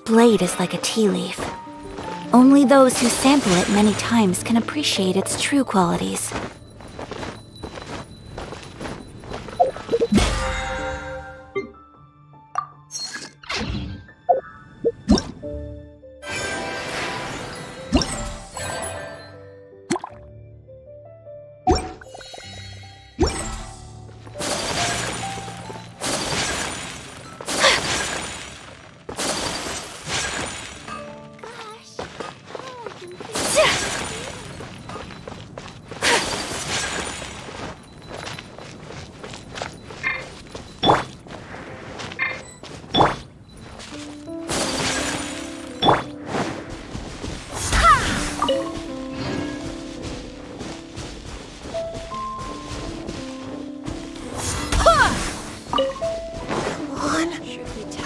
blade is like a tea leaf. Only those who sample it many times can appreciate its true qualities.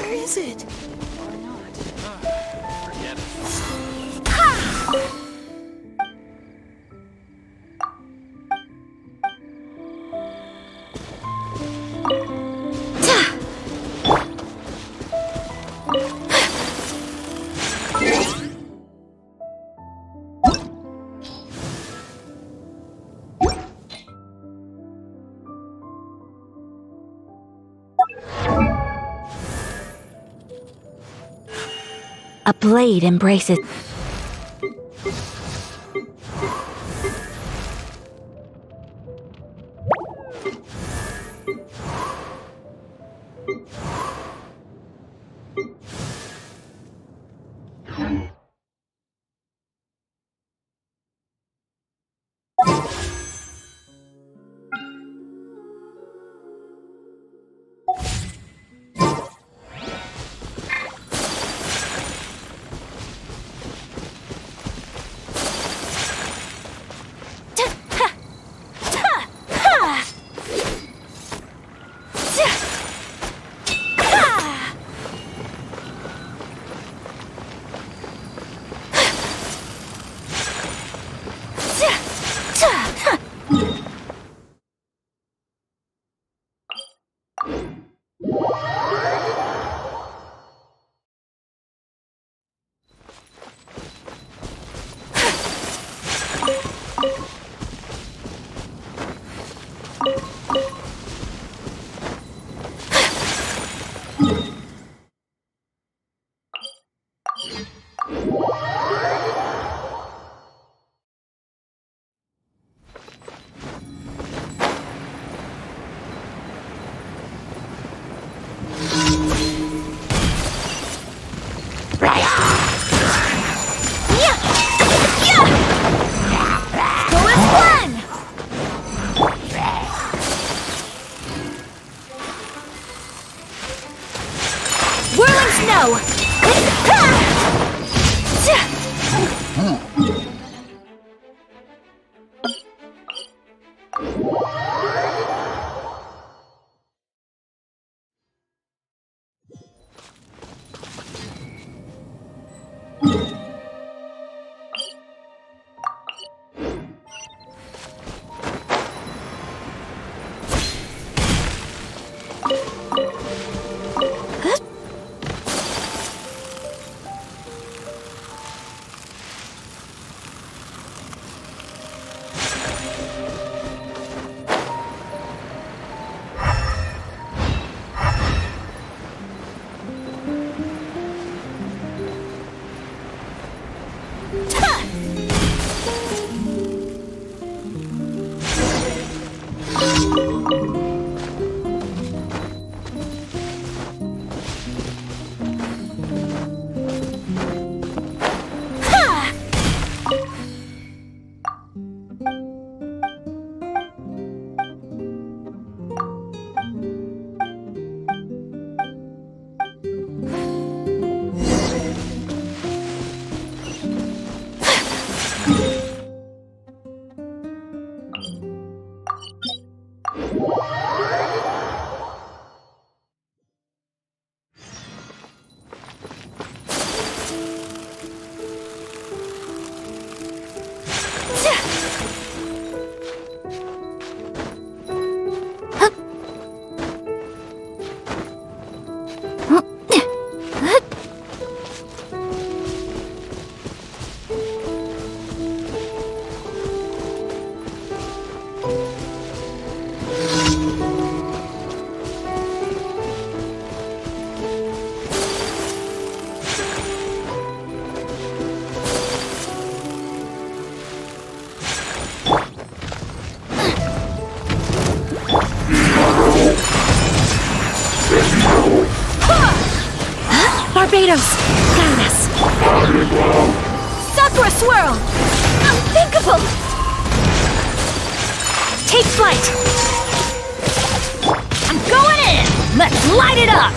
Where is it? Or not. Forget it. A blade embraces. Tornadoes! Guide us! Sakura Swirl! Unthinkable! Take flight! I'm going in! Let's light it up!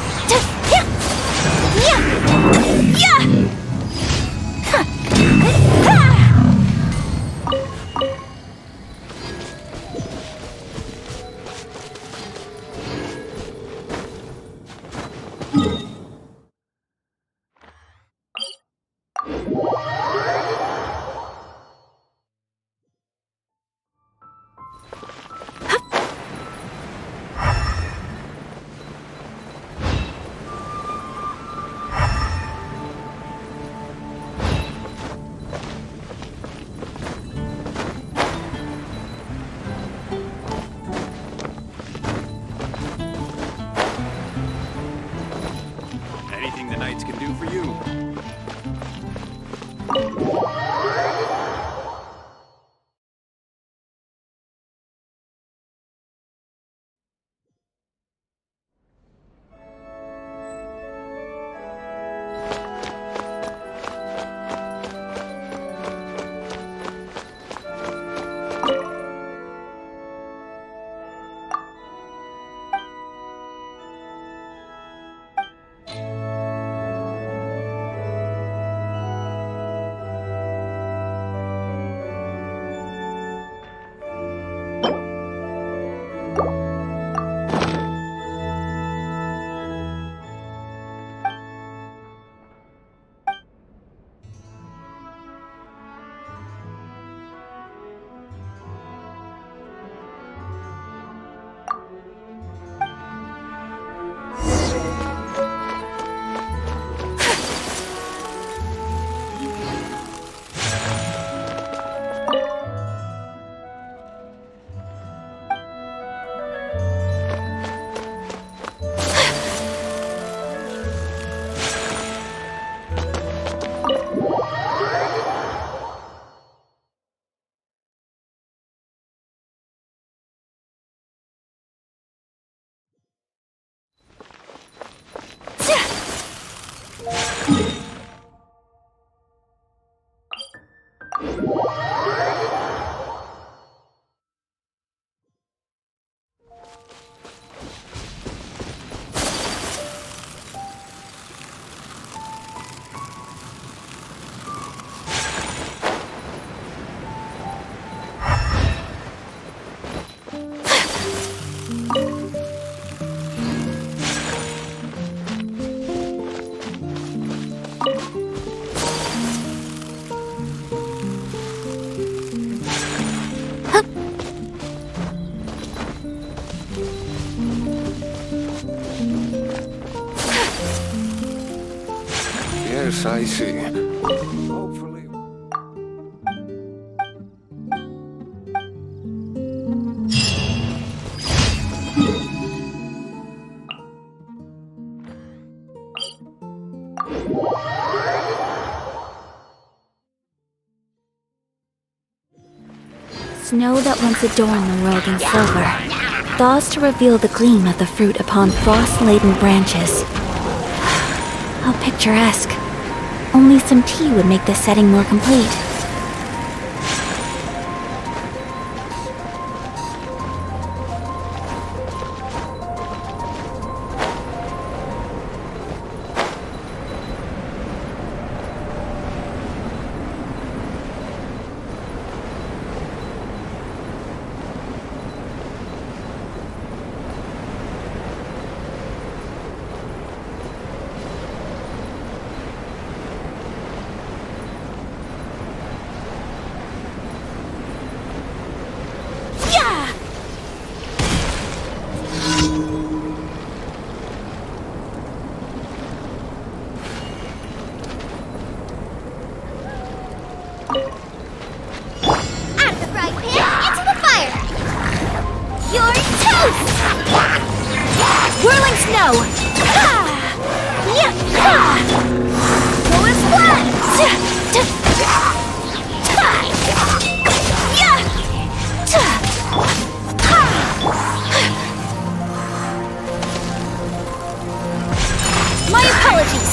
Anything the knights can do for you. Yes, I see. Hopefully. Snow that once adorned the world in silver, thaws to reveal the gleam of the fruit upon frost-laden branches. How picturesque. Only some tea would make the setting more complete. Whirling snow! Go as planned! My apologies!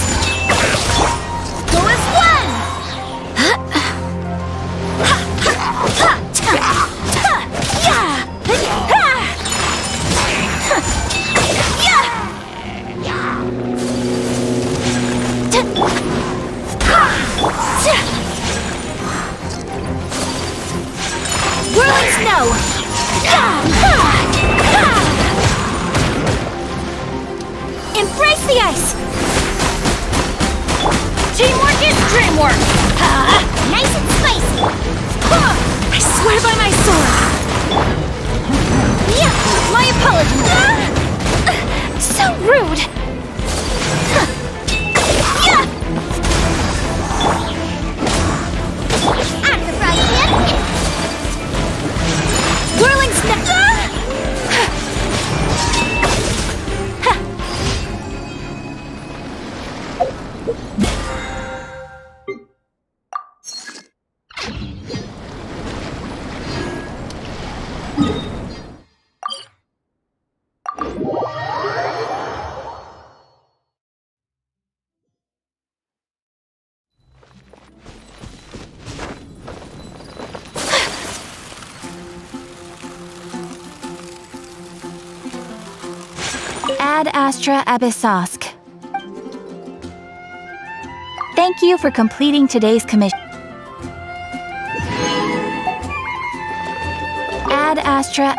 Embrace the ice! Teamwork is dreamwork! Nice and spicy! I swear by my sword! Yeah, my apologies! So rude! Out of the frying pan! Whirling snap! Ad Astra Abyssosk. Thank you for completing today's commission. Ad Astra.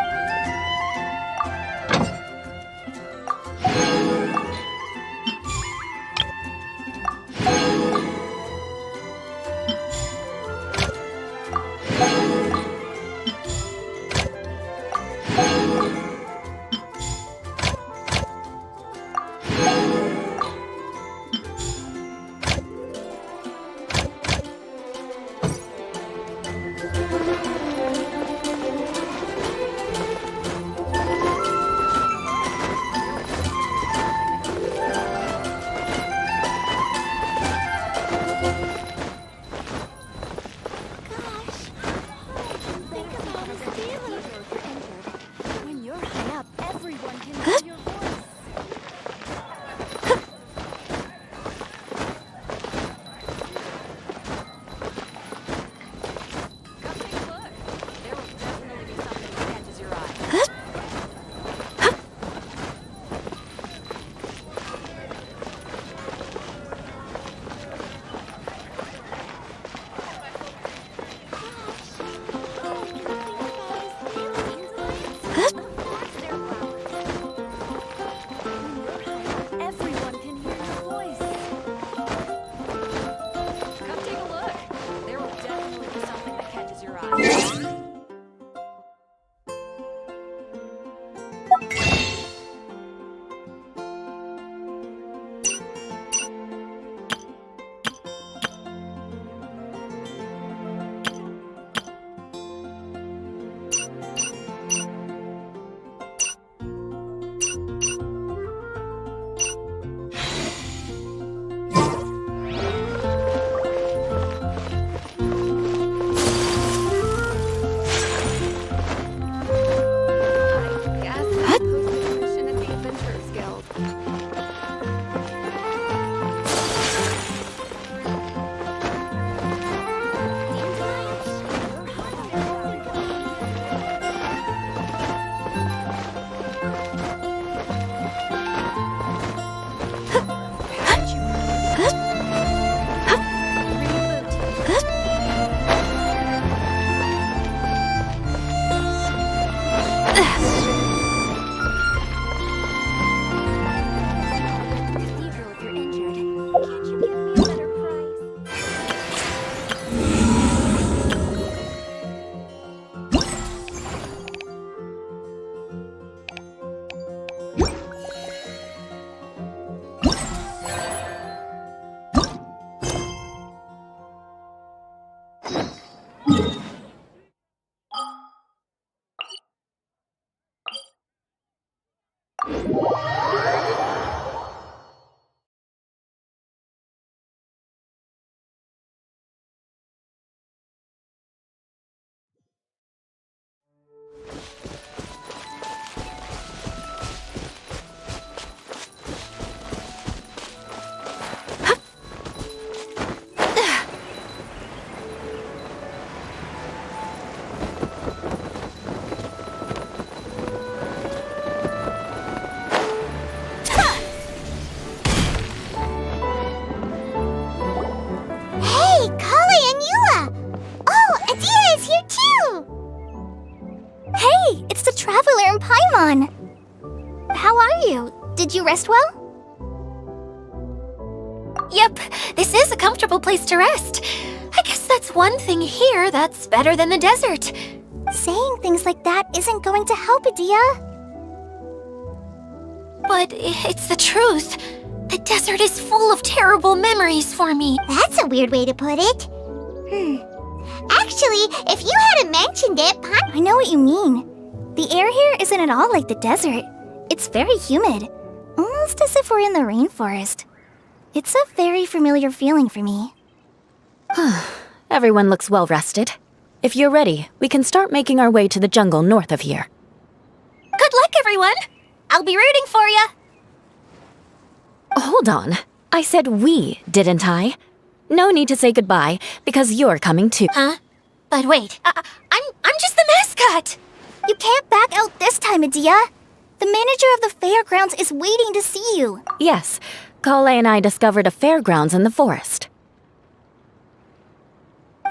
from Paimon. How are you? Did you rest well? Yep, this is a comfortable place to rest. I guess that's one thing here that's better than the desert. Saying things like that isn't going to help, Adia. But it's the truth. The desert is full of terrible memories for me. That's a weird way to put it. Actually, if you hadn't mentioned it, I know what you mean. The air here isn't at all like the desert. It's very humid, almost as if we're in the rainforest. It's a very familiar feeling for me. Everyone looks well rested. If you're ready, we can start making our way to the jungle north of here. Good luck, everyone. I'll be rooting for you. Hold on. I said we, didn't I? No need to say goodbye, because you're coming too. Huh? But wait, I'm just the mascot. You can't back out this time, Adia. The manager of the fairgrounds is waiting to see you. Yes, Kale and I discovered a fairgrounds in the forest.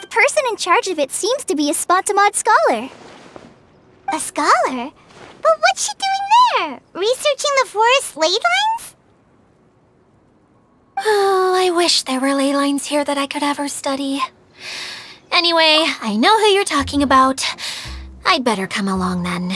The person in charge of it seems to be a Spontamod scholar. A scholar? But what's she doing there? Researching the forest ley lines? Oh, I wish there were ley lines here that I could ever study. Anyway, I know who you're talking about. I'd better come along then.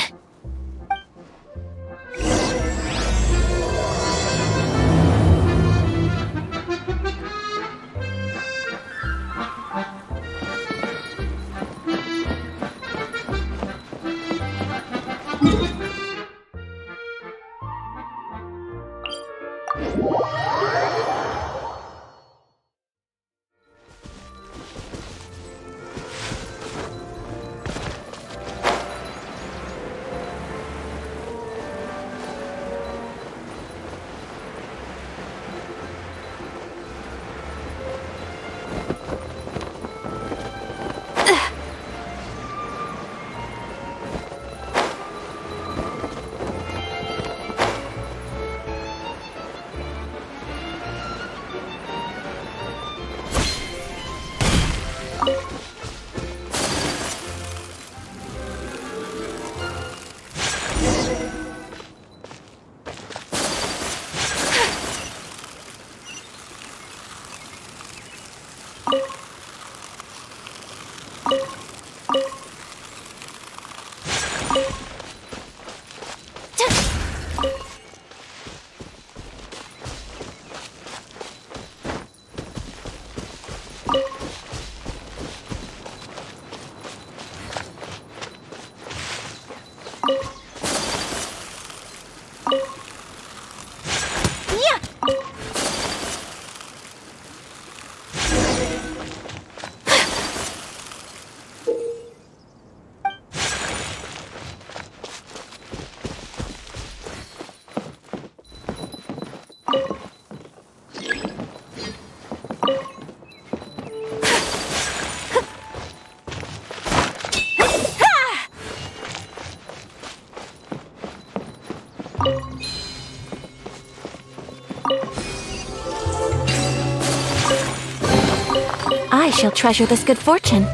I shall treasure this good fortune.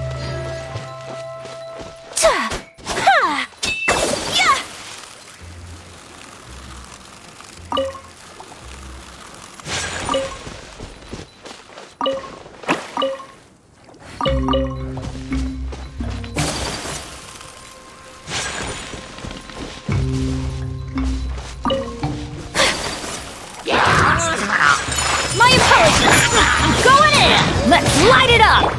My apologies. I'm going in. Let's light it up.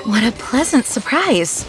What a pleasant surprise.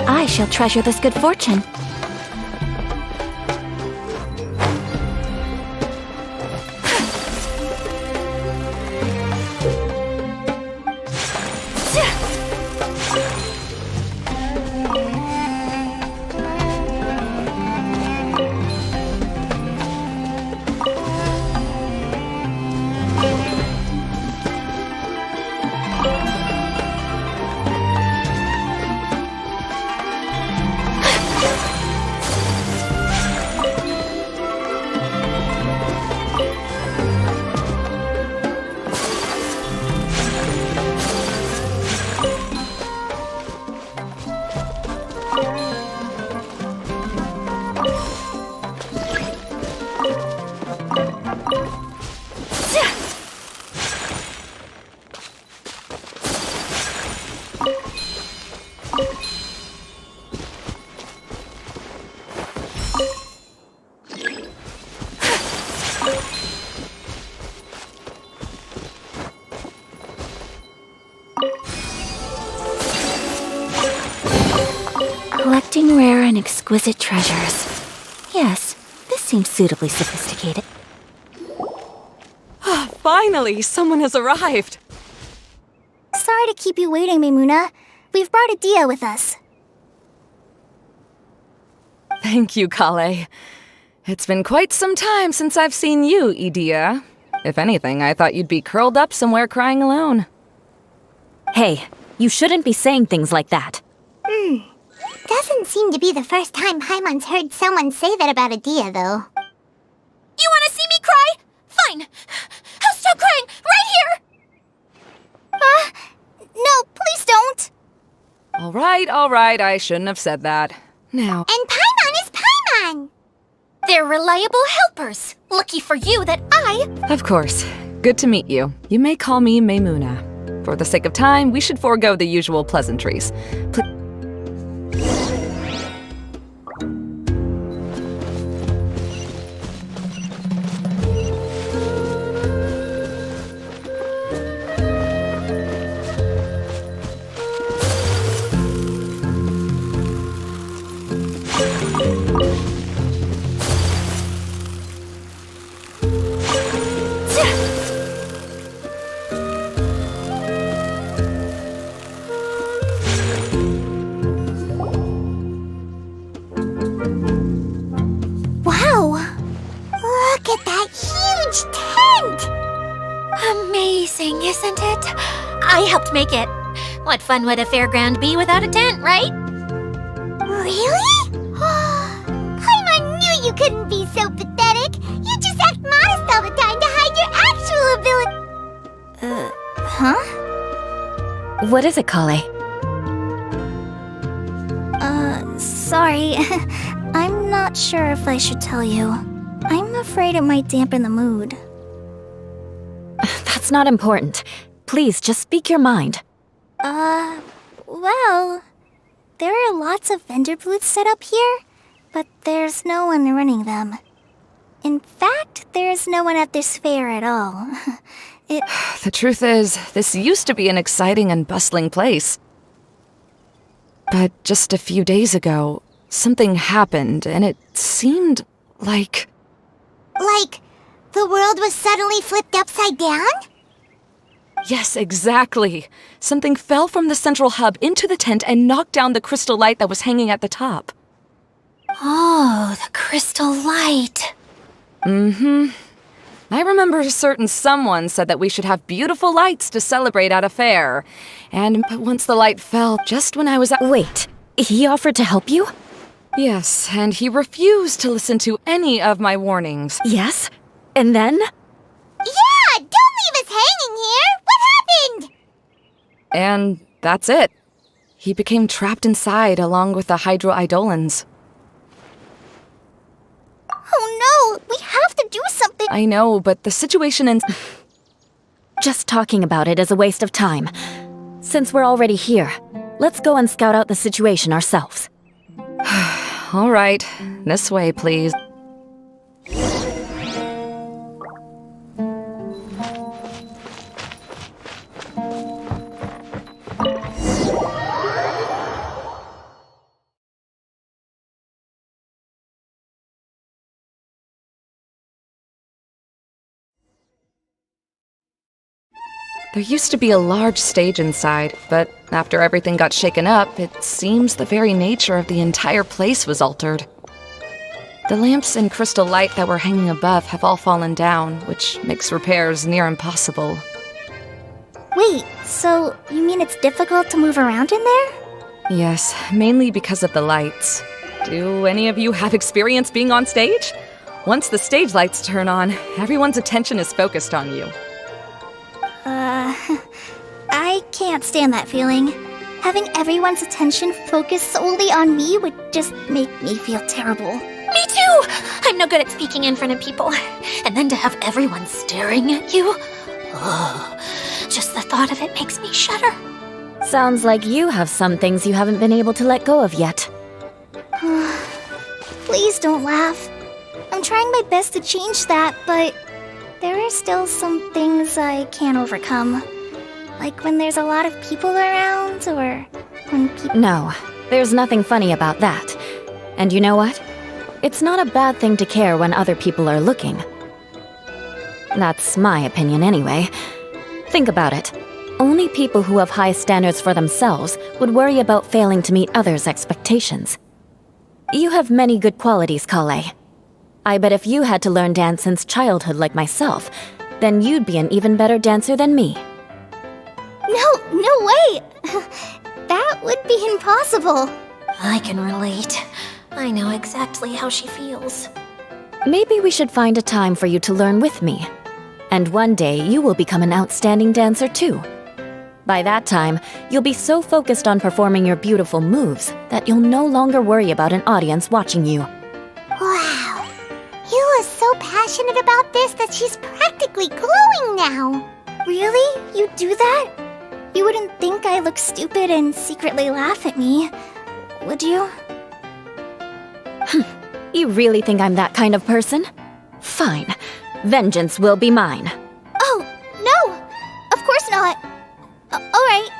I shall treasure this good fortune. Collecting rare and exquisite treasures. Yes, this seems suitably sophisticated. Finally, someone has arrived. Sorry to keep you waiting, Maimuna. We've brought Adia with us. Thank you, Kale. It's been quite some time since I've seen you, Idia. If anything, I thought you'd be curled up somewhere crying alone. Hey, you shouldn't be saying things like that. Doesn't seem to be the first time Paimon's heard someone say that about Adia, though. You want to see me cry? Fine. I'll stop crying right here. No, please don't! All right, I shouldn't have said that. Now, And Paimon is Paimon! They're reliable helpers. Lucky for you that I... of course, good to meet you. You may call me Maimuna. For the sake of time, we should forego the usual pleasantries. Wow! Look at that huge tent! Amazing, isn't it? I helped make it. What fun would a fairground be without a tent, right? Really? Paimon knew you couldn't be so pathetic. You just act modest all the time to hide your actual ability. Huh? What is it, Kale? Sorry. I'm not sure if I should tell you. I'm afraid it might dampen the mood. That's not important. Please, just speak your mind. Well, there are lots of vendor booths set up here, but there's no one running them. In fact, there's no one at this fair at all. The truth is, this used to be an exciting and bustling place. But just a few days ago, something happened, and it seemed like... Like, the world was suddenly flipped upside down? Yes, exactly. Something fell from the central hub into the tent and knocked down the crystal light that was hanging at the top. Oh, the crystal light. I remember a certain someone said that we should have beautiful lights to celebrate at a fair. But once the light fell, just when I was at... Wait, he offered to help you? Yes, and he refused to listen to any of my warnings. Yes? And then? Yeah! Don't leave us hanging here! What happened? And that's it. He became trapped inside along with the Hydro-Eidolons. Oh we have to do something. I know, but the situation in... Just talking about it is a waste of time. Since we're already here, let's go and scout out the situation ourselves. All right, this way, please. There used to be a large stage inside, but after everything got shaken up, it seems the very nature of the entire place was altered. The lamps and crystal light that were hanging above have all fallen down, which makes repairs near impossible. Wait, so you mean it's difficult to move around in there? Yes, mainly because of the lights. Do any of you have experience being on stage? Once the stage lights turn on, everyone's attention is focused on you. I can't stand that feeling. Having everyone's attention focused solely on me would just make me feel terrible. Me too! I'm no good at speaking in front of people. And then to have everyone staring at you. Oh, just the thought of it makes me shudder. Sounds like you have some things you haven't been able to let go of yet. Please don't laugh. I'm trying my best to change that, but there are still some things I can't overcome. Like when there's a lot of people around, or when people... No, there's nothing funny about that. And you know what? It's not a bad thing to care when other people are looking. That's my opinion anyway. Think about it. Only people who have high standards for themselves would worry about failing to meet others' expectations. You have many good qualities, Kale. I bet if you had to learn dance since childhood like myself, then you'd be an even better dancer than me. No way! That would be impossible. I can relate. I know exactly how she feels. Maybe we should find a time for you to learn with me. And one day you will become an outstanding dancer too. By that time, you'll be so focused on performing your beautiful moves that you'll no longer worry about an audience watching you. Wow. Yu is so passionate about this that she's practically glowing now. Really? You do that? You wouldn't think I look stupid and secretly laugh at me, would you? You really think I'm that kind of person? Fine. Vengeance will be mine. Oh, no! Of course not. Alright,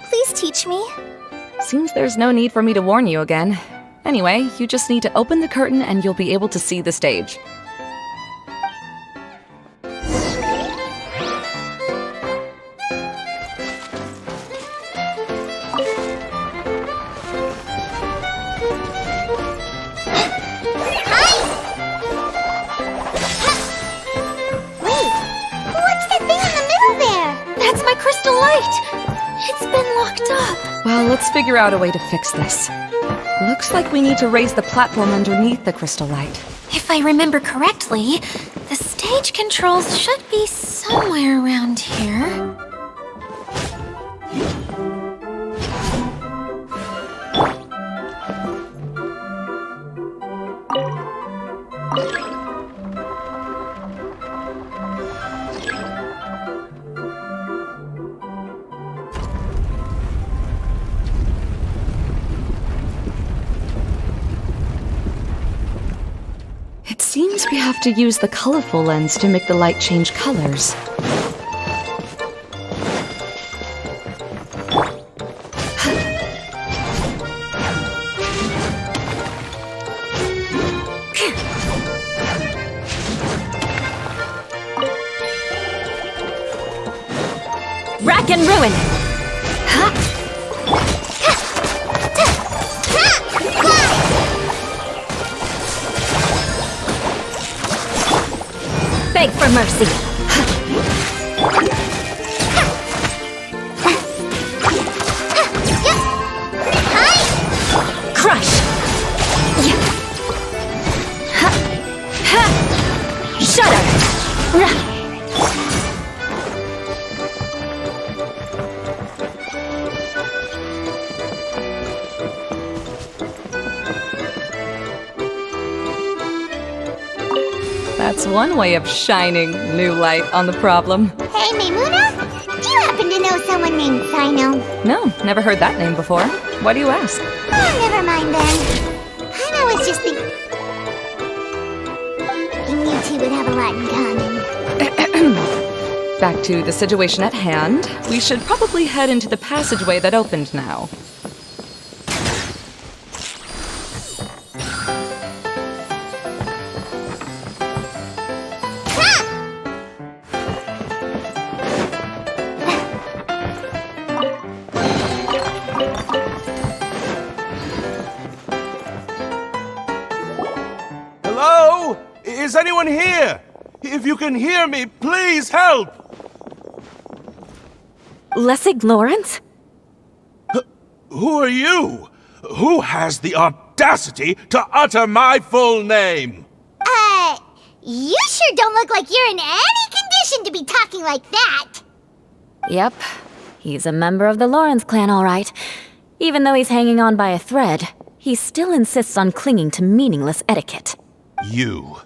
please teach me. Seems there's no need for me to warn you again. Anyway, you just need to open the curtain and you'll be able to see the stage. Well, let's figure out a way to fix this. Looks like we need to raise the platform underneath the crystal light. If I remember correctly, the stage controls should be somewhere around here. It seems we have to use the colorful lens to make the light change colors. Rack and ruin! Beg for mercy. Crush! Shudder! one way of shining new light on the problem. Hey, Maimuna? Do you happen to know someone named Sino? No, never heard that name before. Why do you ask? Oh, never mind then. I was just thinking you two would have a lot in common. Back to the situation at hand. We should probably head into the passageway that opened now. Hello? Is anyone here? If you can hear me, please help! Lessig Lawrence? Who are you? Who has the audacity to utter my full name? You sure don't look like you're in any condition to be talking like that. Yep. He's a member of the Lawrence clan, all right. Even though he's hanging on by a thread, he still insists on clinging to meaningless etiquette. You.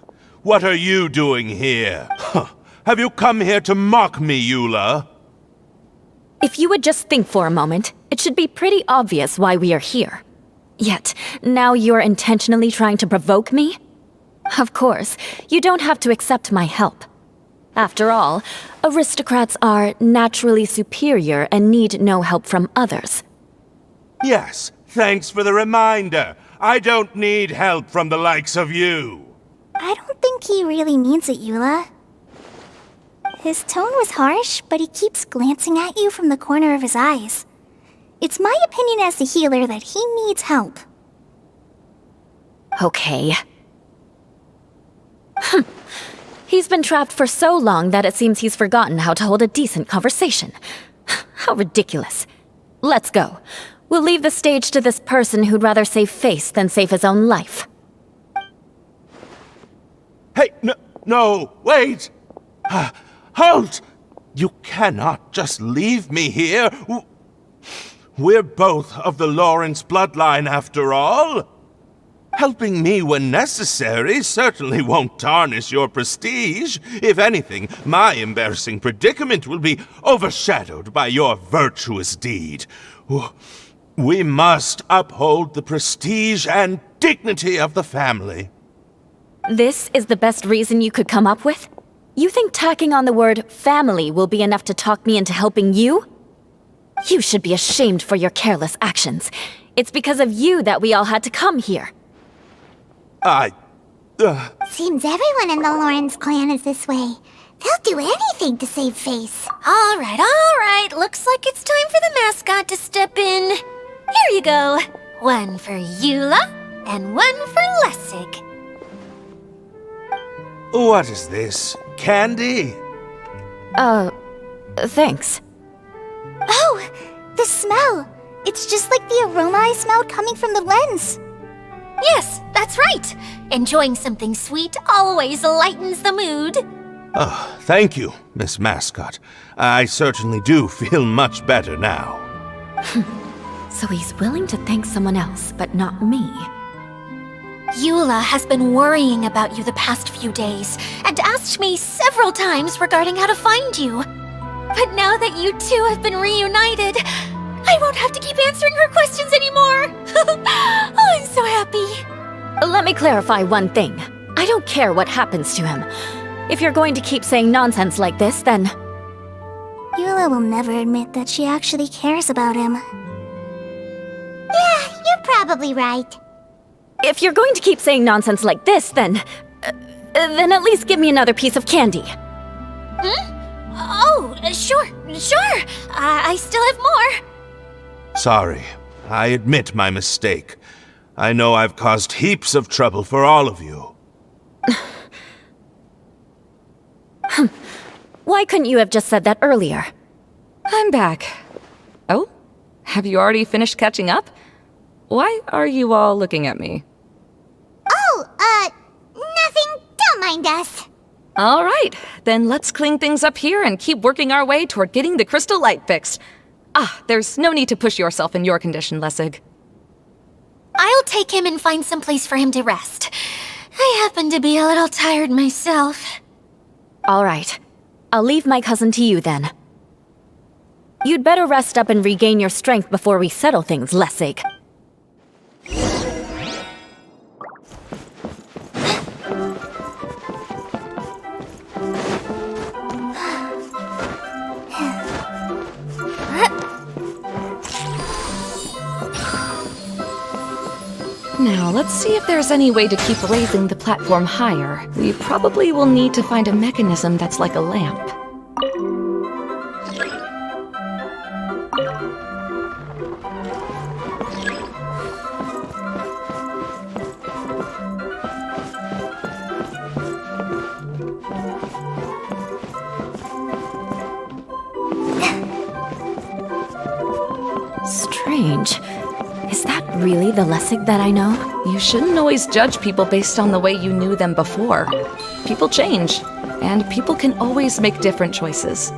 What are you doing here? Huh. Have you come here to mock me, Eula? If you would just think for a moment, it should be pretty obvious why we are here. Yet, now you're intentionally trying to provoke me? Of course, you don't have to accept my help. After all, aristocrats are naturally superior and need no help from others. Yes, thanks for the reminder. I don't need help from the likes of you. I don't think he really means it, Eula. His tone was harsh, but he keeps glancing at you from the corner of his eyes. It's my opinion as the healer that he needs help. Okay. He's been trapped for so long that it seems he's forgotten how to hold a decent conversation. How ridiculous. Let's go. We'll leave the stage to this person who'd rather save face than save his own life. Hey, no, wait! Halt! You cannot just leave me here. We're both of the Lawrence bloodline, after all. Helping me when necessary certainly won't tarnish your prestige. If anything, my embarrassing predicament will be overshadowed by your virtuous deed. We must uphold the prestige and dignity of the family. This is the best reason you could come up with? You think tacking on the word family will be enough to talk me into helping you? You should be ashamed for your careless actions. It's because of you that we all had to come here. Seems everyone in the Lawrence clan is this way. They'll do anything to save face. All right. Looks like it's time for the mascot to step in. Here you go. One for Eula, and one for Lessig. What is this? Candy? Thanks. Oh, the smell! It's just like the aroma I smelled coming from the lens. Yes, that's right. Enjoying something sweet always lightens the mood. Oh, thank you, Miss Mascot. I certainly do feel much better now. So he's willing to thank someone else, but not me. Eula has been worrying about you the past few days and asked me several times regarding how to find you. But now that you two have been reunited, I won't have to keep answering her questions anymore. Oh, I'm so happy. Let me clarify one thing. I don't care what happens to him. If you're going to keep saying nonsense like this, then... Eula will never admit that she actually cares about him. Yeah, you're probably right. If you're going to keep saying nonsense like this, then at least give me another piece of candy. Oh, sure. I still have more. Sorry, I admit my mistake. I know I've caused heaps of trouble for all of you. Why couldn't you have just said that earlier? I'm back. Oh? Have you already finished catching up? Why are you all looking at me? Oh, nothing. Don't mind us. All right, then let's clean things up here and keep working our way toward getting the crystal light fixed. There's no need to push yourself in your condition, Lessig. I'll take him and find some place for him to rest. I happen to be a little tired myself. All right. I'll leave my cousin to you then. You'd better rest up and regain your strength before we settle things, Lessig. Now, let's see if there's any way to keep raising the platform higher. We probably will need to find a mechanism that's like a lamp. Strange. Is that really the Lessig that I know? You shouldn't always judge people based on the way you knew them before. People change, and people can always make different choices.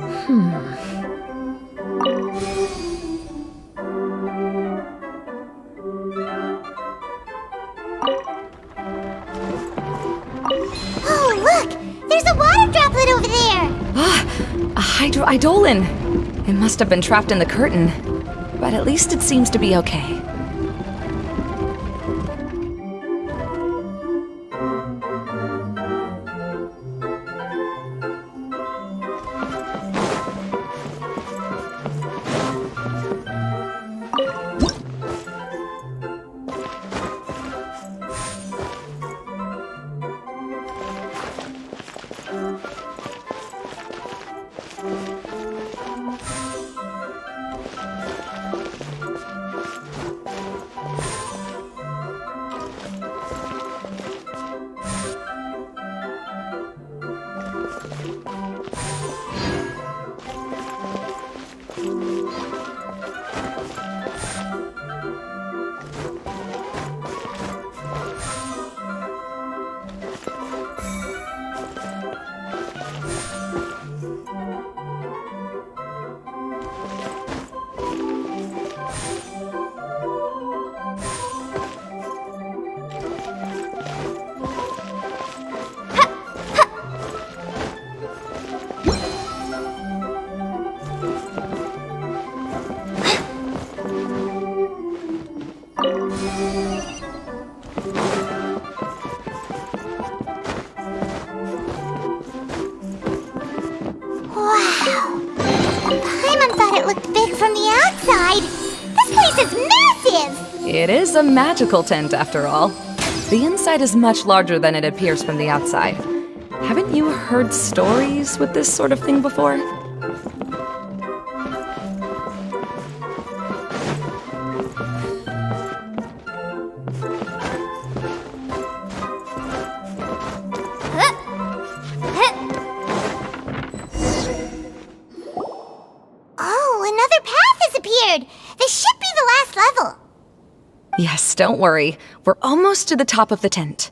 Oh, look! There's a water droplet over there! A hydroidolin! It must have been trapped in the curtain. But at least it seems to be okay. It is a magical tent, after all. The inside is much larger than it appears from the outside. Haven't you heard stories with this sort of thing before? Oh, another path has appeared! This should be the last level! Yes, don't worry. We're almost to the top of the tent.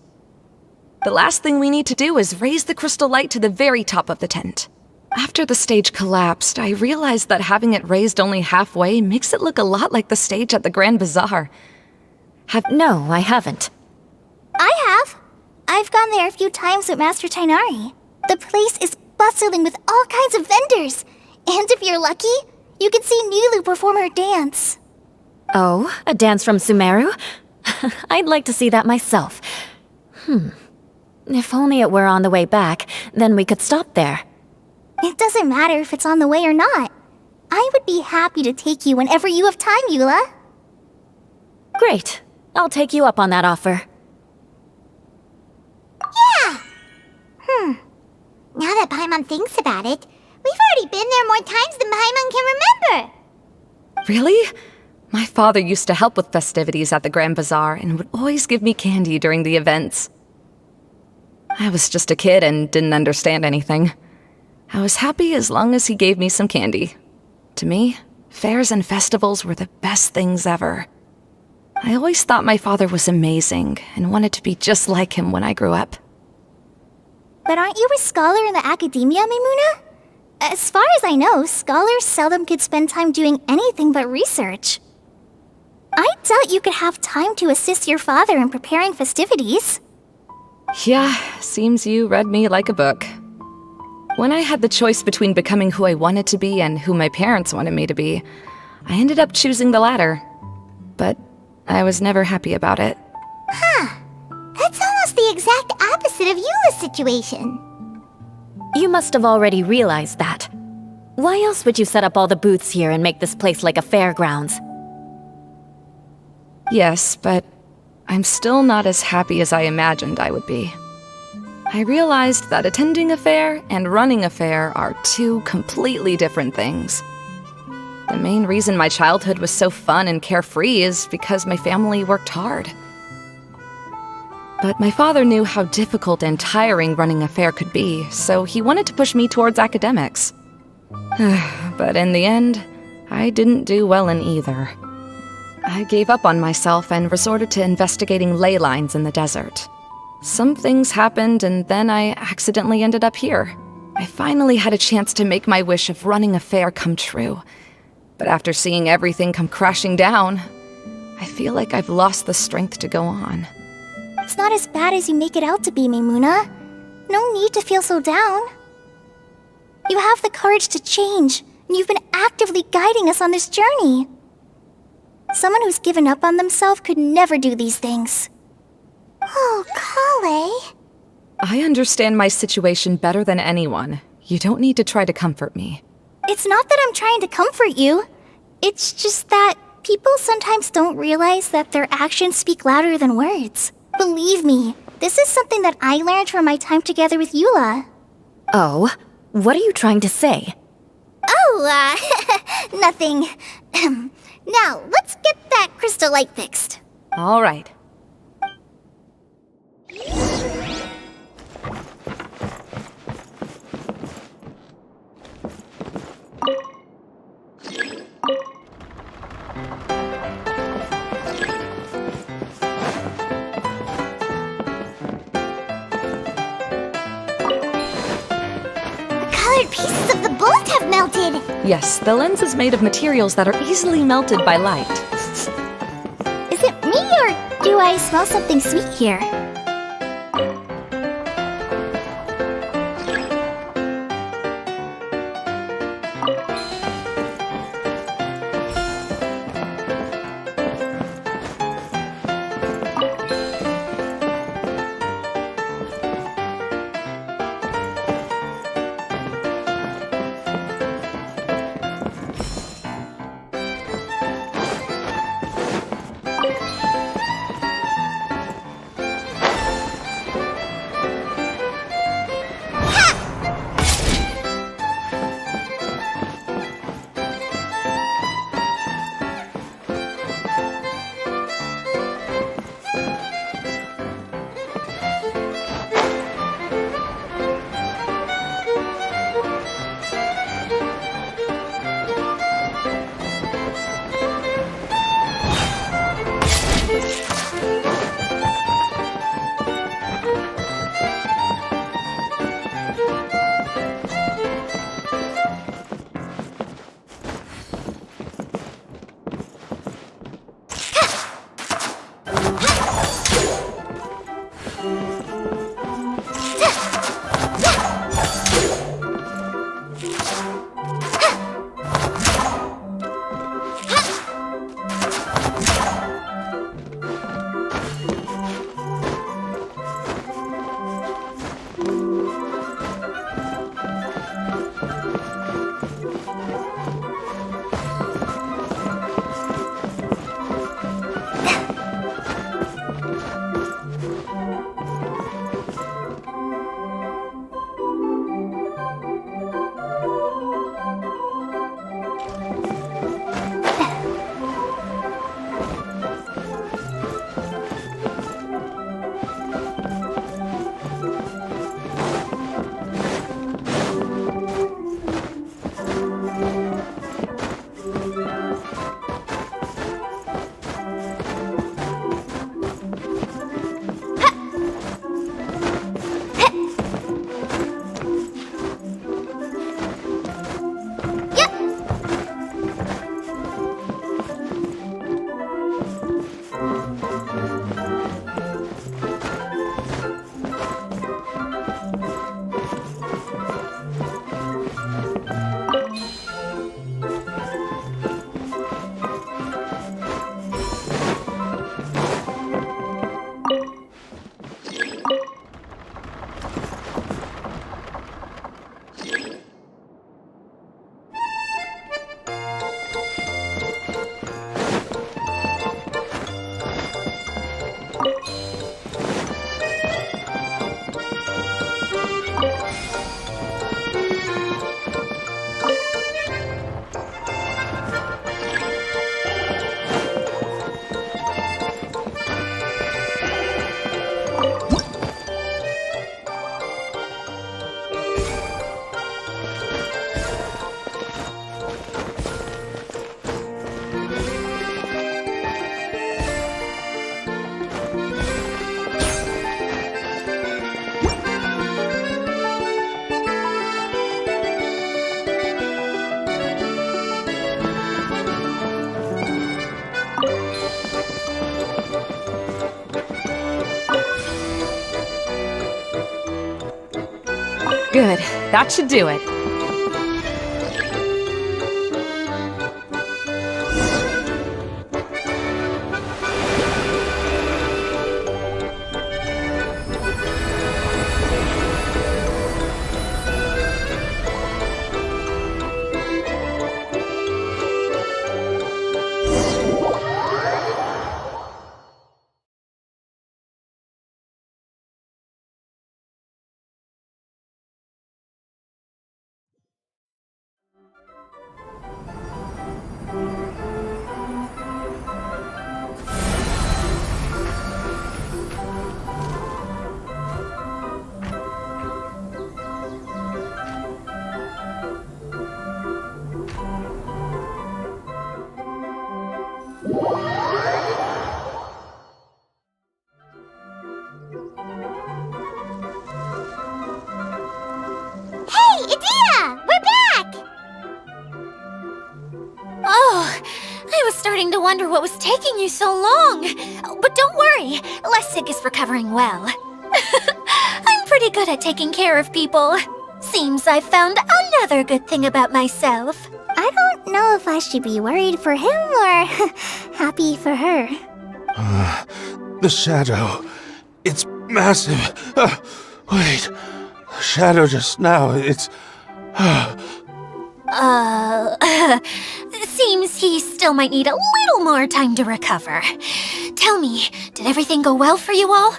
The last thing we need to do is raise the crystal light to the very top of the tent. After the stage collapsed, I realized that having it raised only halfway makes it look a lot like the stage at the Grand Bazaar. No, I haven't. I have. I've gone there a few times with Master Tainari. The place is bustling with all kinds of vendors. And if you're lucky, you can see Nulu perform her dance. Oh, a dance from Sumeru? I'd like to see that myself. If only it were on the way back, then we could stop there. It doesn't matter if it's on the way or not. I would be happy to take you whenever you have time, Eula. Great. I'll take you up on that offer. Yeah! Now that Paimon thinks about it, we've already been there more times than Paimon can remember. Really? My father used to help with festivities at the Grand Bazaar and would always give me candy during the events. I was just a kid and didn't understand anything. I was happy as long as he gave me some candy. To me, fairs and festivals were the best things ever. I always thought my father was amazing and wanted to be just like him when I grew up. But aren't you a scholar in the academia, Maimuna? As far as I know, scholars seldom could spend time doing anything but research. I doubt you could have time to assist your father in preparing festivities. Yeah, seems you read me like a book. When I had the choice between becoming who I wanted to be and who my parents wanted me to be, I ended up choosing the latter. But I was never happy about it. That's almost the exact opposite of Eula's situation. You must have already realized that. Why else would you set up all the booths here and make this place like a fairgrounds? Yes, but I'm still not as happy as I imagined I would be. I realized that attending a fair and running a fair are two completely different things. The main reason my childhood was so fun and carefree is because my family worked hard. But my father knew how difficult and tiring running a fair could be, so he wanted to push me towards academics. But in the end, I didn't do well in either. I gave up on myself and resorted to investigating ley lines in the desert. Some things happened, and then I accidentally ended up here. I finally had a chance to make my wish of running a fair come true. But after seeing everything come crashing down, I feel like I've lost the strength to go on. It's not as bad as you make it out to be, Maimuna. No need to feel so down. You have the courage to change, and you've been actively guiding us on this journey. Someone who's given up on themselves could never do these things. Oh, Kale. I understand my situation better than anyone. You don't need to try to comfort me. It's not that I'm trying to comfort you. It's just that people sometimes don't realize that their actions speak louder than words. Believe me, this is something that I learned from my time together with Eula. Oh, what are you trying to say? Oh, nothing. Now, let's get that crystal light fixed. All right. Colored pieces of the bullet have melted. Yes, the lens is made of materials that are easily melted by light. Is it me or do I smell something sweet here? Good. That should do it. Hey, Idea! We're back! Oh, I was starting to wonder what was taking you so long. But don't worry, Lessig is recovering well. I'm pretty good at taking care of people. Seems I've found another good thing about myself. I don't know if I should be worried for him or happy for her. The shadow. It's massive. Wait. The shadow just now. It's. Seems he still might need a little more time to recover. Tell me, did everything go well for you all?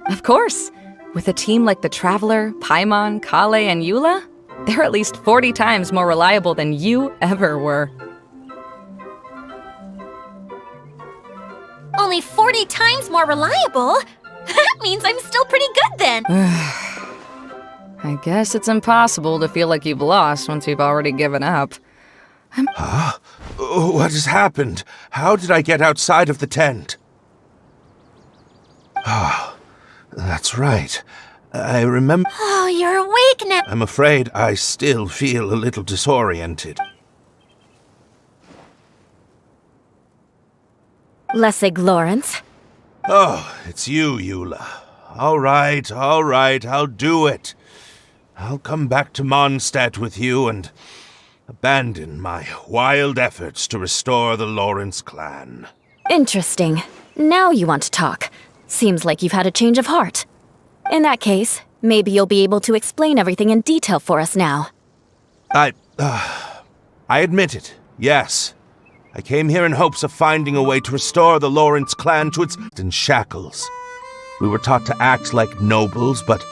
Of course. With a team like the Traveler, Paimon, Kale, and Eula, they're at least 40 times more reliable than you ever were. Only 40 times more reliable? That means I'm still pretty good then. I guess it's impossible to feel like you've lost once you've already given up. What has happened? How did I get outside of the tent? Ah, that's right. I remember. Oh, you're awake now. I'm afraid I still feel a little disoriented. Lessig Lawrence. Oh, it's you, Eula. All right, I'll do it. I'll come back to Mondstadt with you and abandon my wild efforts to restore the Lawrence clan. Interesting. Now you want to talk. Seems like you've had a change of heart. In that case, maybe you'll be able to explain everything in detail for us now. I admit it, yes. I came here in hopes of finding a way to restore the Lawrence clan to its shackles. We were taught to act like nobles, but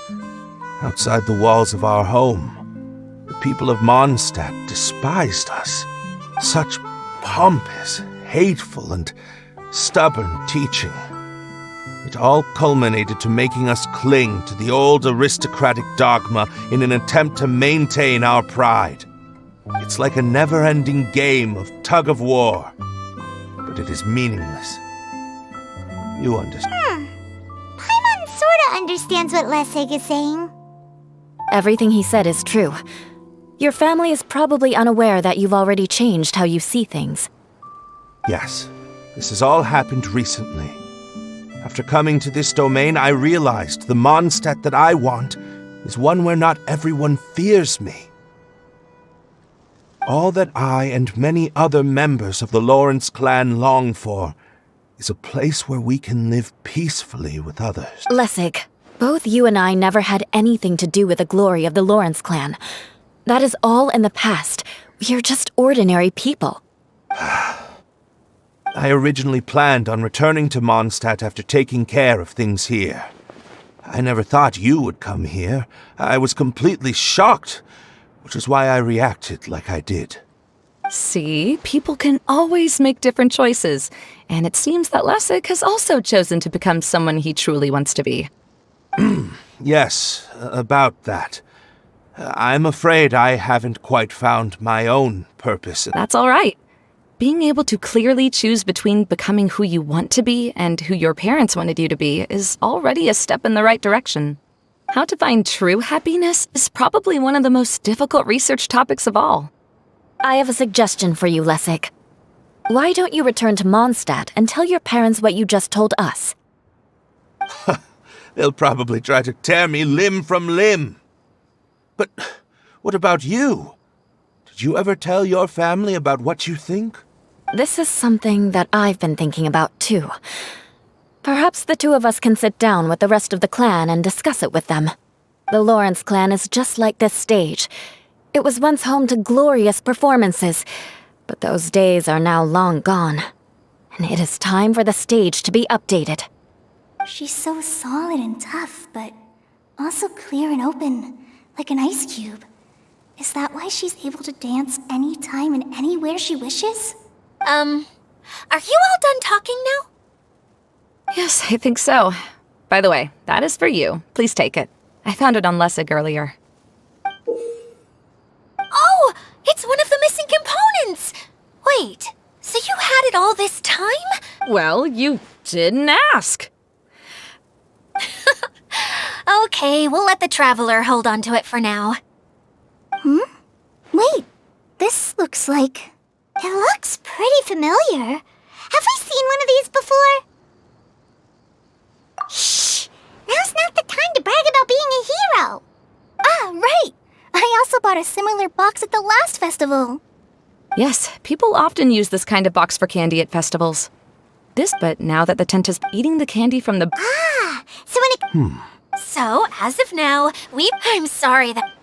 outside the walls of our home, the people of Mondstadt despised us. Such pompous, hateful, and stubborn teaching. It all culminated to making us cling to the old aristocratic dogma in an attempt to maintain our pride. It's like a never-ending game of tug-of-war, but it is meaningless. You understand. Paimon sorta understands what Lessig is saying. Everything he said is true. Your family is probably unaware that you've already changed how you see things. Yes, this has all happened recently. After coming to this domain, I realized the Mondstadt that I want is one where not everyone fears me. All that I and many other members of the Lawrence clan long for is a place where we can live peacefully with others. Lessig, both you and I never had anything to do with the glory of the Lawrence clan. That is all in the past. We're just ordinary people. I originally planned on returning to Mondstadt after taking care of things here. I never thought you would come here. I was completely shocked, which is why I reacted like I did. See, people can always make different choices, and it seems that Lessig has also chosen to become someone he truly wants to be. Yes, about that. I'm afraid I haven't quite found my own purpose. That's all right. Being able to clearly choose between becoming who you want to be and who your parents wanted you to be is already a step in the right direction. How to find true happiness is probably one of the most difficult research topics of all. I have a suggestion for you, Lessig. Why don't you return to Mondstadt and tell your parents what you just told us? They'll probably try to tear me limb from limb. But what about you? Did you ever tell your family about what you think? This is something that I've been thinking about, too. Perhaps the two of us can sit down with the rest of the clan and discuss it with them. The Lawrence clan is just like this stage. It was once home to glorious performances, but those days are now long gone. And it is time for the stage to be updated. She's so solid and tough, but also clear and open, like an ice cube. Is that why she's able to dance anytime and anywhere she wishes? Are you all done talking now? Yes, I think so. By the way, that is for you. Please take it. I found it on Lessig earlier. Oh, it's one of the missing components! Wait, so you had it all this time? Well, you didn't ask. Okay, we'll let the Traveler hold on to it for now. Wait, this looks like... It looks pretty familiar. Have we seen one of these before? Shh! Now's not the time to brag about being a hero! Ah, right! I also bought a similar box at the last festival. Yes, people often use this kind of box for candy at festivals. But now that the tent is eating the candy from the... Ah, so when it... So, as of now, I'm sorry that...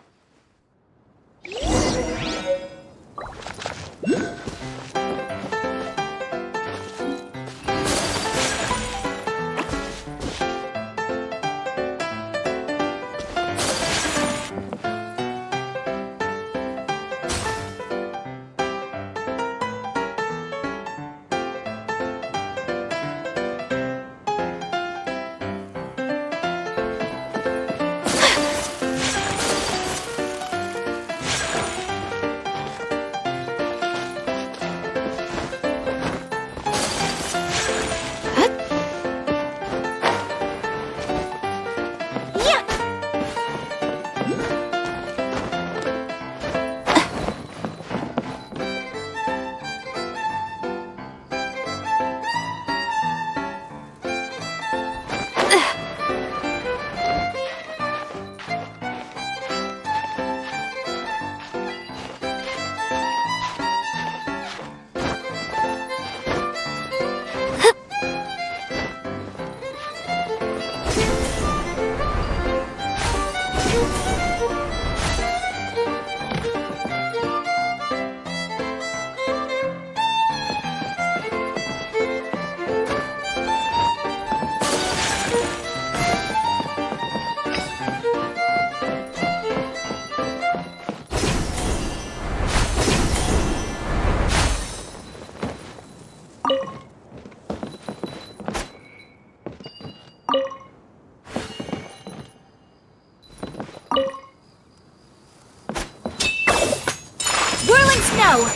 Whirling snow!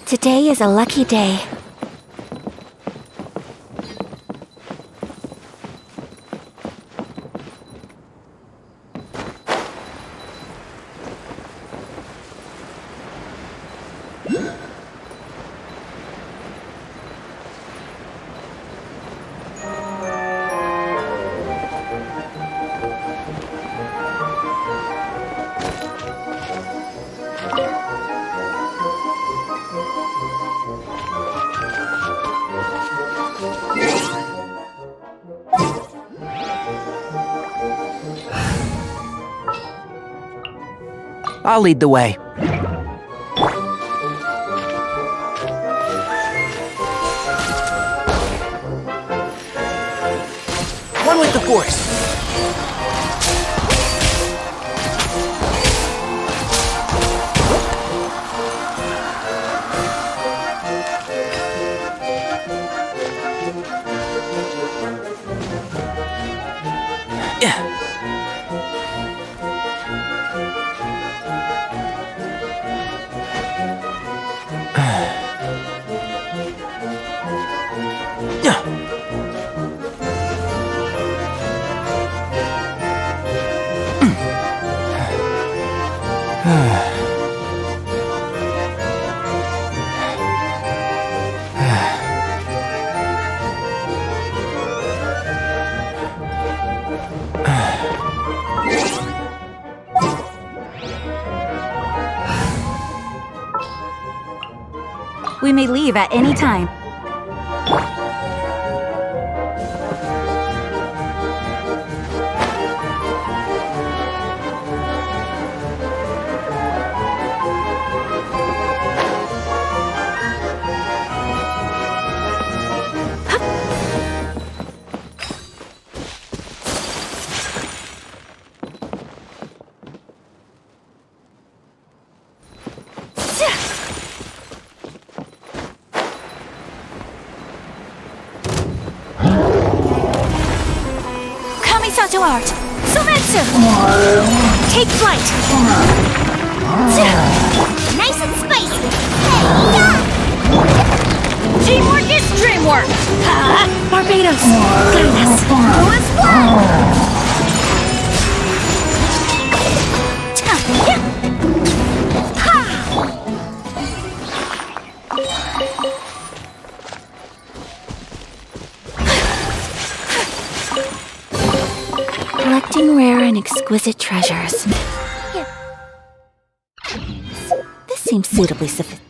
Today is a lucky day. I'll lead the way. One with the Force. We may leave at any time. Kamisato art! Sometsu! Take flight! Nice and spicy! Teamwork is dreamwork! Barbados! Guide us! Who is one? Collecting rare and exquisite treasures. This seems suitably sophisticated.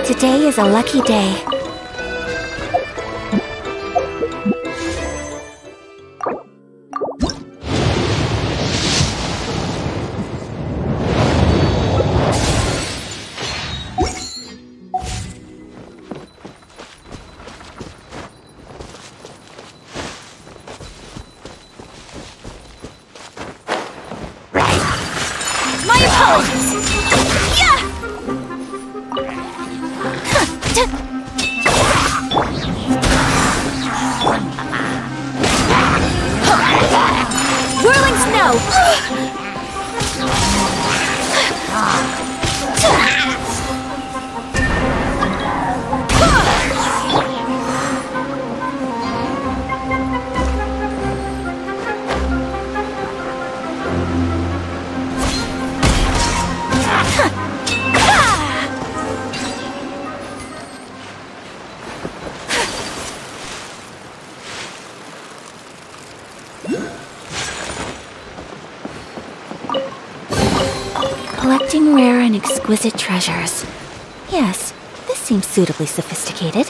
Today is a lucky day. My apologies! Yeah! Whirling snow! Collecting rare and exquisite treasures. Yes, this seems suitably sophisticated.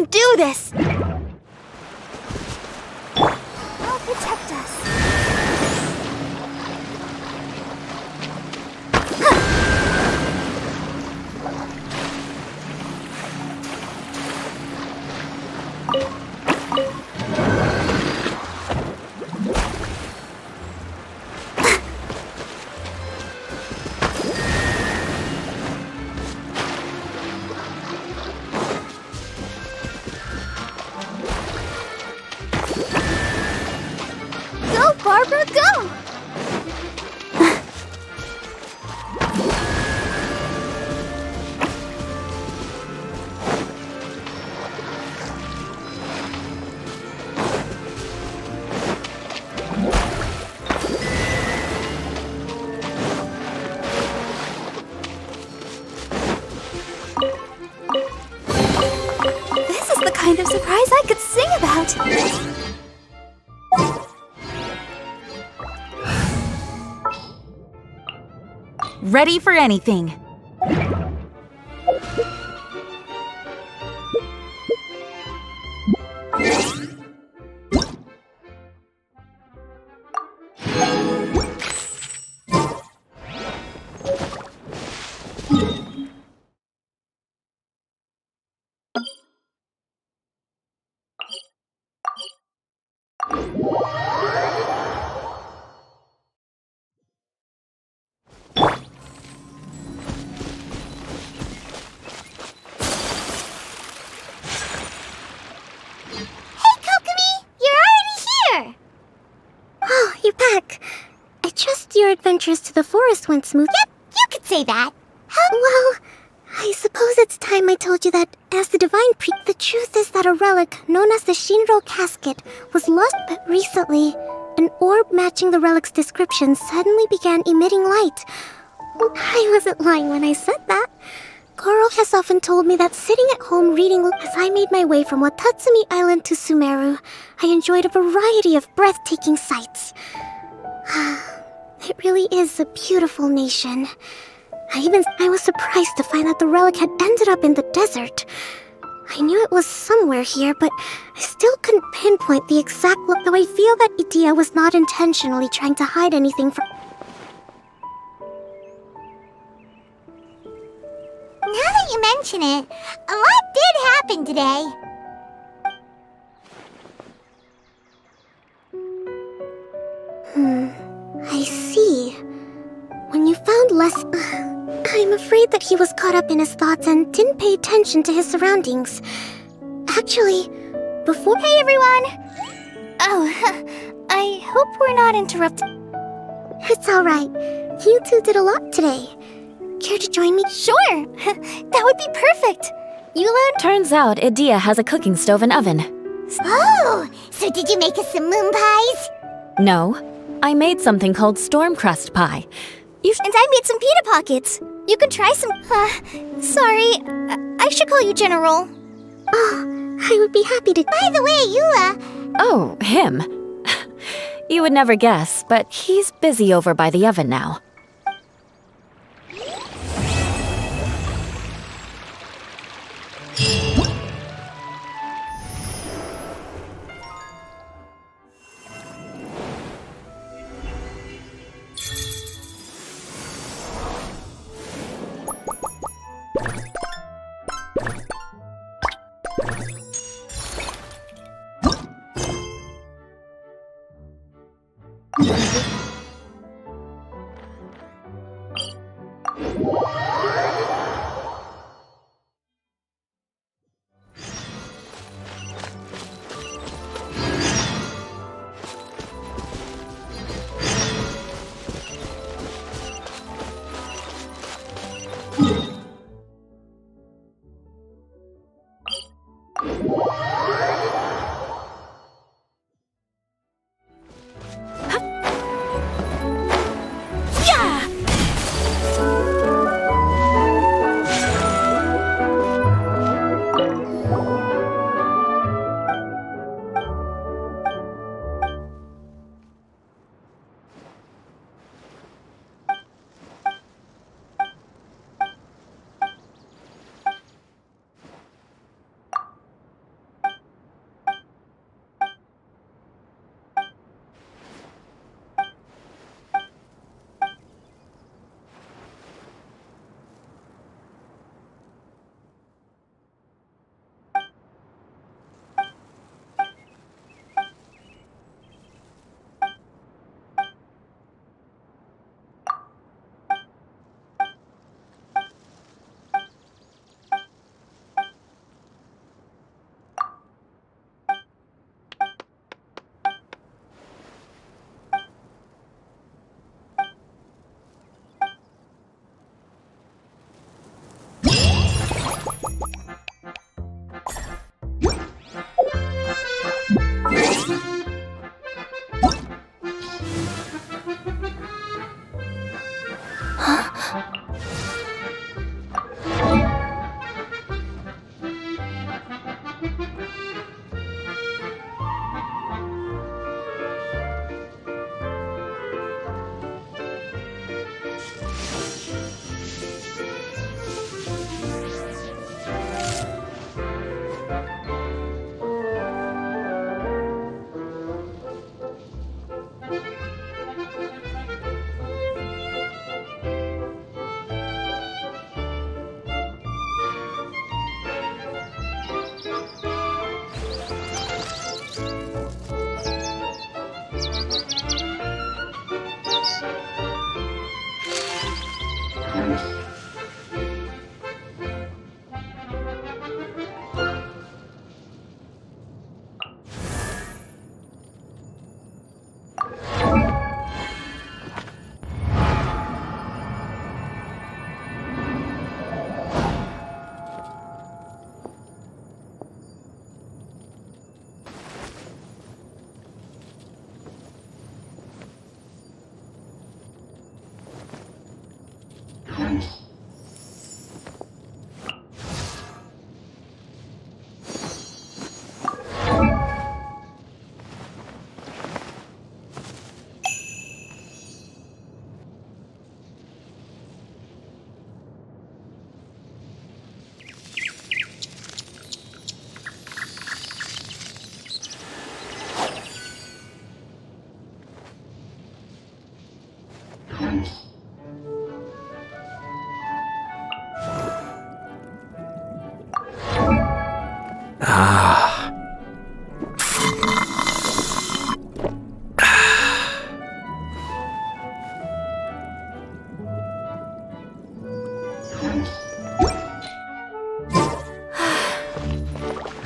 can do this! I'll protect us. Go, Barbara, go! This is the kind of surprise I could sing about. Ready for anything. Oh, you're back. I trust your adventures to the forest went smooth. Yep, you could say that. Well, I suppose it's time I told you that as the divine the truth is that a relic known as the Shinro casket was lost, but recently, an orb matching the relic's description suddenly began emitting light. Well, I wasn't lying when I said that. Goro has often told me that sitting at home reading as I made my way from Watatsumi Island to Sumeru, I enjoyed a variety of breathtaking sights. It really is a beautiful nation. I was surprised to find that the relic had ended up in the desert. I knew it was somewhere here, but I still couldn't pinpoint the exact look, though I feel that Idia was not intentionally trying to hide anything from... Now that you mention it, a lot did happen today. I see. When you found I'm afraid that he was caught up in his thoughts and didn't pay attention to his surroundings. Actually, before... Hey, everyone! Oh, I hope we're not interrupted. It's alright. You two did a lot today. Care to join me? Sure! That would be perfect! Eula? Turns out Idia has a cooking stove and oven. Oh! So did you make us some moon pies? No, I made something called storm crust pie. And I made some pita pockets. You could try some... sorry, I should call you General. Oh, I would be happy to... By the way, Eula... Oh, him. You would never guess, but he's busy over by the oven now.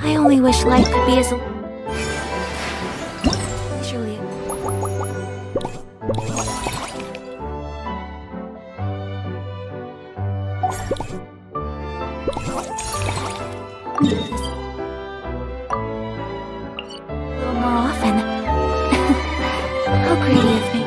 I only wish life could be as... Julia. A little more often. How greedy of me.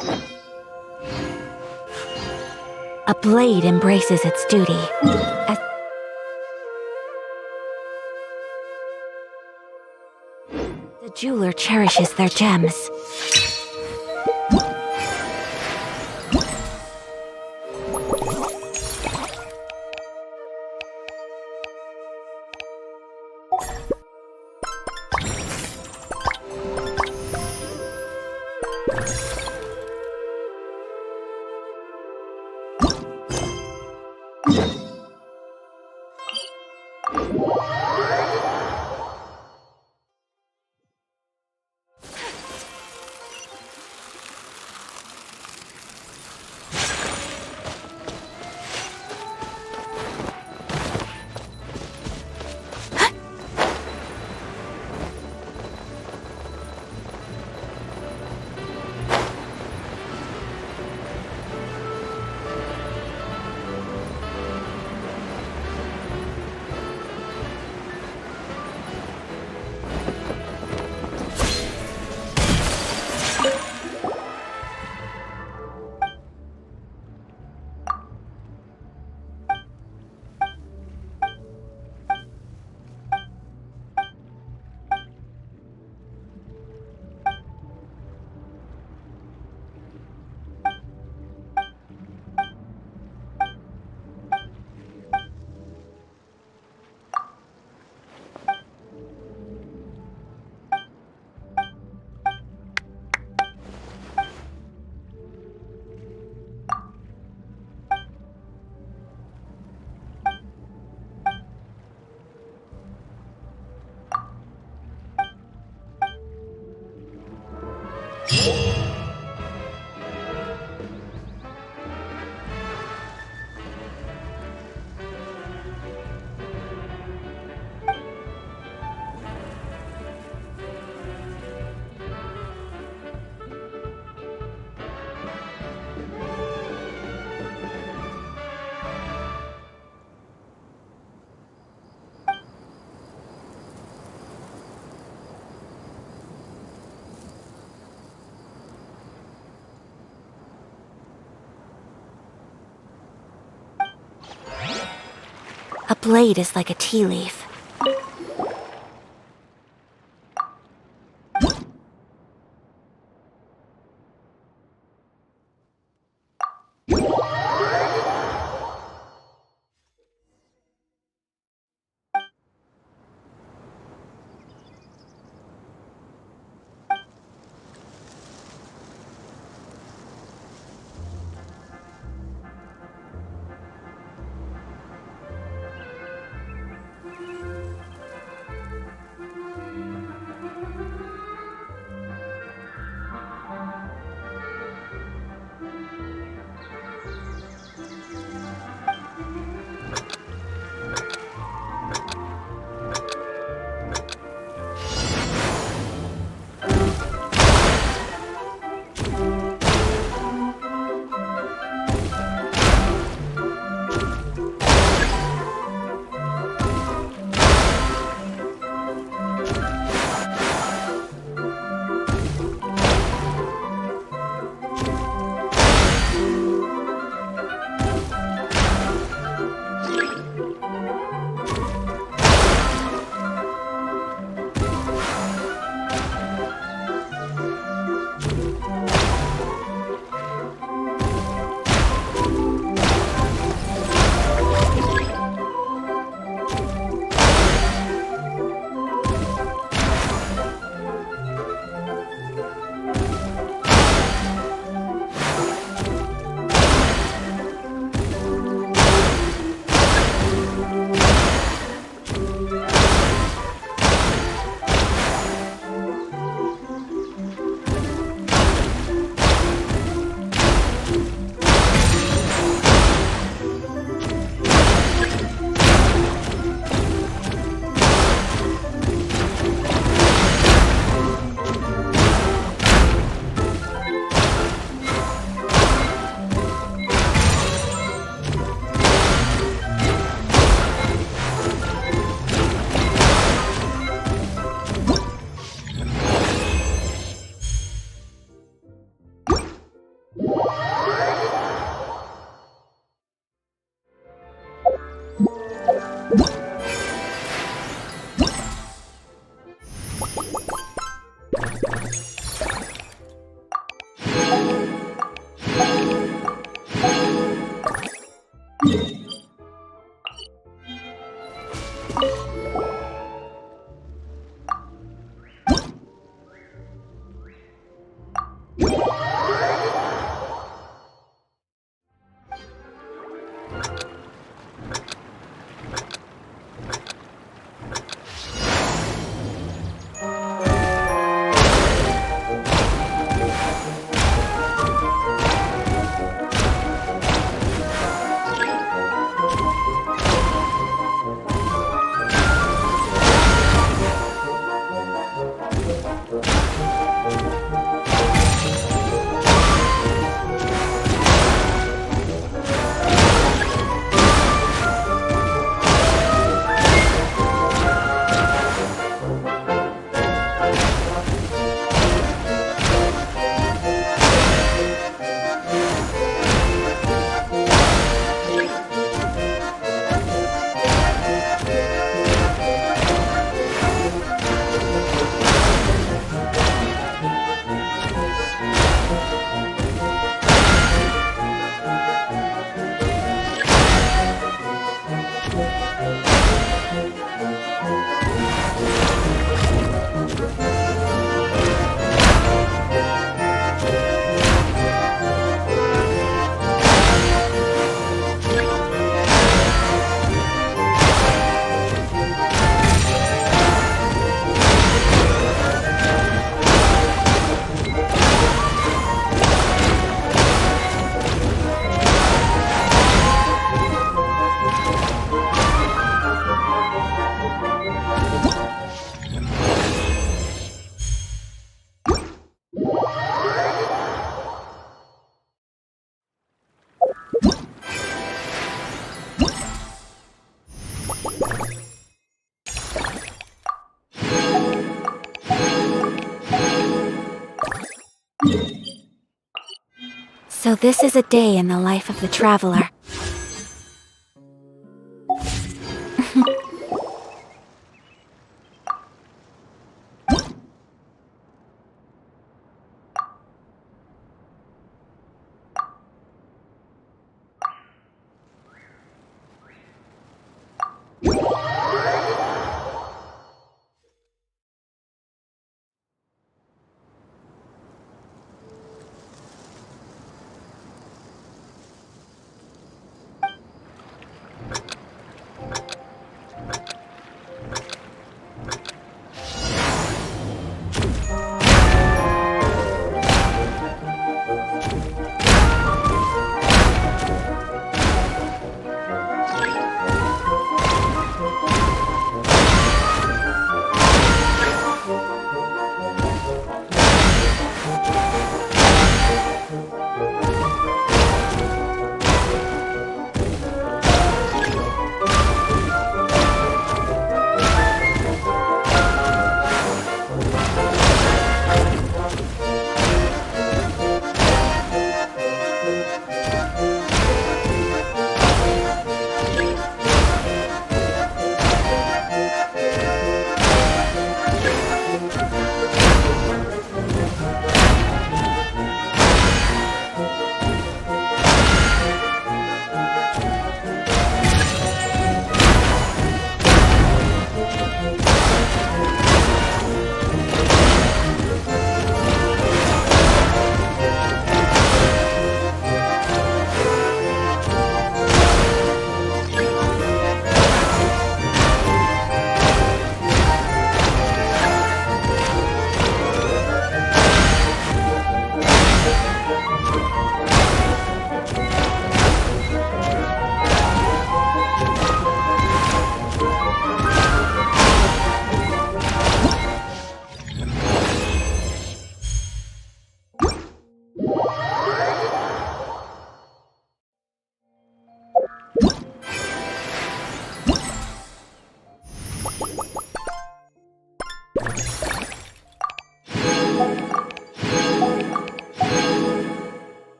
A blade embraces its duty. As the jeweler cherishes their gems. A blade is like a tea leaf. So this is a day in the life of the traveler.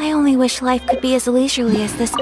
I only wish life could be as leisurely as this.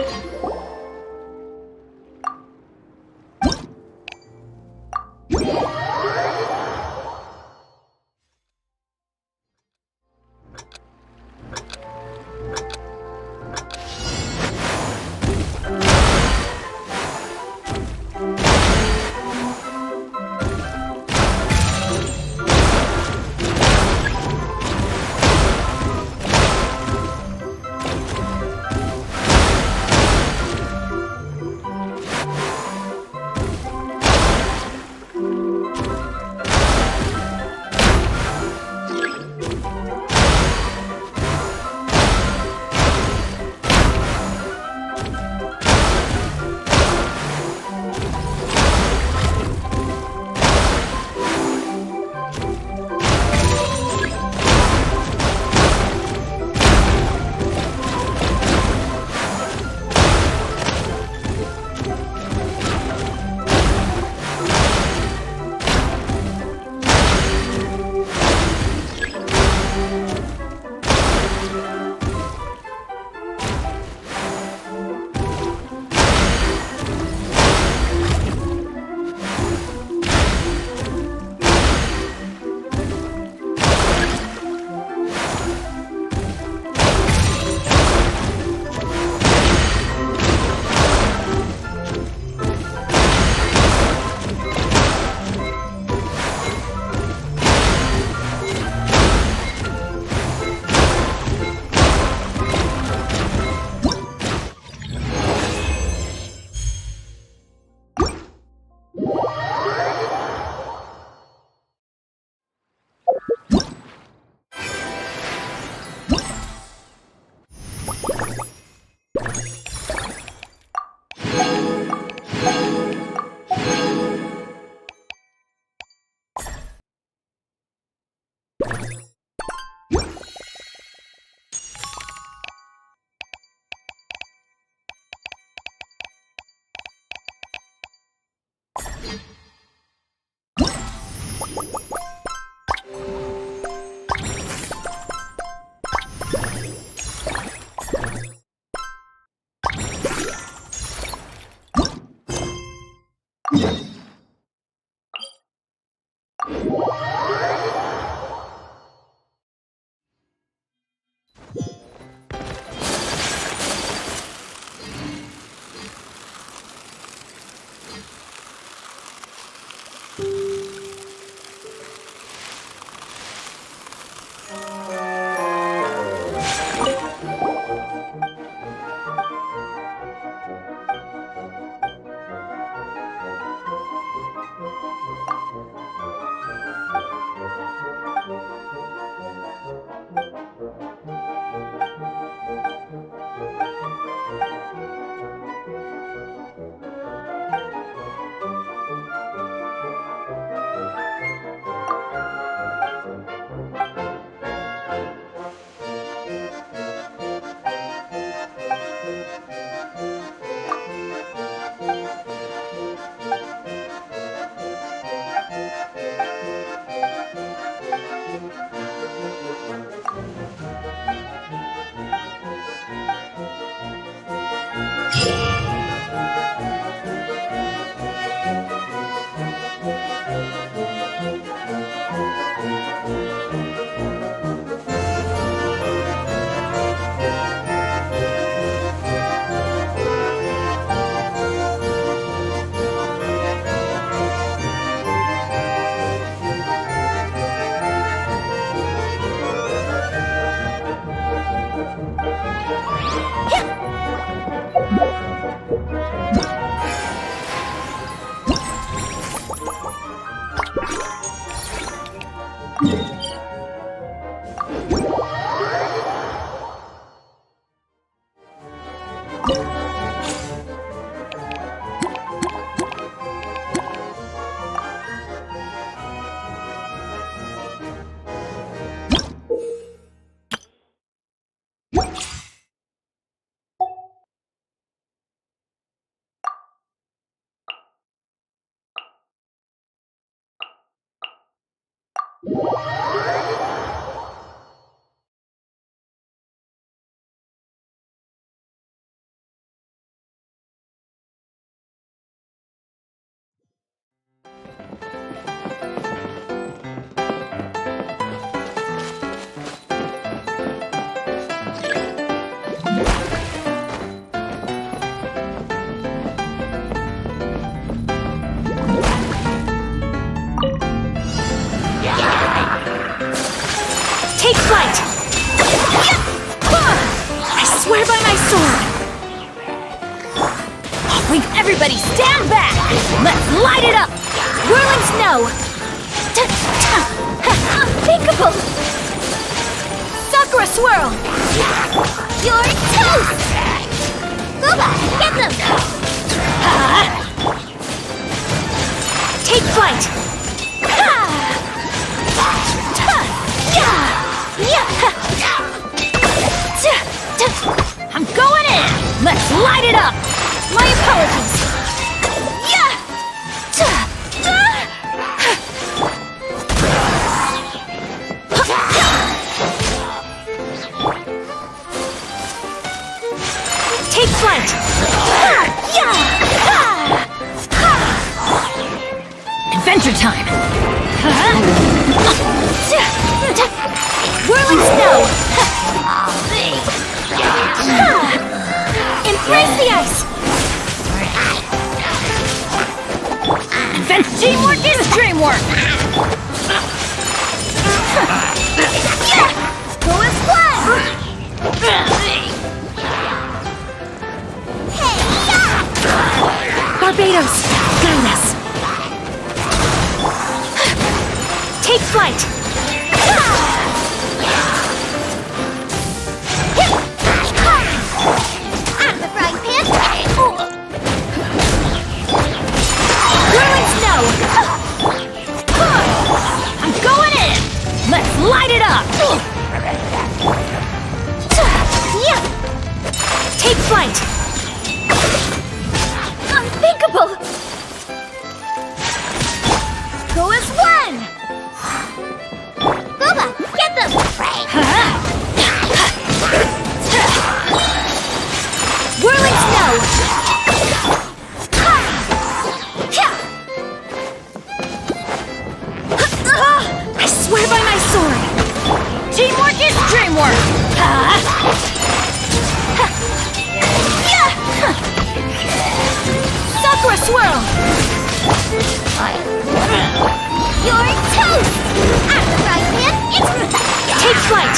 Take flight! I swear by my sword! Everybody stand back! Let's light it up! Whirling snow! Unthinkable! Sakura swirl! You're toast! Booba, get them! Take flight! I'm going in! Let's light it up! My apologies! Take flight! Adventure time! Whirling snow! Embrace the ice! Teamwork is dreamwork! Go as one! Barbados, guide us! Take flight! I'm the frying pan! Whirling snow! I'm going in! Let's light it up! Take flight! Unthinkable! Go as one! Booba, get them! Whirling snow! I swear by my sword! Teamwork is dreamwork! Sakura swirl! You're toast! I'm the frying pan, take flight!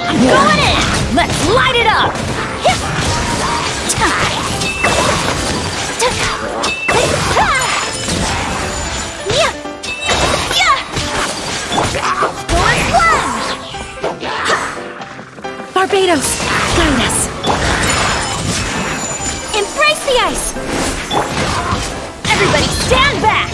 I'm going in! Let's light it up! Barbados, guide us! Embrace the ice! Everybody stand back!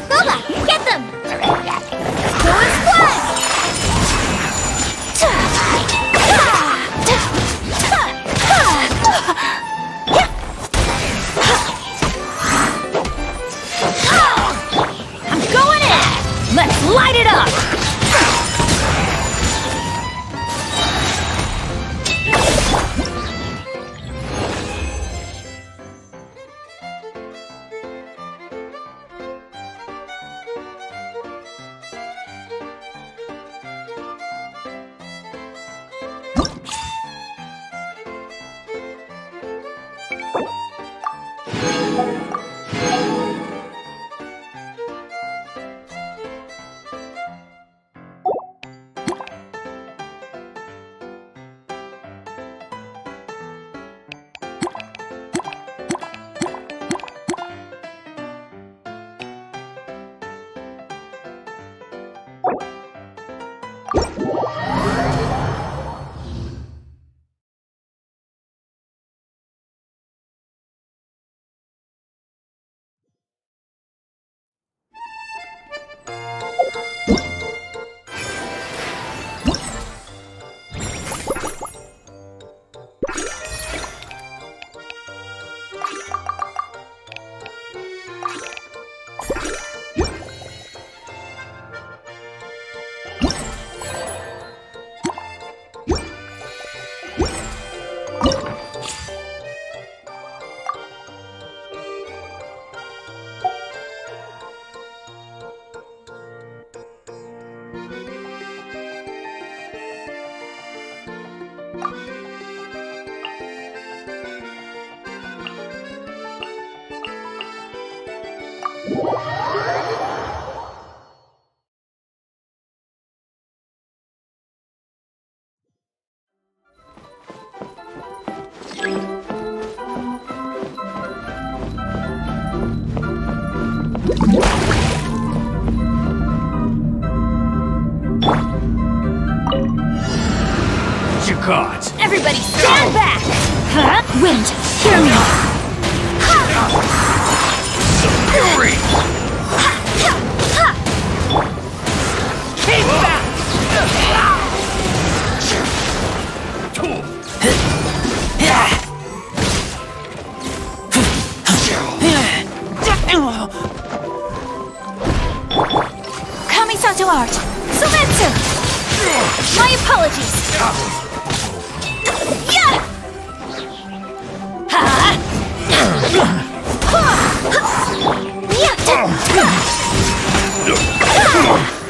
Booba, get them! Go as one! I'm going in! Let's light it up! Everybody stand back! Huh? Wind, hear me! Fury! Keep back! Kami-santo art! Sumetsu! My apologies!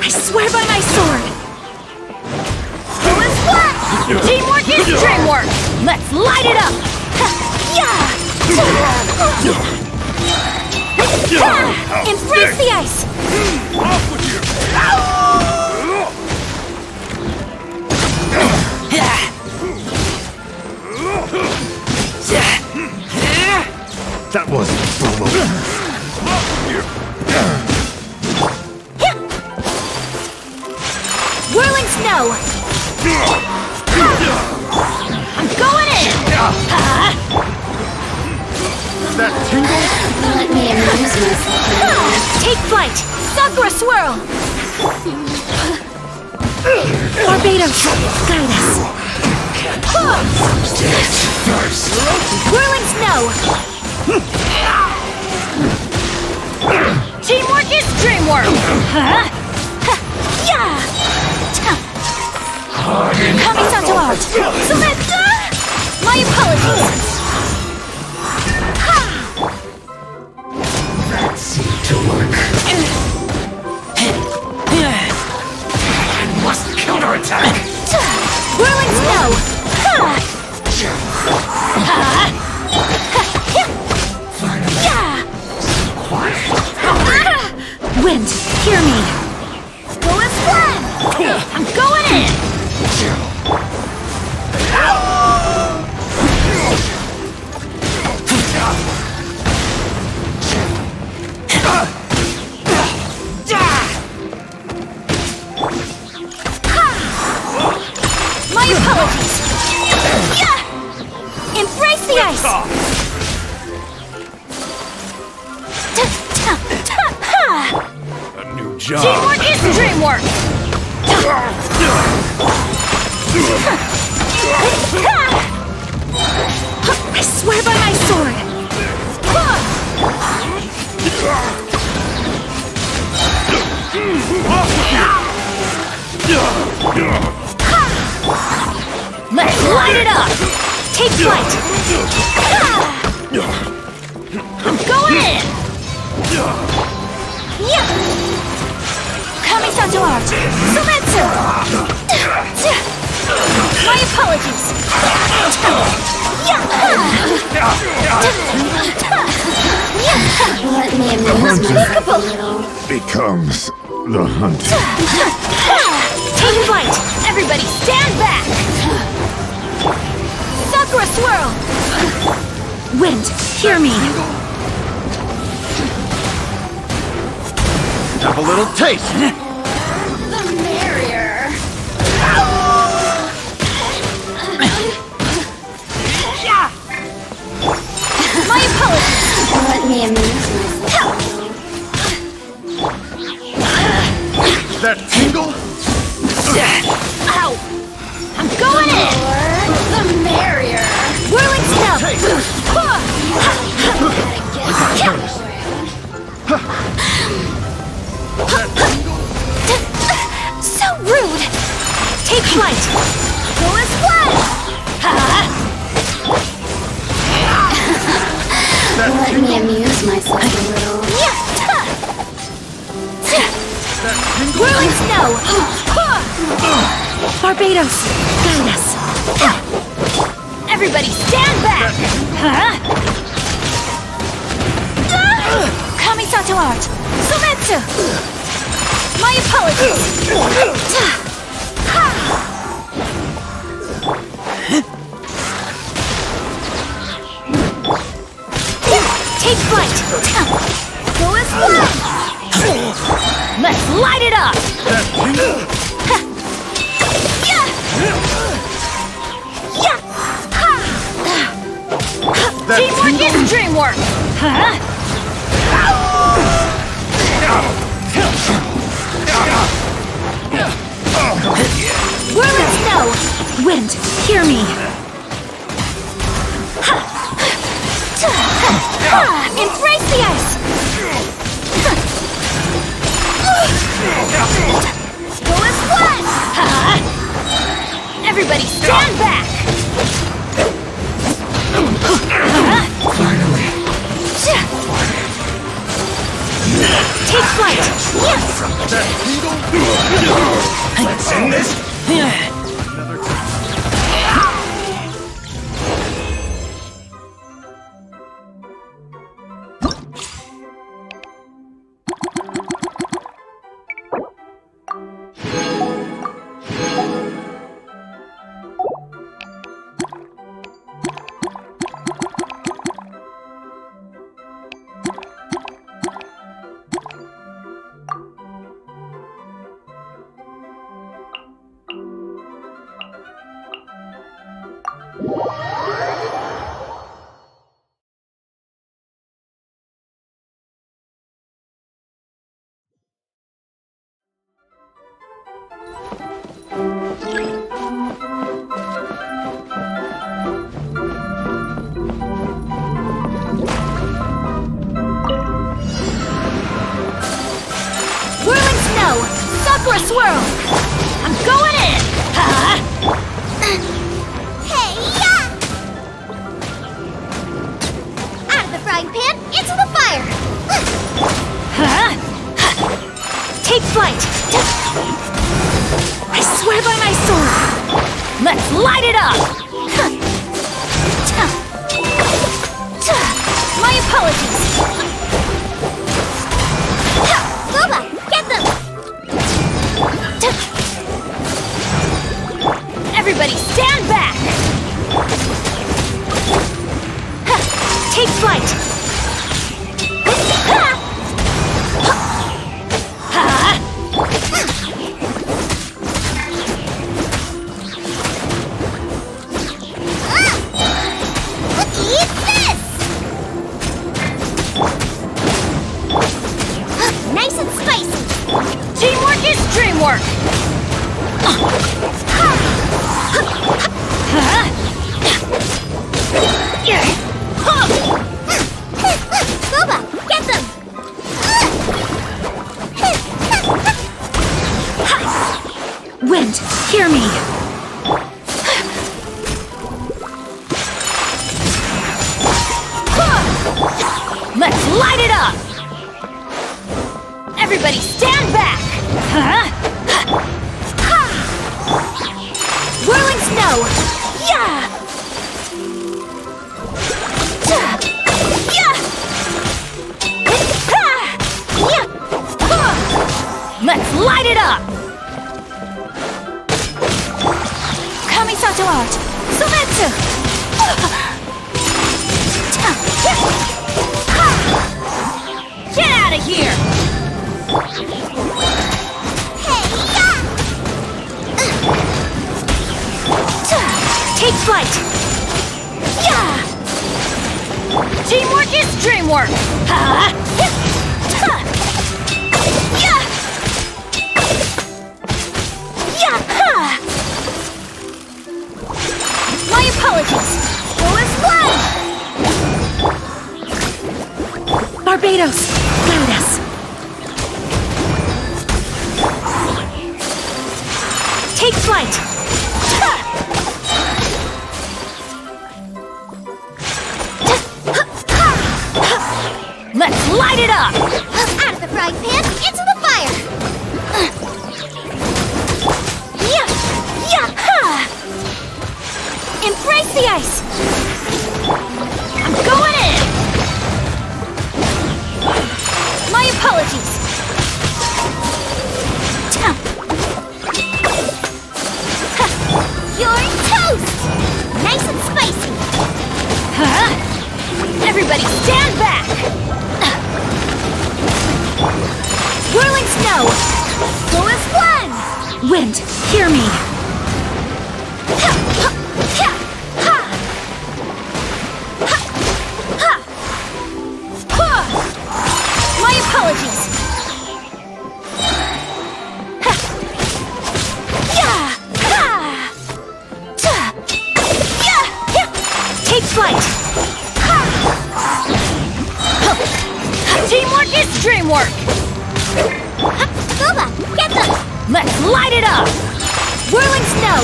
I swear by my sword! Skill is flat! Teamwork is dreamwork! Let's light it up! Embrace the ice! Off with you! That wasn't normal. Whirling snow! I'm going in! That tingle? Let me amuse myself. Take flight! Sakura swirl! Barbados, guide us! Whirling snow! Teamwork is dreamwork! Kami-santo art! Sumetsu! My apologies! That seemed to work. I must counterattack! Whirling snow! Wind, hear me! Go as planned! I'm going in! My apologies! Embrace the ice! A new job. Teamwork is dreamwork! I swear by my sword! Let's light it up! Take flight! I'm going in! Kami-santo art! Sumetsu! My apologies! Let me amuse myself a little. Becomes the hunt. Take flight! Everybody stand back! Sakura swirl! Wind, hear me! Have a little taste. The merrier. That tingle? Ow! I'm going in! The merrier! Whirling snap! So rude! Take flight! Go as one! Let me amuse myself a little. Whirling snow! Barbados, guide us. Everybody stand back! Kamisato art! Sometsu! My apologies! Take flight! Go as one! Let's light it up! Teamwork is dreamwork! Whirling snow! Wind, hear me. Embrace the ice! Go as one! Everybody stand back! Take flight! Let's end this. Whirling snow! Sakura swirl! I'm going in! Hey, yeah! Out of the frying pan, into the fire! Take flight! I swear by my sword! Let's light it up! My apologies! Boba, get them! Everybody stand back! Take flight! Eat this! Nice and spicy! Teamwork is dreamwork! Boba, get them! Wind, hear me. Let's light it up! Everybody stand back! Whirling snow! Yeah! Let's light it up! Kamisato art! Sometsu! Get out of here! Hey, yeah! Take flight! Yeah! Teamwork is dreamwork! Yeah! Take flight! Let's light it up! Out of the frying pan, into the fire! Yeah! Yeah! Ha! Embrace the ice! I'm going in! My apologies! You're toast! Nice and spicy! Huh? Everybody stand back! Whirling snow! Go as one! Wind, hear me! My apologies! Take flight! Teamwork is dreamwork! Booba, get them! Let's light it up! Whirling snow!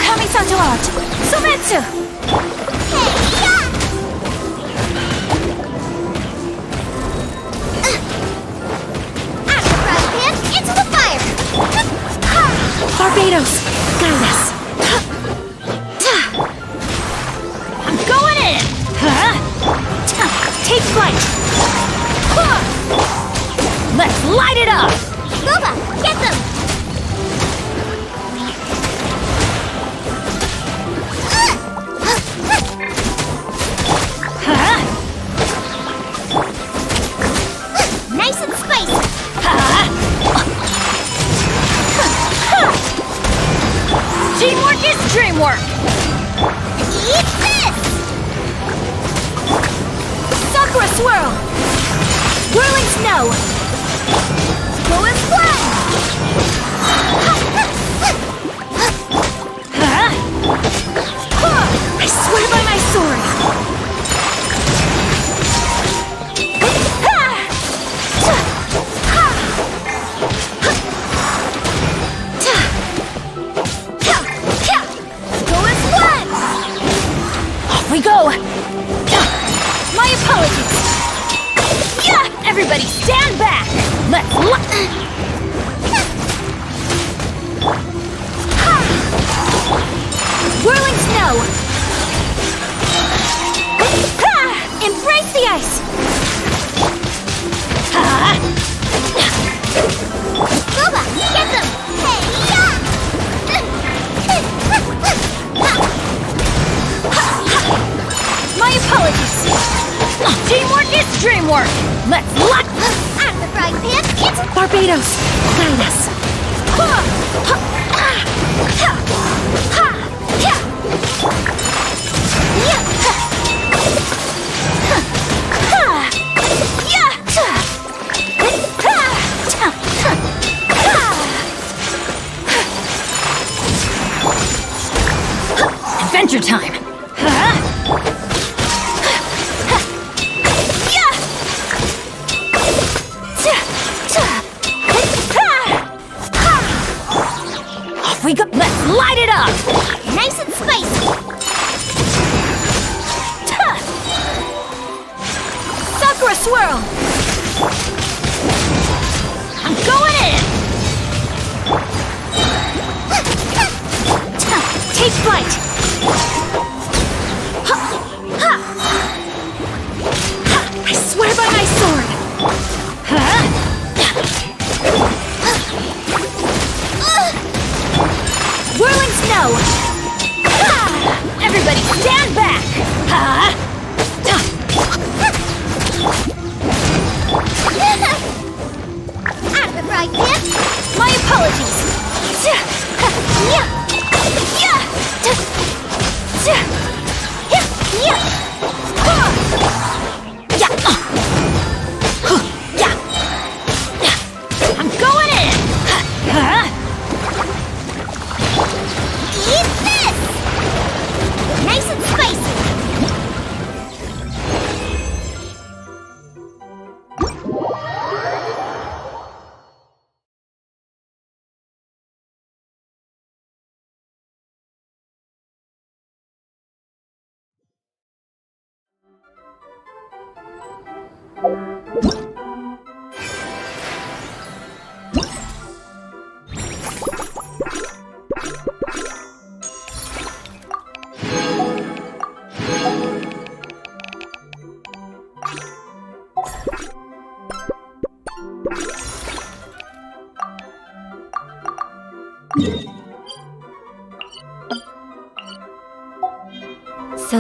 Kami-santo art! Sometsu! Hey, yeah! Out of the frying pan, into the fire! Barbados, guide us! I'm going in! Take flight! Let's light it up! Booba, get them! Nice and spicy! Teamwork is dreamwork! Eat this! Sakura swirl! Whirling snow! Go as one! I swear by my sword! Go as one! Off we go! My apologies! Everybody stand back! Let's Whirling snow! Embrace the ice! Booba, get them! Hey, yeah! My apologies! Teamwork is dreamwork! Let's lock Out of the frying pan, into Barbados! Guide us! Adventure time! Off we go! Let's light it up! nice and spicy! Sakura swirl! I'm going in! Take flight! I swear by my sword! Whirling snow! Everybody stand back! Out of the frying pan, My apologies! So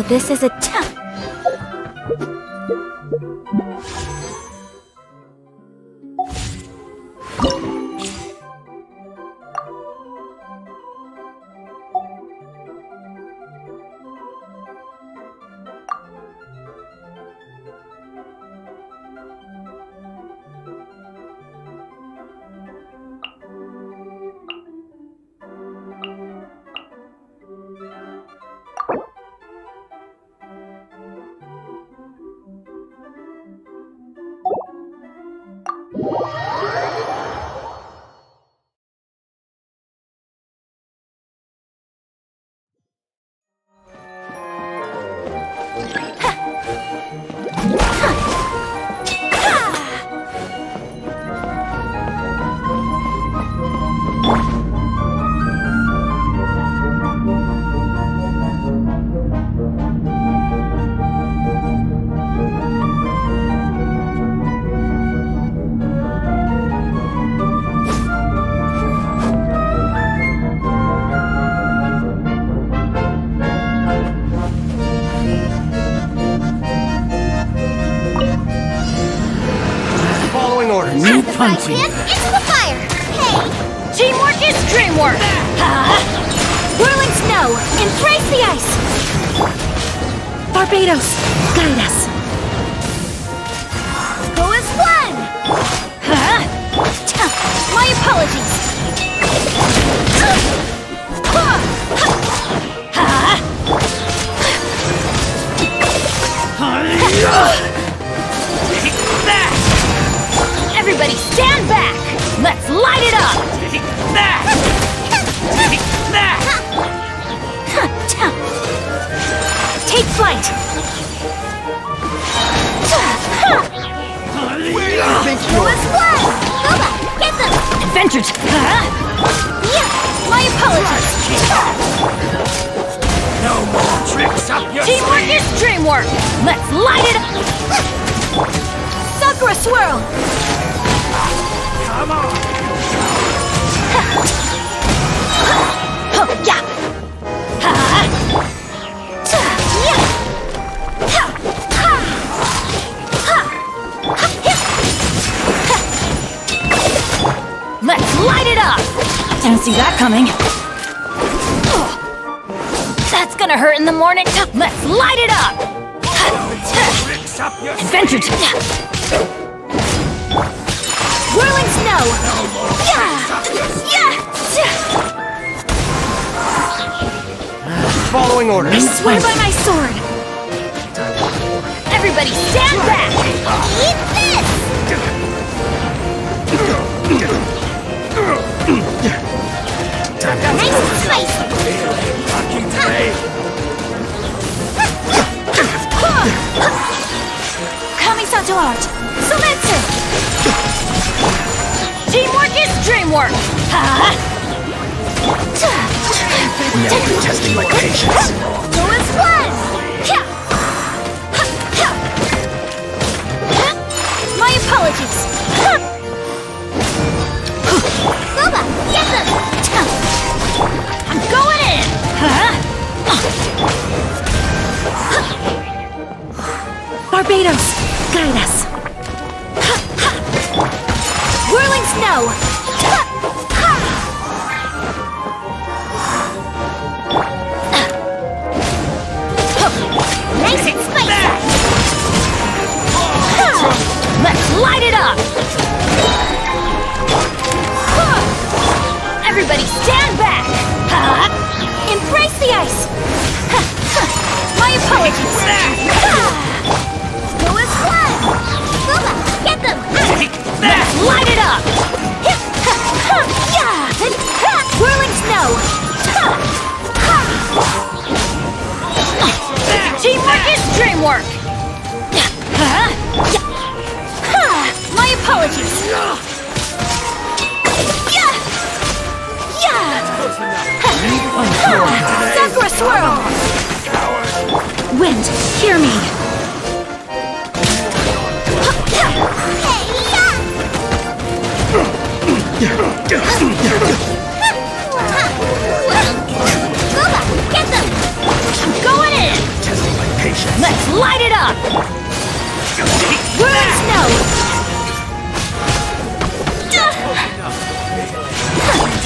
this is a Following orders. New punching. Into the fire! Hey! Teamwork is dreamwork! whirling snow! Embrace the ice! Barbados, guide us! Go as one! My apologies! Everybody stand back! Let's light it up! Take flight! Where do you think Go as one! Boba, get them! Adventures! Yeah, my apologies! No more tricks up your Teamwork sleeve. is dreamwork! Let's light it up! Sakura swirl! Come on. Yeah! Let's light it up! Didn't see that coming. That's gonna hurt in the morning. Let's light it up! Tricks up your Adventures! Whirling snow! Following orders. Swear by my sword! Everybody stand back! Eat this! Nice and spicy! lucky today. Kamisato art! Sometsu! Teamwork is dreamwork! Now you're testing my patience. Go as one! My apologies! Boba, get them! I'm going in! Barbados, guide us! Whirling snow! Nice and spicy! Let's light it up! Everybody stand back! Embrace the ice! My apologies! Go as one! Boba, get them! Let's light it up! Whirling snow! Teamwork is dreamwork! Sakura Swirl! Wind, hear me! Get them! I'm going in! Testing my patience. Let's light it up! Burn snow!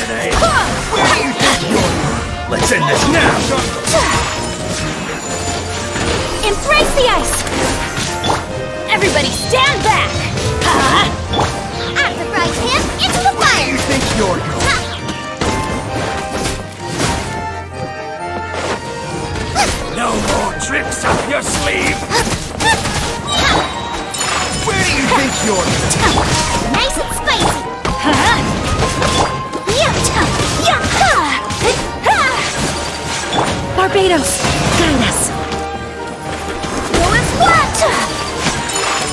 Today. Let's end this now. Embrace the ice! Everybody stand back! Out of the frying pan, into the fire! You think you're No more tricks up your sleeve. Where do you think you're Nice and spicy! Barbados, guide us! Going flat!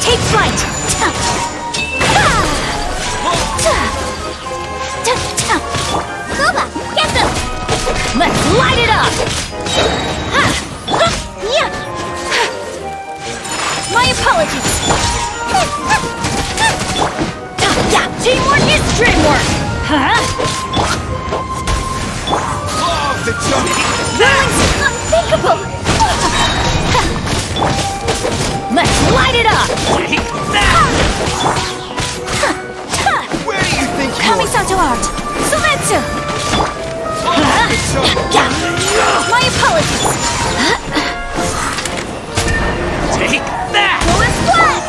Take flight! Kuba, get them! Let's light it up! My apologies! Teamwork is dreamwork! the junkie? That's unthinkable! Let's light it up! Where do you think Kamisato art! Sumetsu! My apologies! Take that! Going flat!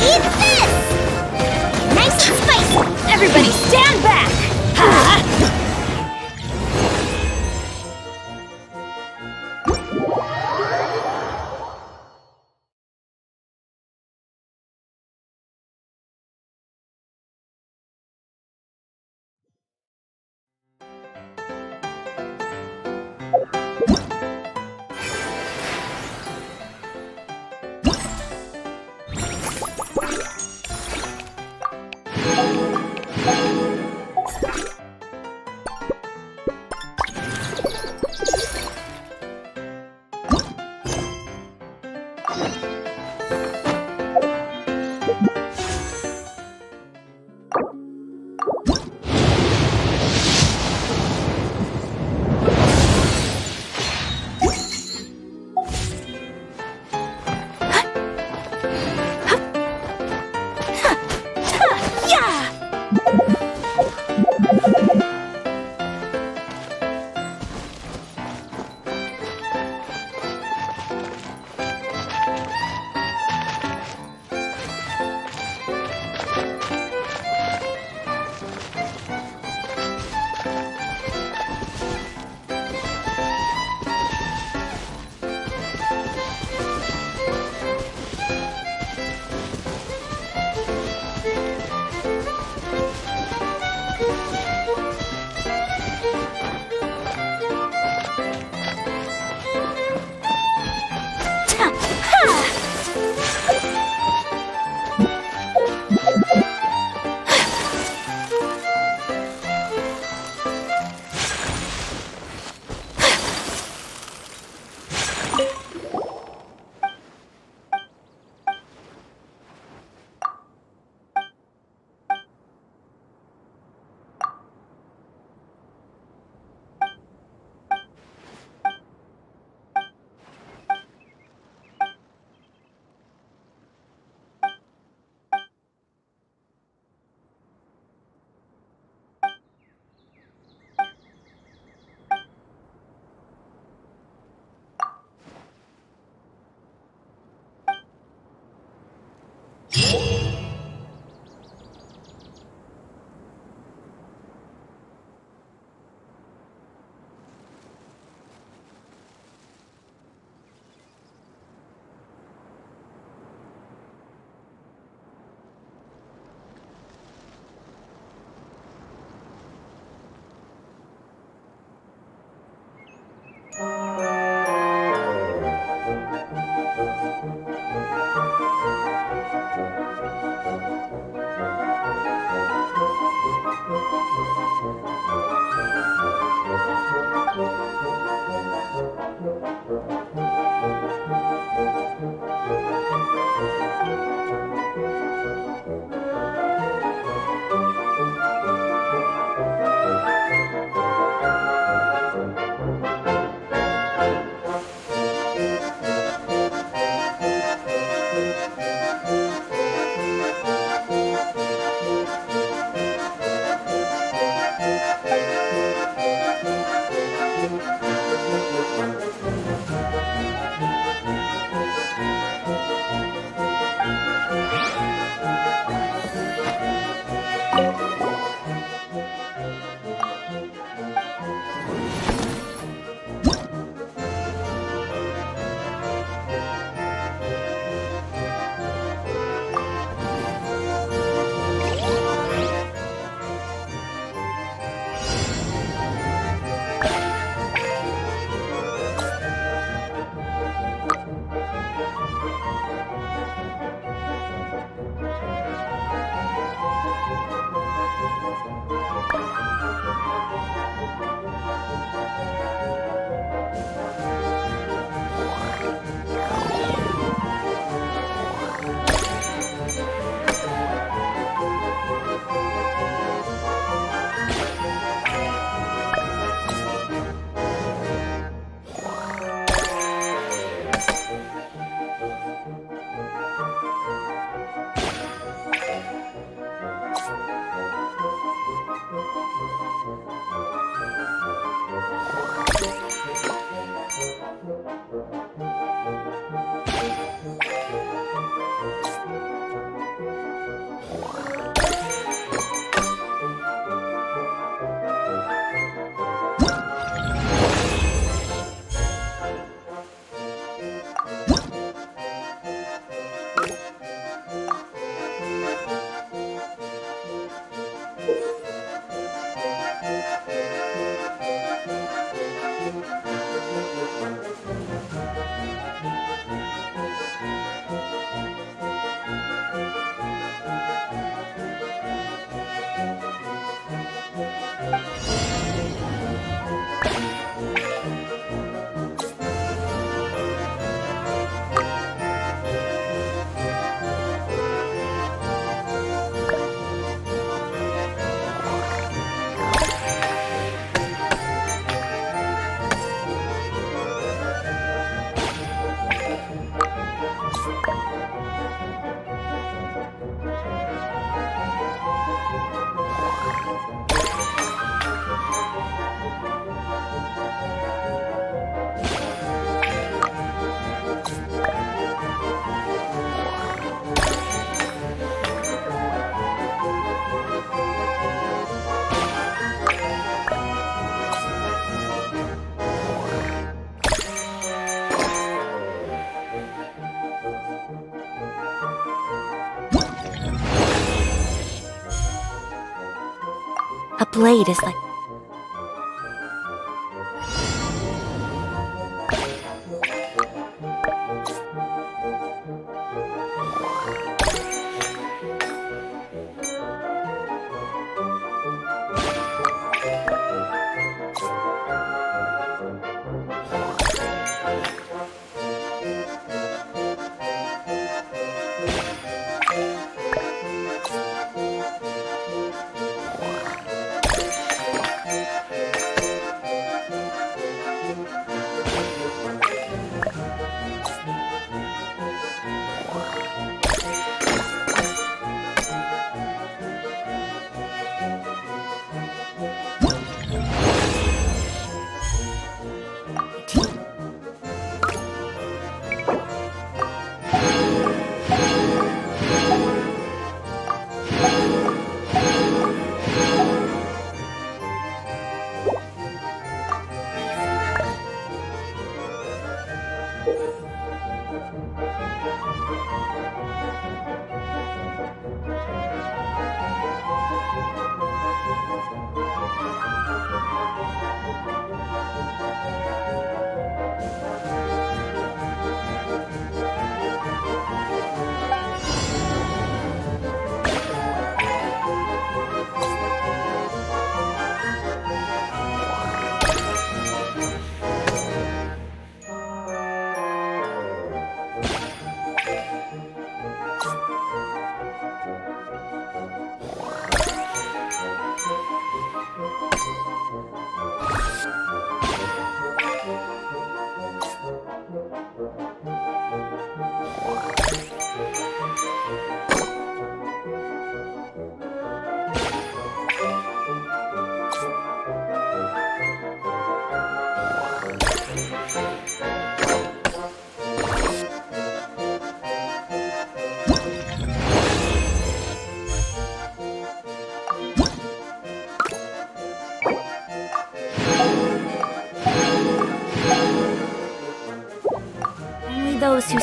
Eat this! Nice and spicy! Everybody stand back! A blade is like... Only those who...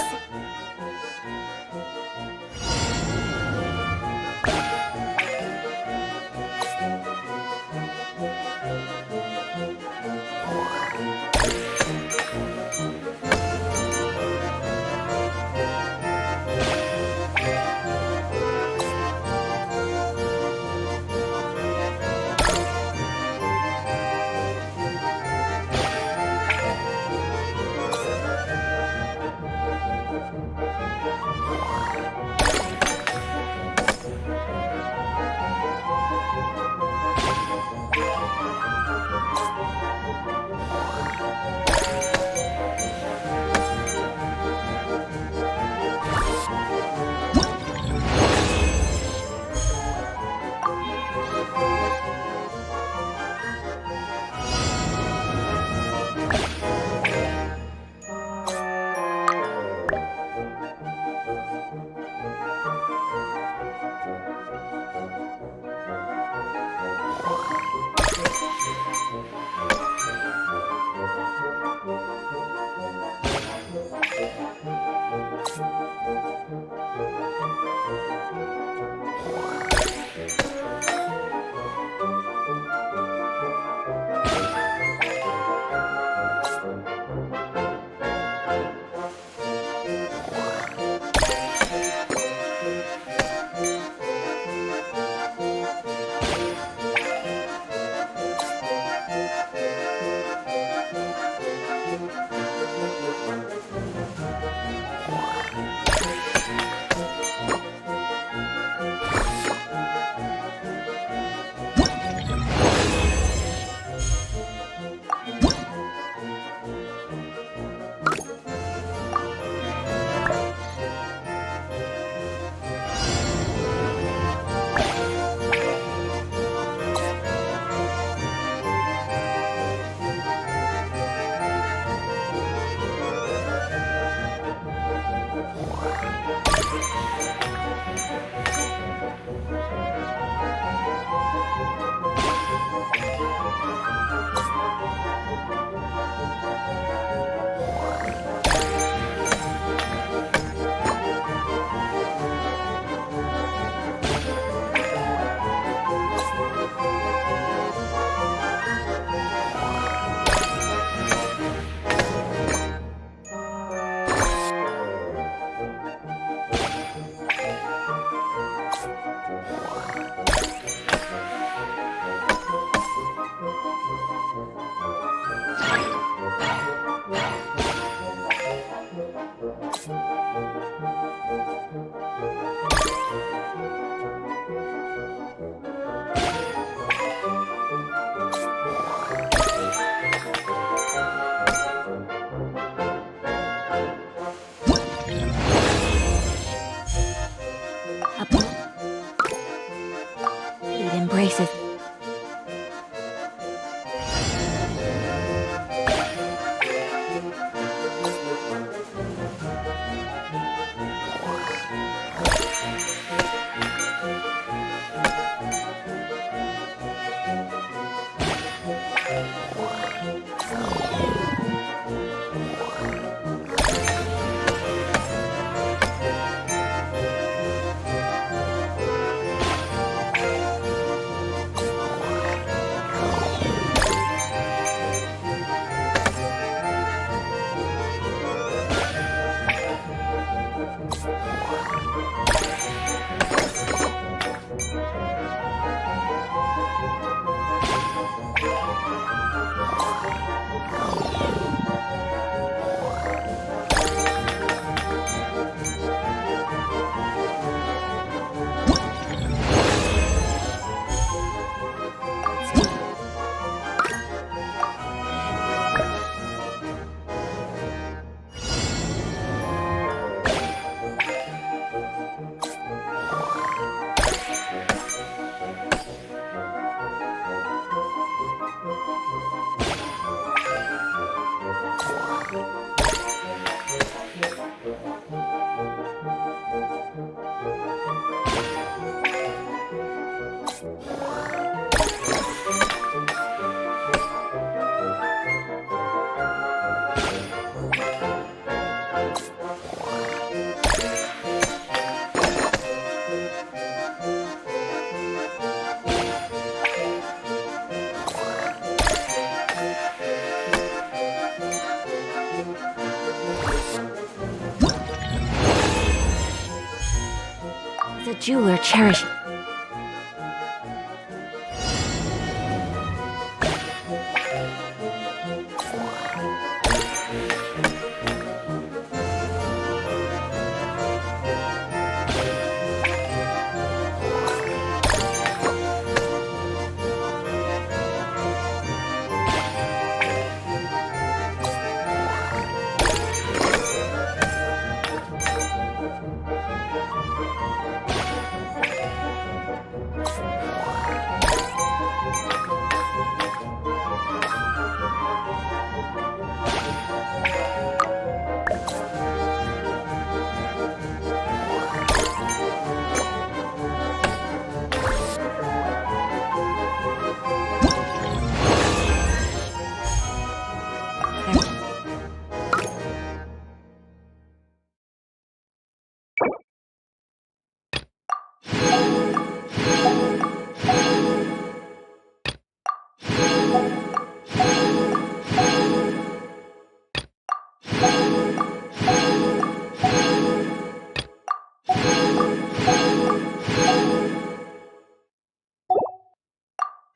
jeweler cherishes.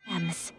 Gems.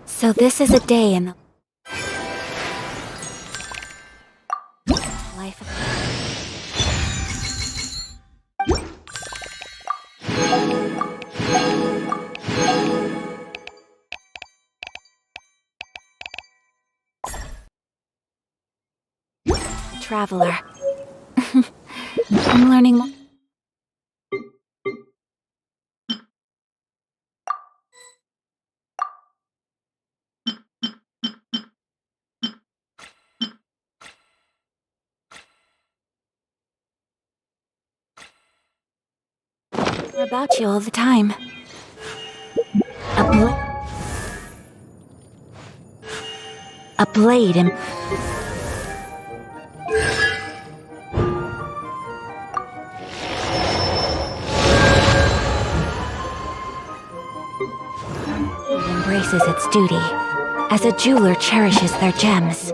So this is a day in the life of... traveler. I'm learning more. About you all the time. A blade and... It embraces its duty, as a jeweler cherishes their gems.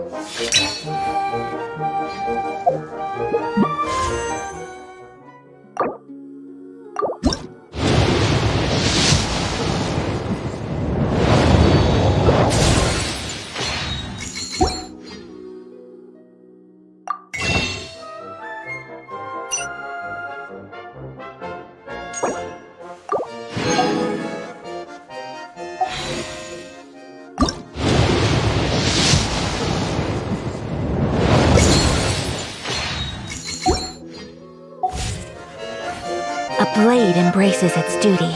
A blade embraces its duty.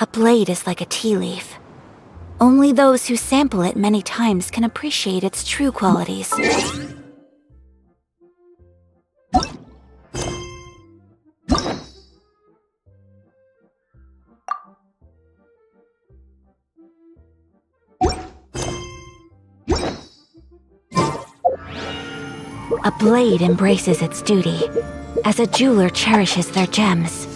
A blade is like a tea leaf. Only those who sample it many times can appreciate its true qualities. A blade embraces its duty, as a jeweler cherishes their gems.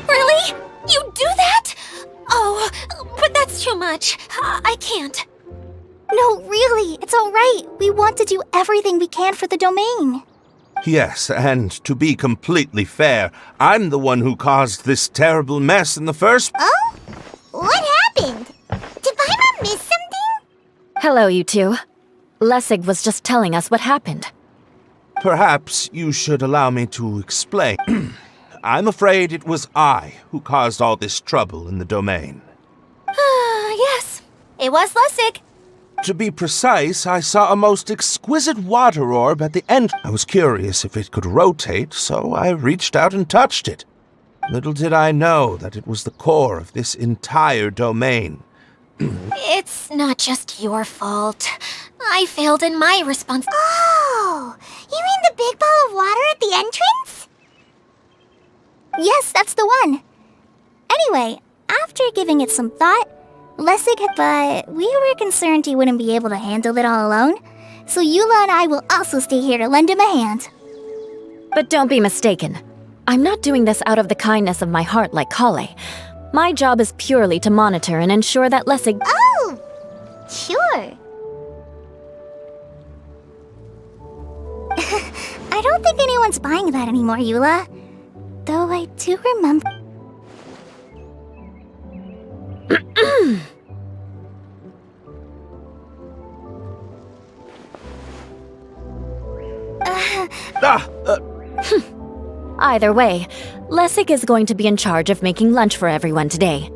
Really? You do that? Oh, but that's too much. I can't. No, really, it's alright. We want to do everything we can for the domain. Yes, and to be completely fair, I'm the one who caused this terrible mess in the first... Oh? What happened? Did Paimon miss something? Hello, you two. Lessig was just telling us what happened. Perhaps you should allow me to explain. I'm afraid it was I who caused all this trouble in the domain. Yes, it was Lessig. To be precise, I saw a most exquisite water orb at the end. I was curious if it could rotate, so I reached out and touched it. Little did I know that it was the core of this entire domain. It's not just your fault. I failed in my response. Oh, you mean the big ball of water at the entrance? Yes, that's the one. Anyway, after giving it some thought, Lessig had thought we were concerned he wouldn't be able to handle it all alone, so Eula and I will also stay here to lend him a hand. But don't be mistaken. I'm not doing this out of the kindness of my heart like Kale. My job is purely to monitor and ensure that Lessig... Oh, sure. I don't think anyone's buying that anymore, Eula. Though I do remember... Either way, Lessig is going to be in charge of making lunch for everyone today.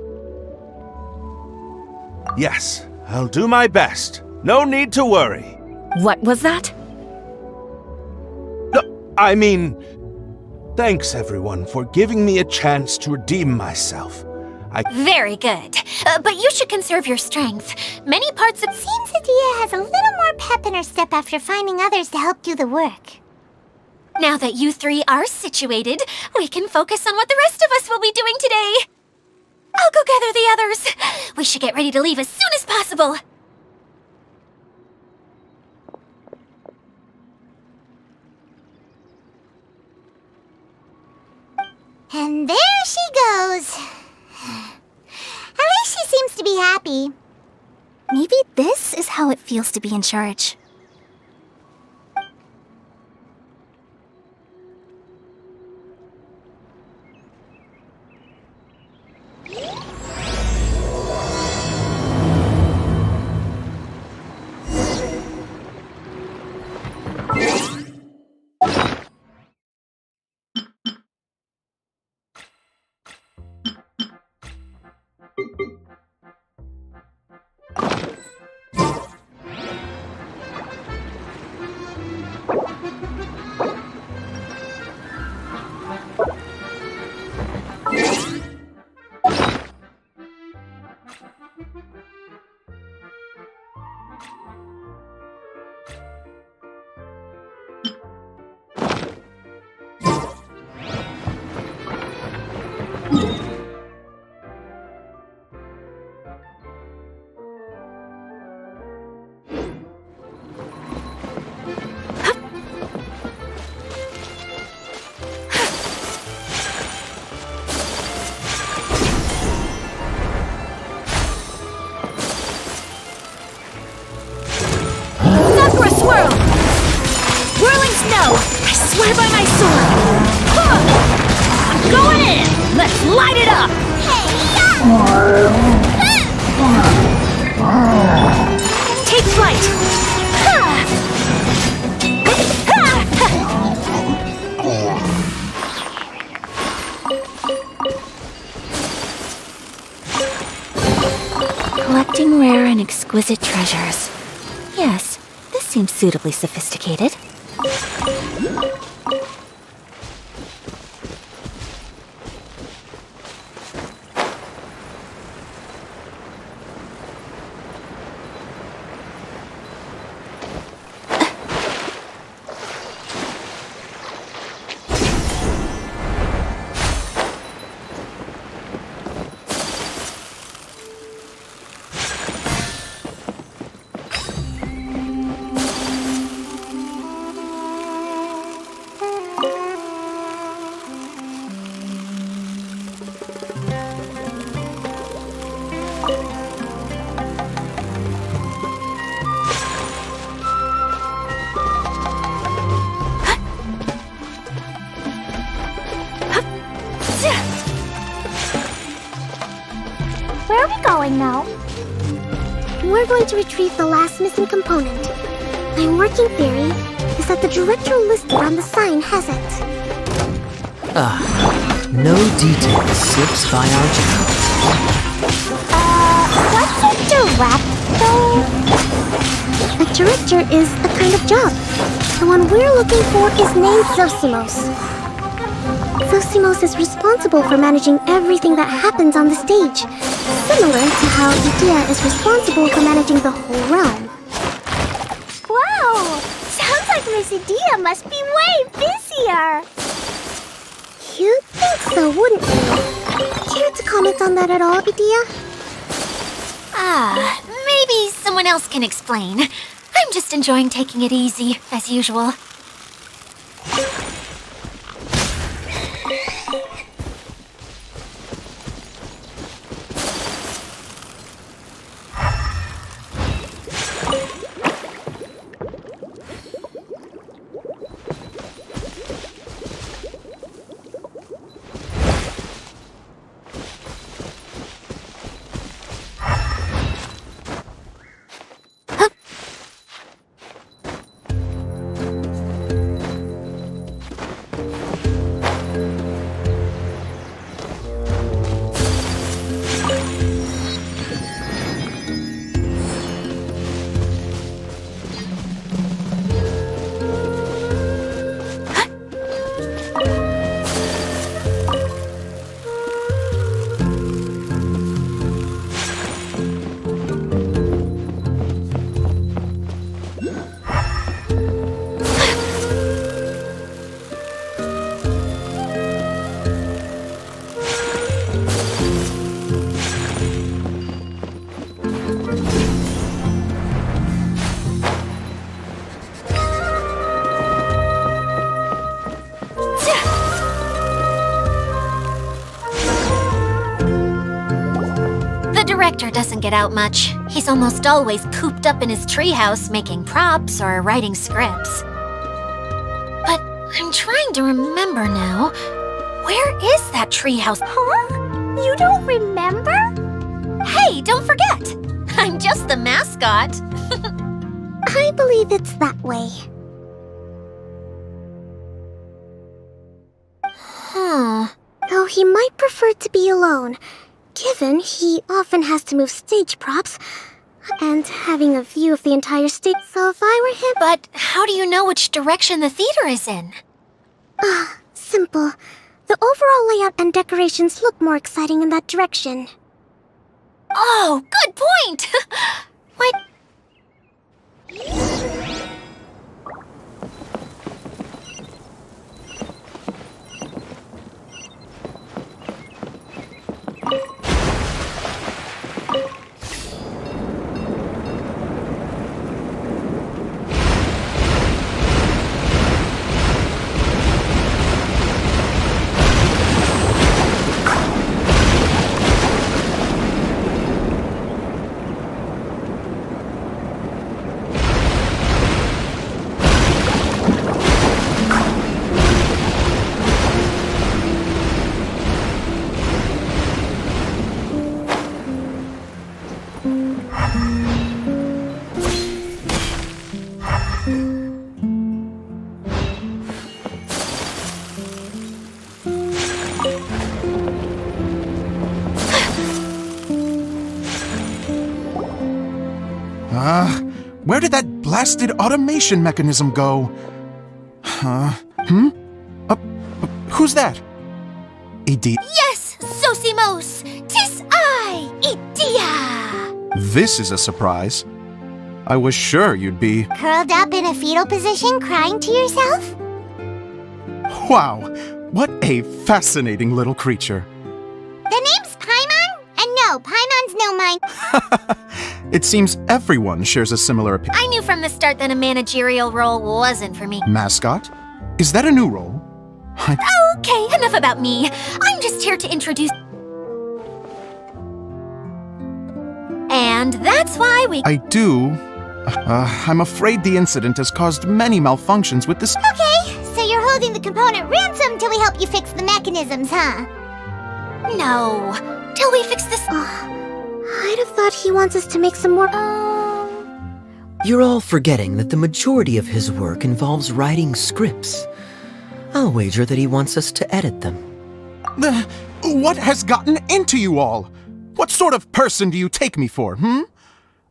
Yes, I'll do my best. No need to worry. What was that? No, I mean, thanks everyone for giving me a chance to redeem myself. Very good. But you should conserve your strength. Many parts of... Seems Adia has a little more pep in her step after finding others to help do the work. Now that you three are situated, we can focus on what the rest of us will be doing today. I'll go gather the others. We should get ready to leave as soon as possible. And there she goes. At least she seems to be happy. Maybe this is how it feels to be in charge. I swear by my sword! Huh! I'm going in! Let's light it up! Take flight! Collecting rare and exquisite treasures. Yes, this seems suitably sophisticated. Where are we going now? We're going to retrieve the last missing component. My working theory is that the director listed on the sign has it. No detail slips by our judge. What's a director? A director is a kind of job. The one we're looking for is named Zosimos. Zosimos is responsible for managing everything that happens on the stage, similar to how Idea is responsible for managing the whole realm. Wow! Sounds like Miss Idea must be way busier! You'd think so, wouldn't you? Care to comment on that at all, Idea? Maybe someone else can explain. I'm just enjoying taking it easy, as usual. Director doesn't get out much. He's almost always cooped up in his treehouse making props or writing scripts. But I'm trying to remember now. Where is that treehouse? Huh? You don't remember? Hey, don't forget! I'm just the mascot. I believe it's that way. Though he might prefer to be alone, given he often has to move stage props and having a view of the entire stage, so if I were him... But how do you know which direction the theater is in? Simple. The overall layout and decorations look more exciting in that direction. Oh, good point! What? Where did that blasted automation mechanism go? Who's that? Edie. Yes, Sosimos! 'Tis I, Idia! This is a surprise. I was sure you'd be... Curled up in a fetal position, crying to yourself? Wow, what a fascinating little creature. The name's Paimon? And no, Paimon's no mine. It seems everyone shares a similar opinion. I knew from the start that a managerial role wasn't for me. Mascot? Is that a new role? Okay, enough about me. I'm just here to introduce... And that's why we... I do. I'm afraid the incident has caused many malfunctions with this... Okay, so you're holding the component ransom till we help you fix the mechanisms, huh? No. Till we fix this... I'd have thought he wants us to make some more... You're all forgetting that the majority of his work involves writing scripts. I'll wager that he wants us to edit them. What has gotten into you all? What sort of person do you take me for,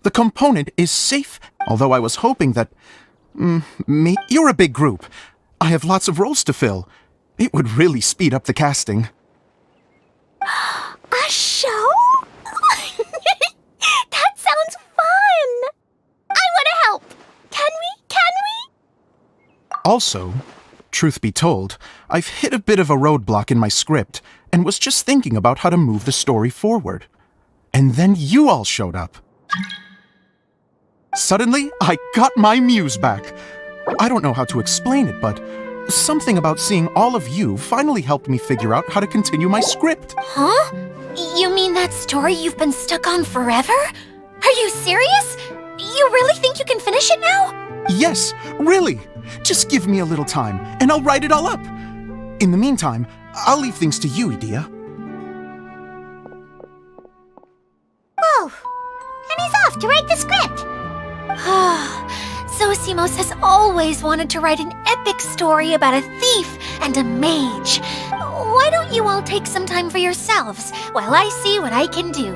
The component is safe, although I was hoping that... You're a big group. I have lots of roles to fill. It would really speed up the casting. A show? That sounds fun! I want to help! Can we? Also, truth be told, I've hit a bit of a roadblock in my script and was just thinking about how to move the story forward. And then you all showed up. Suddenly, I got my muse back. I don't know how to explain it, but something about seeing all of you finally helped me figure out how to continue my script. Huh? You mean that story you've been stuck on forever? Are you serious? You really think you can finish it now? Yes, really. Just give me a little time, and I'll write it all up. In the meantime, I'll leave things to you, Idia. Whoa! And he's off to write the script! Sosimos has always wanted to write an epic story about a thief and a mage. Why don't you all take some time for yourselves while I see what I can do?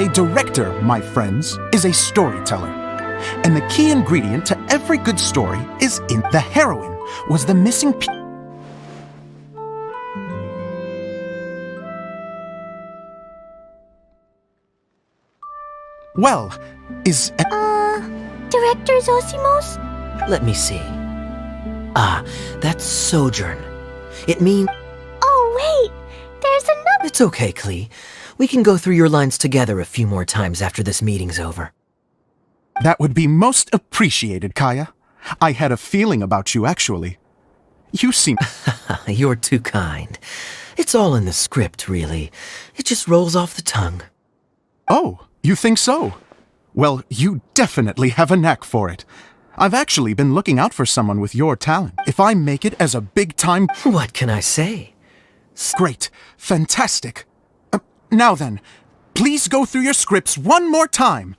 A director, my friends, is a storyteller. And the key ingredient to every good story is in the heroine was the missing piece. Well, is... Director Zosimos? Let me see. Ah, that's Sojourn. It means... Oh, wait! There's another... It's okay, Klee. We can go through your lines together a few more times after this meeting's over. That would be most appreciated, Kaya. I had a feeling about you, actually. You seem... You're too kind. It's all in the script, really. It just rolls off the tongue. Oh, you think so? Well, you definitely have a knack for it. I've actually been looking out for someone with your talent. If I make it as a big-time... What can I say? Great. Fantastic. Now then, please go through your scripts one more time.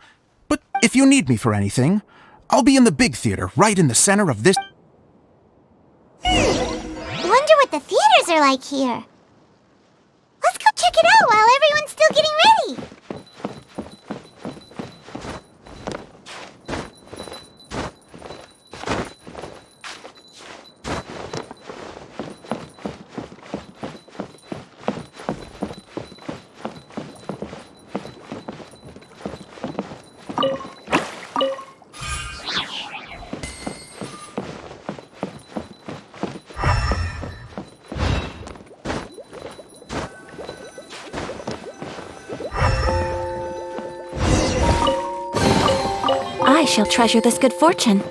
But if you need me for anything, I'll be in the big theater right in the center of this... Wonder what the theaters are like here. Let's go check it out while everyone's still getting ready. I shall treasure this good fortune.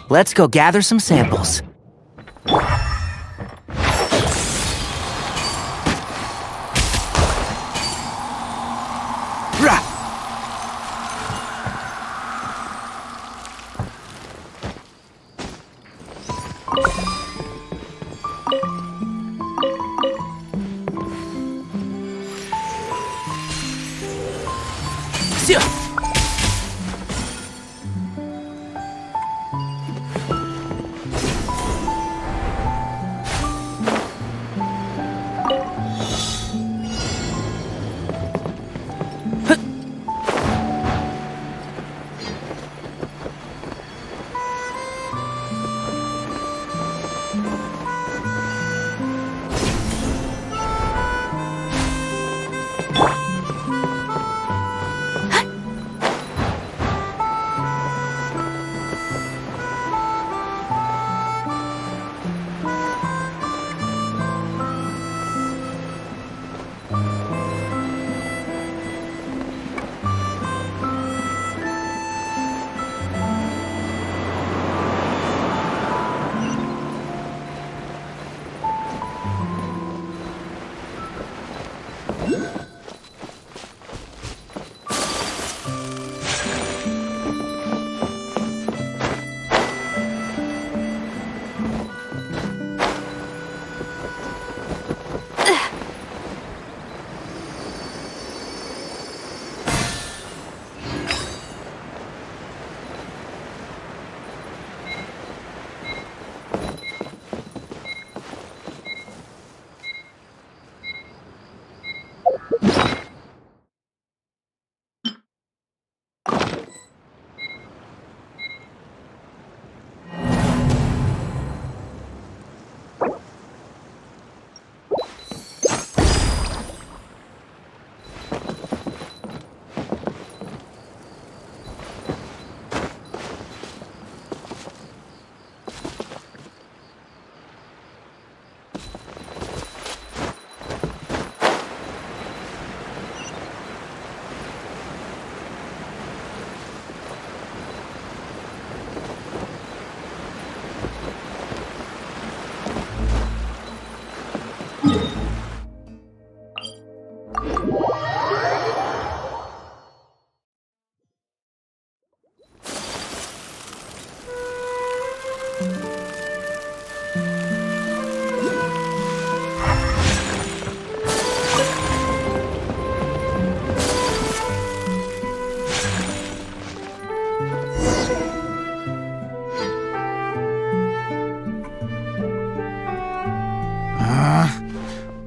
Let's go gather some samples. Rah!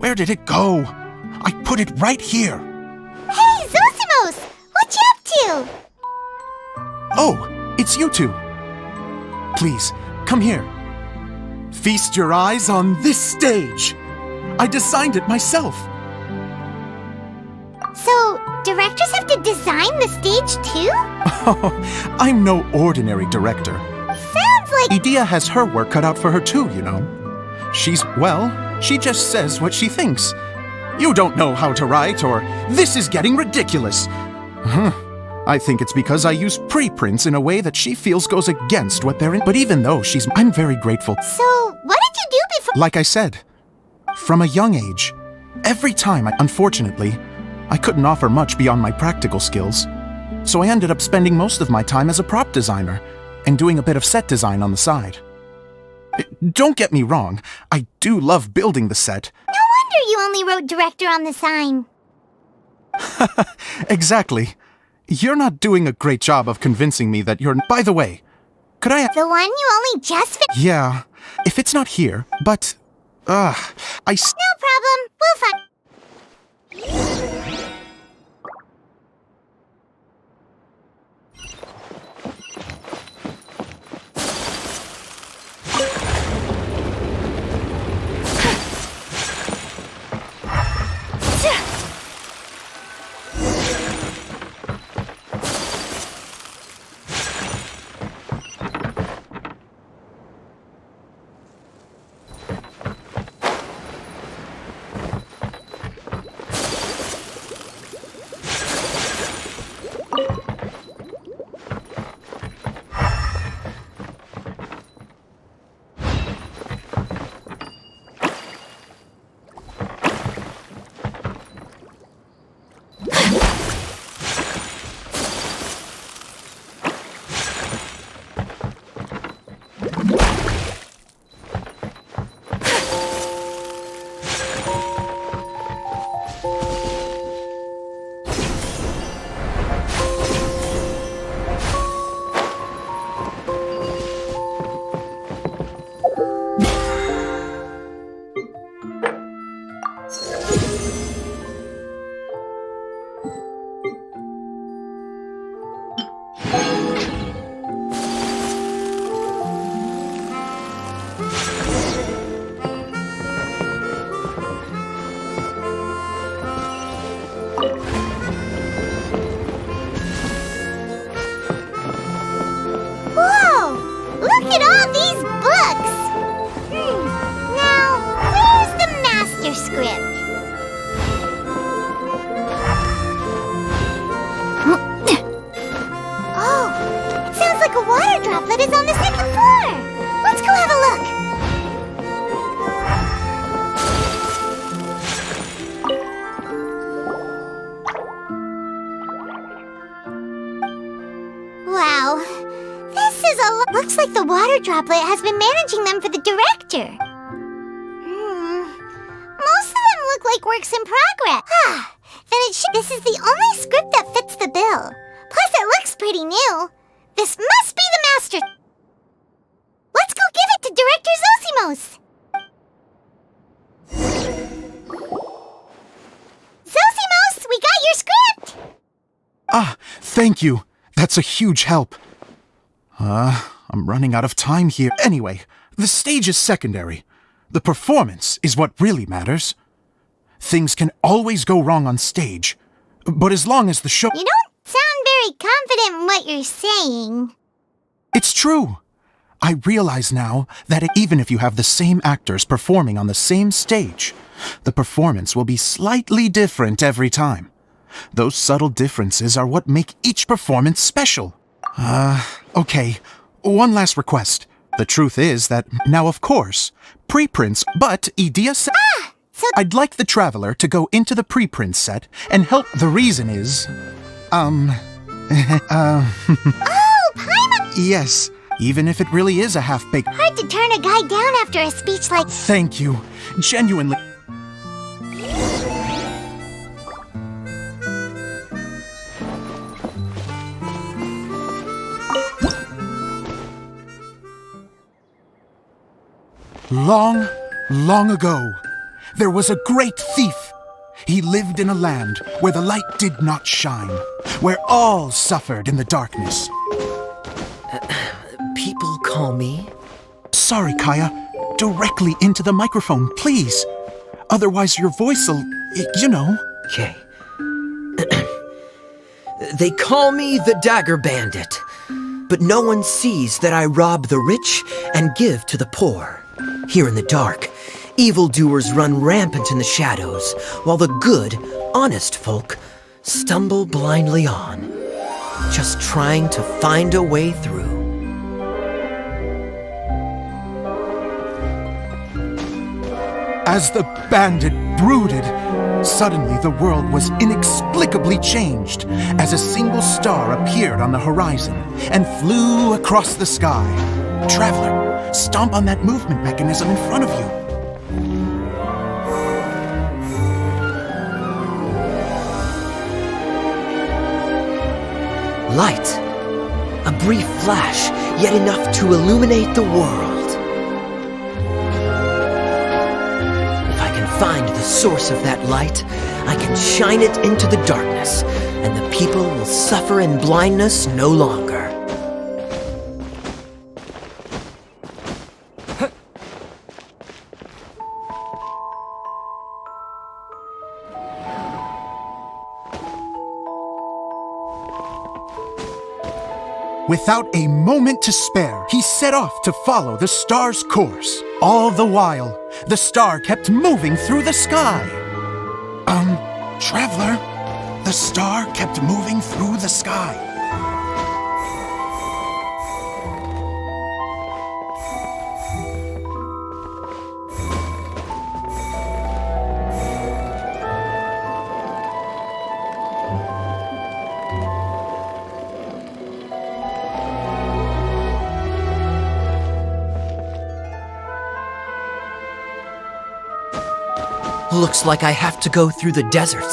Where did it go? I put it right here. Hey, Zosimos! What you up to? Oh, it's you two. Please, come here. Feast your eyes on this stage. I designed it myself. So, directors have to design the stage too? Oh, I'm no ordinary director. Sounds like... Idea has her work cut out for her too, you know. She just says what she thinks. You don't know how to write, or this is getting ridiculous. I think it's because I use preprints in a way that she feels goes against what they're in. But even though I'm very grateful. So, what did you do before... Like I said, from a young age, every time, unfortunately, I couldn't offer much beyond my practical skills. So I ended up spending most of my time as a prop designer and doing a bit of set design on the side. Don't get me wrong, I do love building the set. No wonder you only wrote director on the sign. Exactly. You're not doing a great job of convincing me that you're... By the way, could I... The one you only just... Yeah, if it's not here, but... No problem, we'll find... script. Oh, it sounds like a water droplet is on the second floor. Let's go have a look. Wow, this is a lot. Looks like the water droplet has been managing them for the director. Most of them look like works in progress. Then it should. This is the only script that fits the bill. Plus, it looks pretty new. This must be the master. Let's go give it to Director Zosimos. Zosimos, we got your script. Ah, thank you. That's a huge help. I'm running out of time here. Anyway, the stage is secondary. The performance is what really matters. Things can always go wrong on stage, but as long as the show... You don't sound very confident in what you're saying. It's true. I realize now that even if you have the same actors performing on the same stage, the performance will be slightly different every time. Those subtle differences are what make each performance special. Okay. One last request. The truth is that now, of course, preprints, but Idia said... I'd like the Traveler to go into the preprint set and help. The reason is... Oh, Paimon! Yes, even if it really is a half-baked... Hard to turn a guy down after a speech like... Thank you. Genuinely... Long, long ago, there was a great thief. He lived in a land where the light did not shine, where all suffered in the darkness. People call me... Sorry, Kaya. Directly into the microphone, please. Otherwise your voice'll... you know. Okay. They call me the Dagger Bandit, but no one sees that I rob the rich and give to the poor. Here in the dark, evildoers run rampant in the shadows, while the good, honest folk stumble blindly on, just trying to find a way through. As the bandit brooded, suddenly the world was inexplicably changed as a single star appeared on the horizon and flew across the sky. Traveler, stomp on that movement mechanism in front of you. Light. A brief flash, yet enough to illuminate the world. If I can find the source of that light, I can shine it into the darkness, and the people will suffer in blindness no longer. Without a moment to spare, he set off to follow the star's course. All the while, the star kept moving through the sky. Traveler, the star kept moving through the sky. Looks like I have to go through the desert.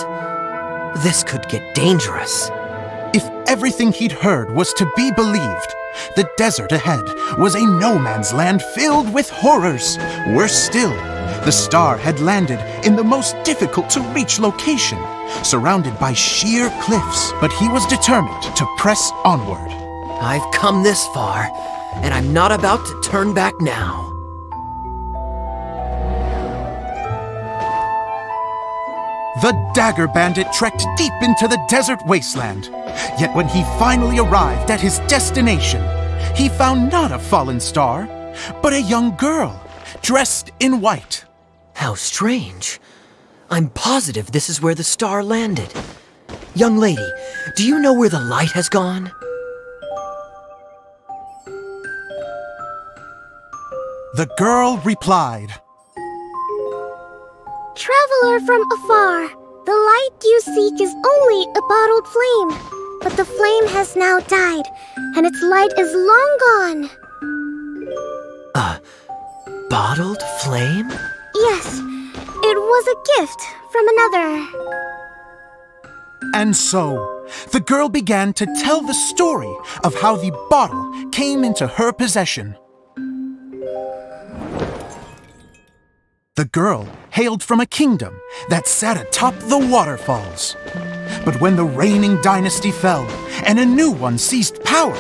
This could get dangerous. If everything he'd heard was to be believed, the desert ahead was a no-man's land filled with horrors. Worse still, the star had landed in the most difficult-to-reach location, surrounded by sheer cliffs. But he was determined to press onward. I've come this far, and I'm not about to turn back now. The Dagger Bandit trekked deep into the desert wasteland. Yet when he finally arrived at his destination, he found not a fallen star, but a young girl, dressed in white. How strange. I'm positive this is where the star landed. Young lady, do you know where the light has gone? The girl replied, Traveler from afar, the light you seek is only a bottled flame. But the flame has now died, and its light is long gone. A bottled flame? Yes, it was a gift from another. And so, the girl began to tell the story of how the bottle came into her possession. The girl hailed from a kingdom that sat atop the waterfalls. But when the reigning dynasty fell and a new one seized power,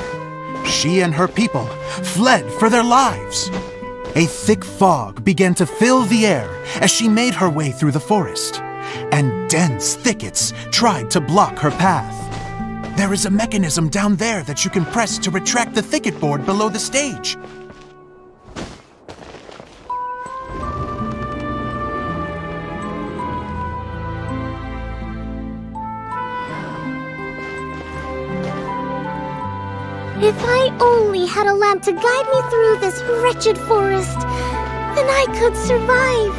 she and her people fled for their lives. A thick fog began to fill the air as she made her way through the forest, and dense thickets tried to block her path. There is a mechanism down there that you can press to retract the thicket board below the stage. If I only had a lamp to guide me through this wretched forest, then I could survive.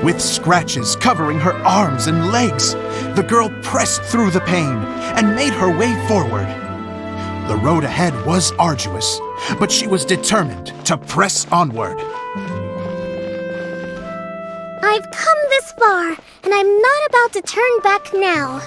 With scratches covering her arms and legs, the girl pressed through the pain and made her way forward. The road ahead was arduous, but she was determined to press onward. I've come this far, and I'm not about to turn back now.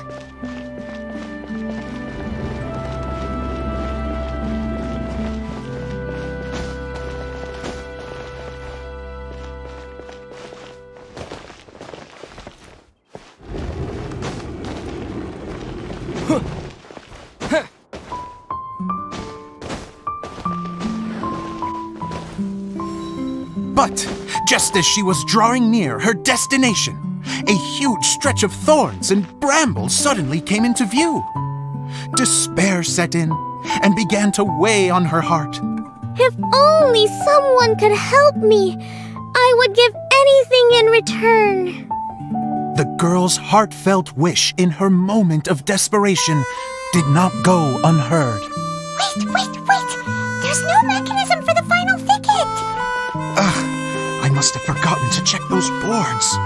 But just as she was drawing near her destination, a huge stretch of thorns and brambles suddenly came into view. Despair set in and began to weigh on her heart. If only someone could help me, I would give anything in return. The girl's heartfelt wish in her moment of desperation did not go unheard. Wait! There's no mechanism for the final thicket! I must have forgotten to check those boards.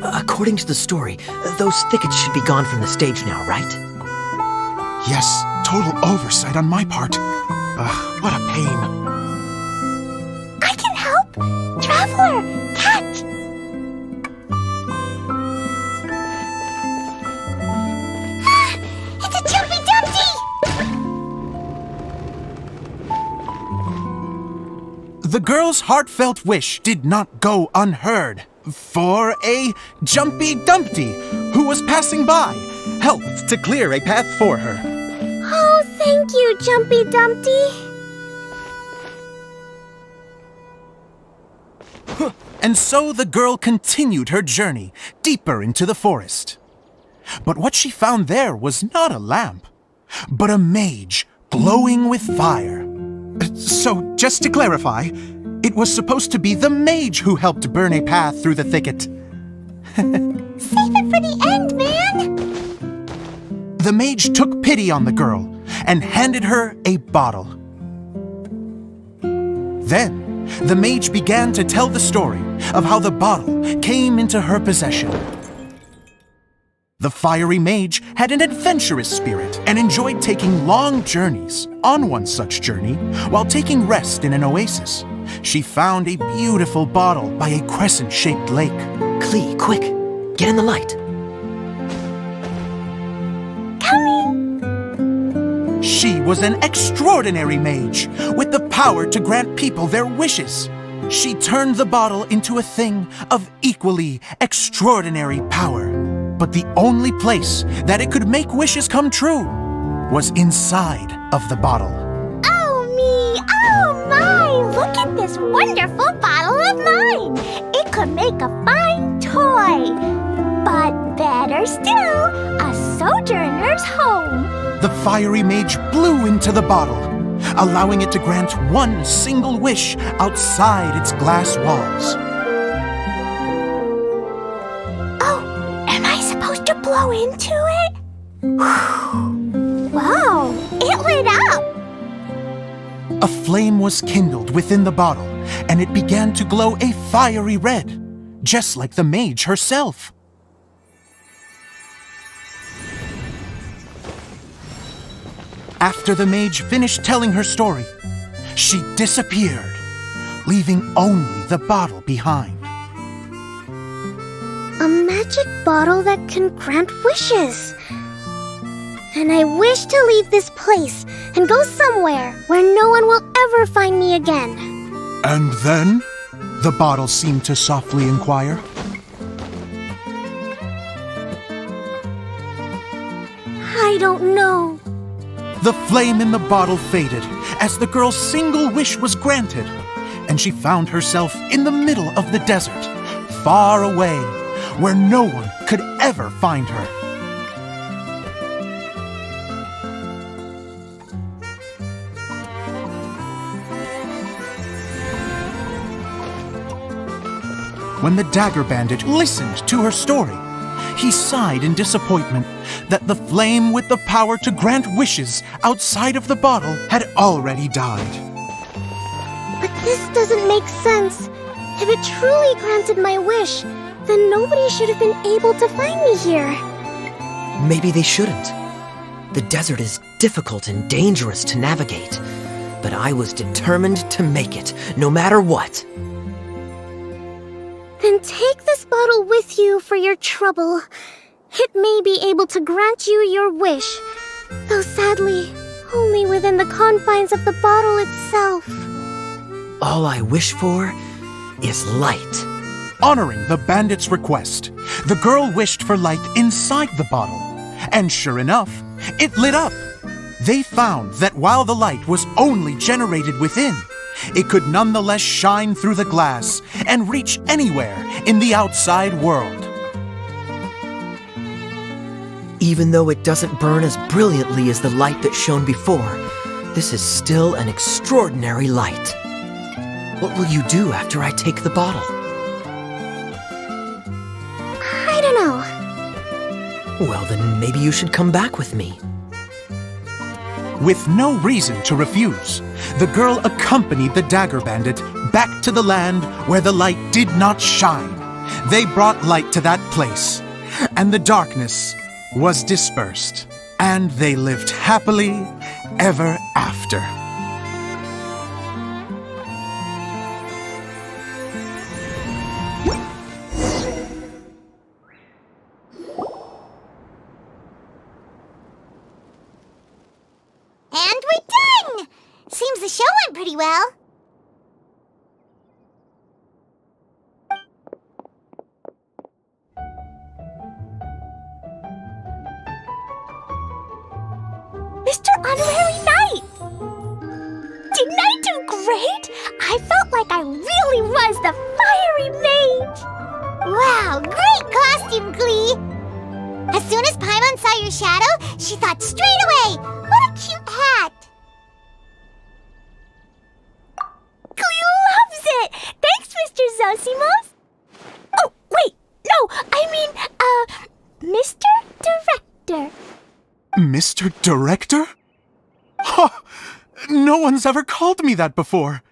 According to the story, those thickets should be gone from the stage now, right? Yes, total oversight on my part. What a pain. I can help! Traveler! Catch! It's a Jumpy Dumpty! The girl's heartfelt wish did not go unheard, for a Jumpy Dumpty, who was passing by, helped to clear a path for her. Oh, thank you, Jumpy Dumpty. And so the girl continued her journey deeper into the forest. But what she found there was not a lamp, but a mage glowing with fire. So, just to clarify, it was supposed to be the mage who helped burn a path through the thicket. Save it for the end, man! The mage took pity on the girl and handed her a bottle. Then, the mage began to tell the story of how the bottle came into her possession. The fiery mage had an adventurous spirit and enjoyed taking long journeys. On one such journey, while taking rest in an oasis, she found a beautiful bottle by a crescent-shaped lake. Klee, quick! Get in the light! Coming! She was an extraordinary mage, with the power to grant people their wishes. She turned the bottle into a thing of equally extraordinary power. But the only place that it could make wishes come true was inside of the bottle. Oh me! Oh my! Look at this wonderful bottle of mine! It could make a fine toy! But better still, a sojourner's home! The fiery mage blew into the bottle, allowing it to grant one single wish outside its glass walls. Oh, am I supposed to blow into it? Wow, it lit up! A flame was kindled within the bottle, and it began to glow a fiery red, just like the mage herself. After the mage finished telling her story, she disappeared, leaving only the bottle behind. A magic bottle that can grant wishes. And I wish to leave this place and go somewhere where no one will ever find me again. And then? The bottle seemed to softly inquire. I don't know. The flame in the bottle faded as the girl's single wish was granted, and she found herself in the middle of the desert, far away, where no one could ever find her. When the Dagger Bandit listened to her story, he sighed in disappointment that the flame with the power to grant wishes outside of the bottle had already died. But this doesn't make sense. If it truly granted my wish, then nobody should have been able to find me here. Maybe they shouldn't. The desert is difficult and dangerous to navigate, but I was determined to make it, no matter what. Then take this bottle with you for your trouble. It may be able to grant you your wish, though sadly, only within the confines of the bottle itself. All I wish for is light. Honoring the bandit's request, the girl wished for light inside the bottle, and sure enough, it lit up. They found that while the light was only generated within, it could nonetheless shine through the glass and reach anywhere in the outside world. Even though it doesn't burn as brilliantly as the light that shone before, this is still an extraordinary light. What will you do after I take the bottle? I don't know. Well, then maybe you should come back with me. With no reason to refuse, the girl accompanied the Dagger Bandit back to the land where the light did not shine. They brought light to that place, and the darkness was dispersed, and they lived happily ever after. And we're done! Seems the show went pretty well. Mr. Honorary Knight! Didn't I do great? I felt like I really was the fiery mage! Wow, great costume, Glee! As soon as Paimon saw your shadow, she thought straight away, what a cute hat! Glee loves it! Thanks, Mr. Zosimos! Oh, wait, no, I mean, Mr. Director. Mr. Director? Ha! No one's ever called me that before.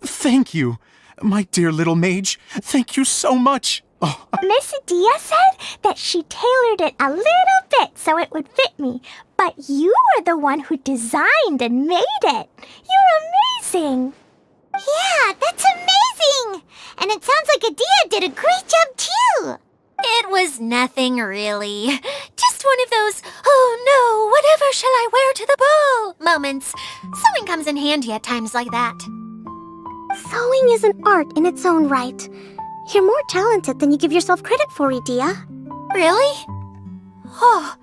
Thank you, my dear little mage. Thank you so much. Oh. Miss Dia said that she tailored it a little bit so it would fit me, but you were the one who designed and made it. You're amazing. Yeah, that's amazing. And it sounds like Adia did a great job too. It was nothing really. Just one of those, oh no, whatever shall I wear to the ball moments. Sewing comes in handy at times like that. Sewing is an art in its own right. You're more talented than you give yourself credit for, Adia. Really? Oh,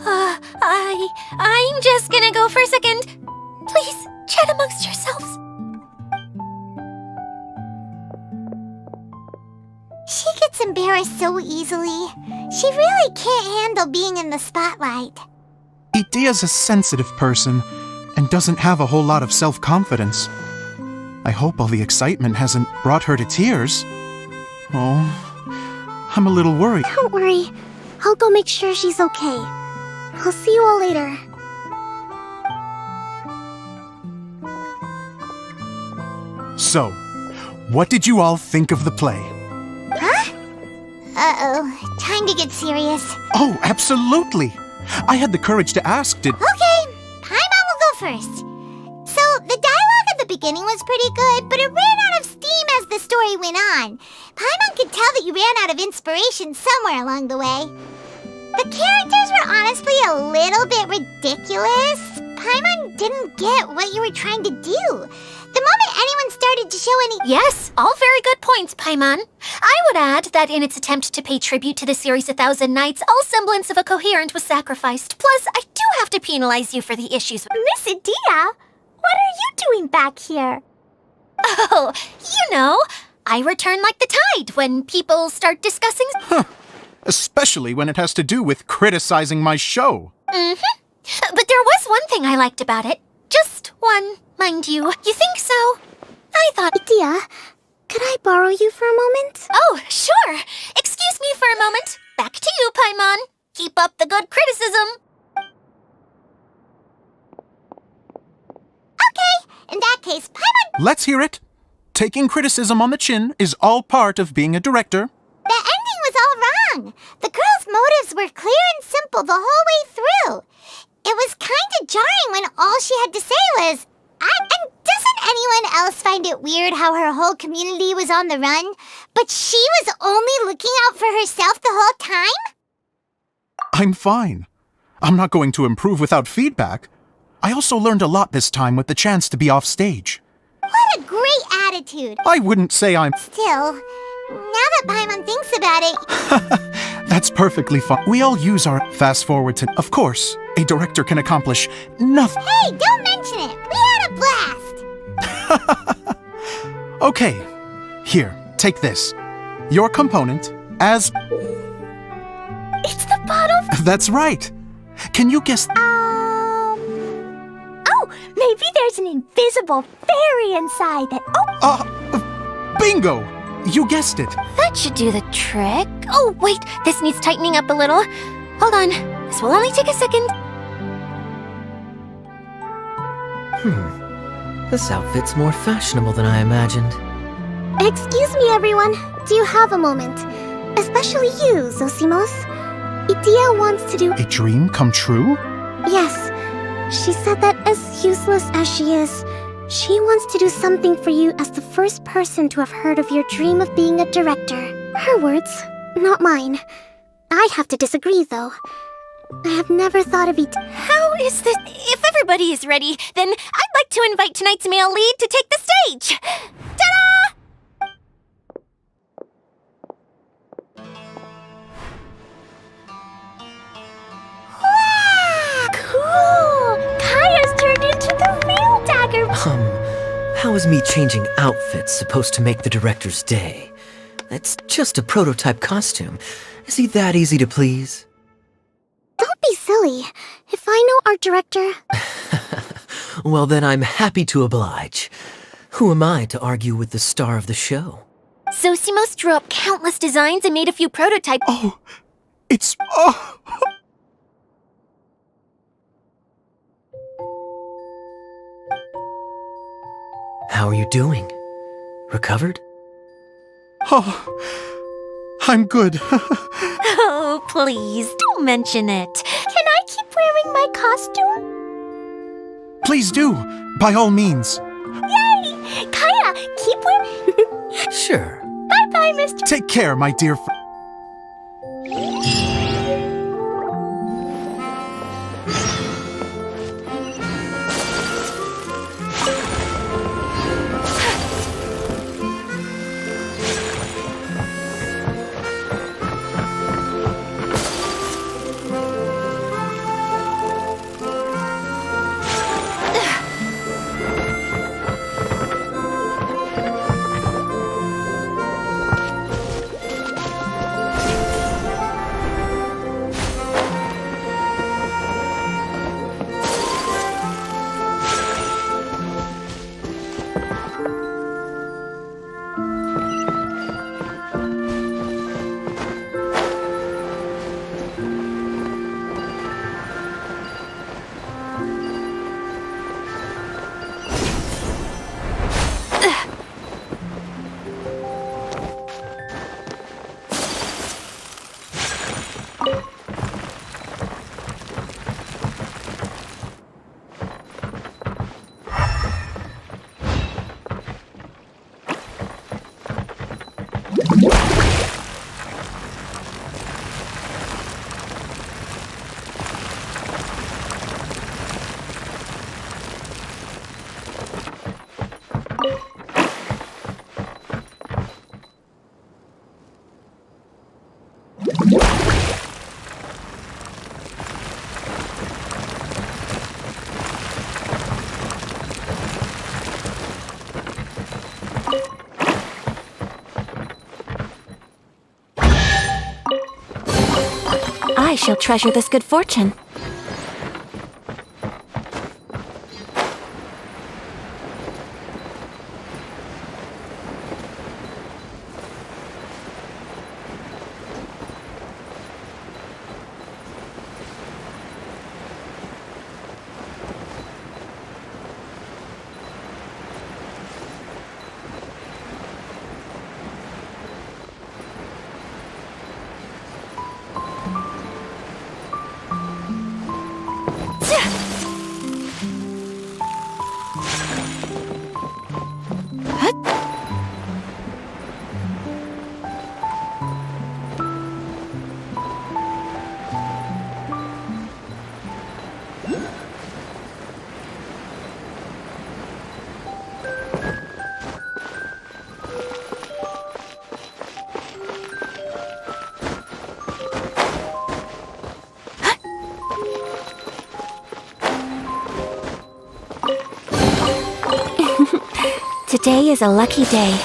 I'm just gonna go for a second. Please, chat amongst yourselves. She gets embarrassed so easily. She really can't handle being in the spotlight. Idia's a sensitive person, and doesn't have a whole lot of self-confidence. I hope all the excitement hasn't brought her to tears. Oh, I'm a little worried. Don't worry. I'll go make sure she's okay. I'll see you all later. So, what did you all think of the play? Huh? Uh-oh. Time to get serious. Oh, absolutely. I had the courage to ask, Okay, Paimon will go first. So, the dialogue at the beginning was pretty good, but it ran out of steam as the story went on. Paimon could tell that you ran out of inspiration somewhere along the way. The characters were honestly a little bit ridiculous. Paimon didn't get what you were trying to do. The moment anyone started to show any— Yes, all very good points, Paimon. I would add that in its attempt to pay tribute to the series 1,000 Nights, all semblance of a coherent was sacrificed. Plus, I do have to penalize you for the issues. Miss Idia, what are you doing back here? Oh, you know, I return like the tide when people start discussing— especially when it has to do with criticizing my show. Mm-hmm. But there was one thing I liked about it. Just one, mind you. You think so? I thought— Idia, could I borrow you for a moment? Oh, sure. Excuse me for a moment. Back to you, Paimon. Keep up the good criticism. Okay, in that case, Paimon— Let's hear it. Taking criticism on the chin is all part of being a director. The ending was all wrong. The girl's motives were clear and simple the whole way through. It was kind of jarring when all she had to say was— And doesn't anyone else find it weird how her whole community was on the run, but she was only looking out for herself the whole time? I'm fine. I'm not going to improve without feedback. I also learned a lot this time with the chance to be off stage. What a great attitude. I wouldn't say I'm— Still, now that Paimon thinks about it— That's perfectly fine. We all use our— Fast forward to— Of course, a director can accomplish nothing. Hey, don't mention it. We had a blast. Okay, here, take this. Your component as— It's the bottle— That's right. Can you guess— Oh, maybe there's an invisible fairy inside that— Bingo! You guessed it. That should do the trick. Oh, wait, this needs tightening up a little. Hold on, this will only take a second. This outfit's more fashionable than I imagined. Excuse me, everyone. Do you have a moment? Especially you, Zosimos. Idia wants to do— A dream come true? Yes. She said that as useless as she is, she wants to do something for you as the first person to have heard of your dream of being a director. Her words, not mine. I'd have to disagree, though. I have never thought of it— How is this? If everybody is ready, then I'd like to invite tonight's male lead to take the stage. Ta-da! Cool! Kaya's turned into the real dagger— How is me changing outfits supposed to make the director's day? It's just a prototype costume. Is he that easy to please? Don't be silly. If I know our director— Well, then I'm happy to oblige. Who am I to argue with the star of the show? Zosimos drew up countless designs and made a few prototypes. Oh, it's— How are you doing? Recovered? Oh, I'm good. Oh, please, don't mention it. Can I keep wearing my costume? Please do, by all means. Yay! Kaya, keep wearing— Sure. Bye-bye, Mr. Take care, my dear friend. I shall treasure this good fortune. Today is a lucky day.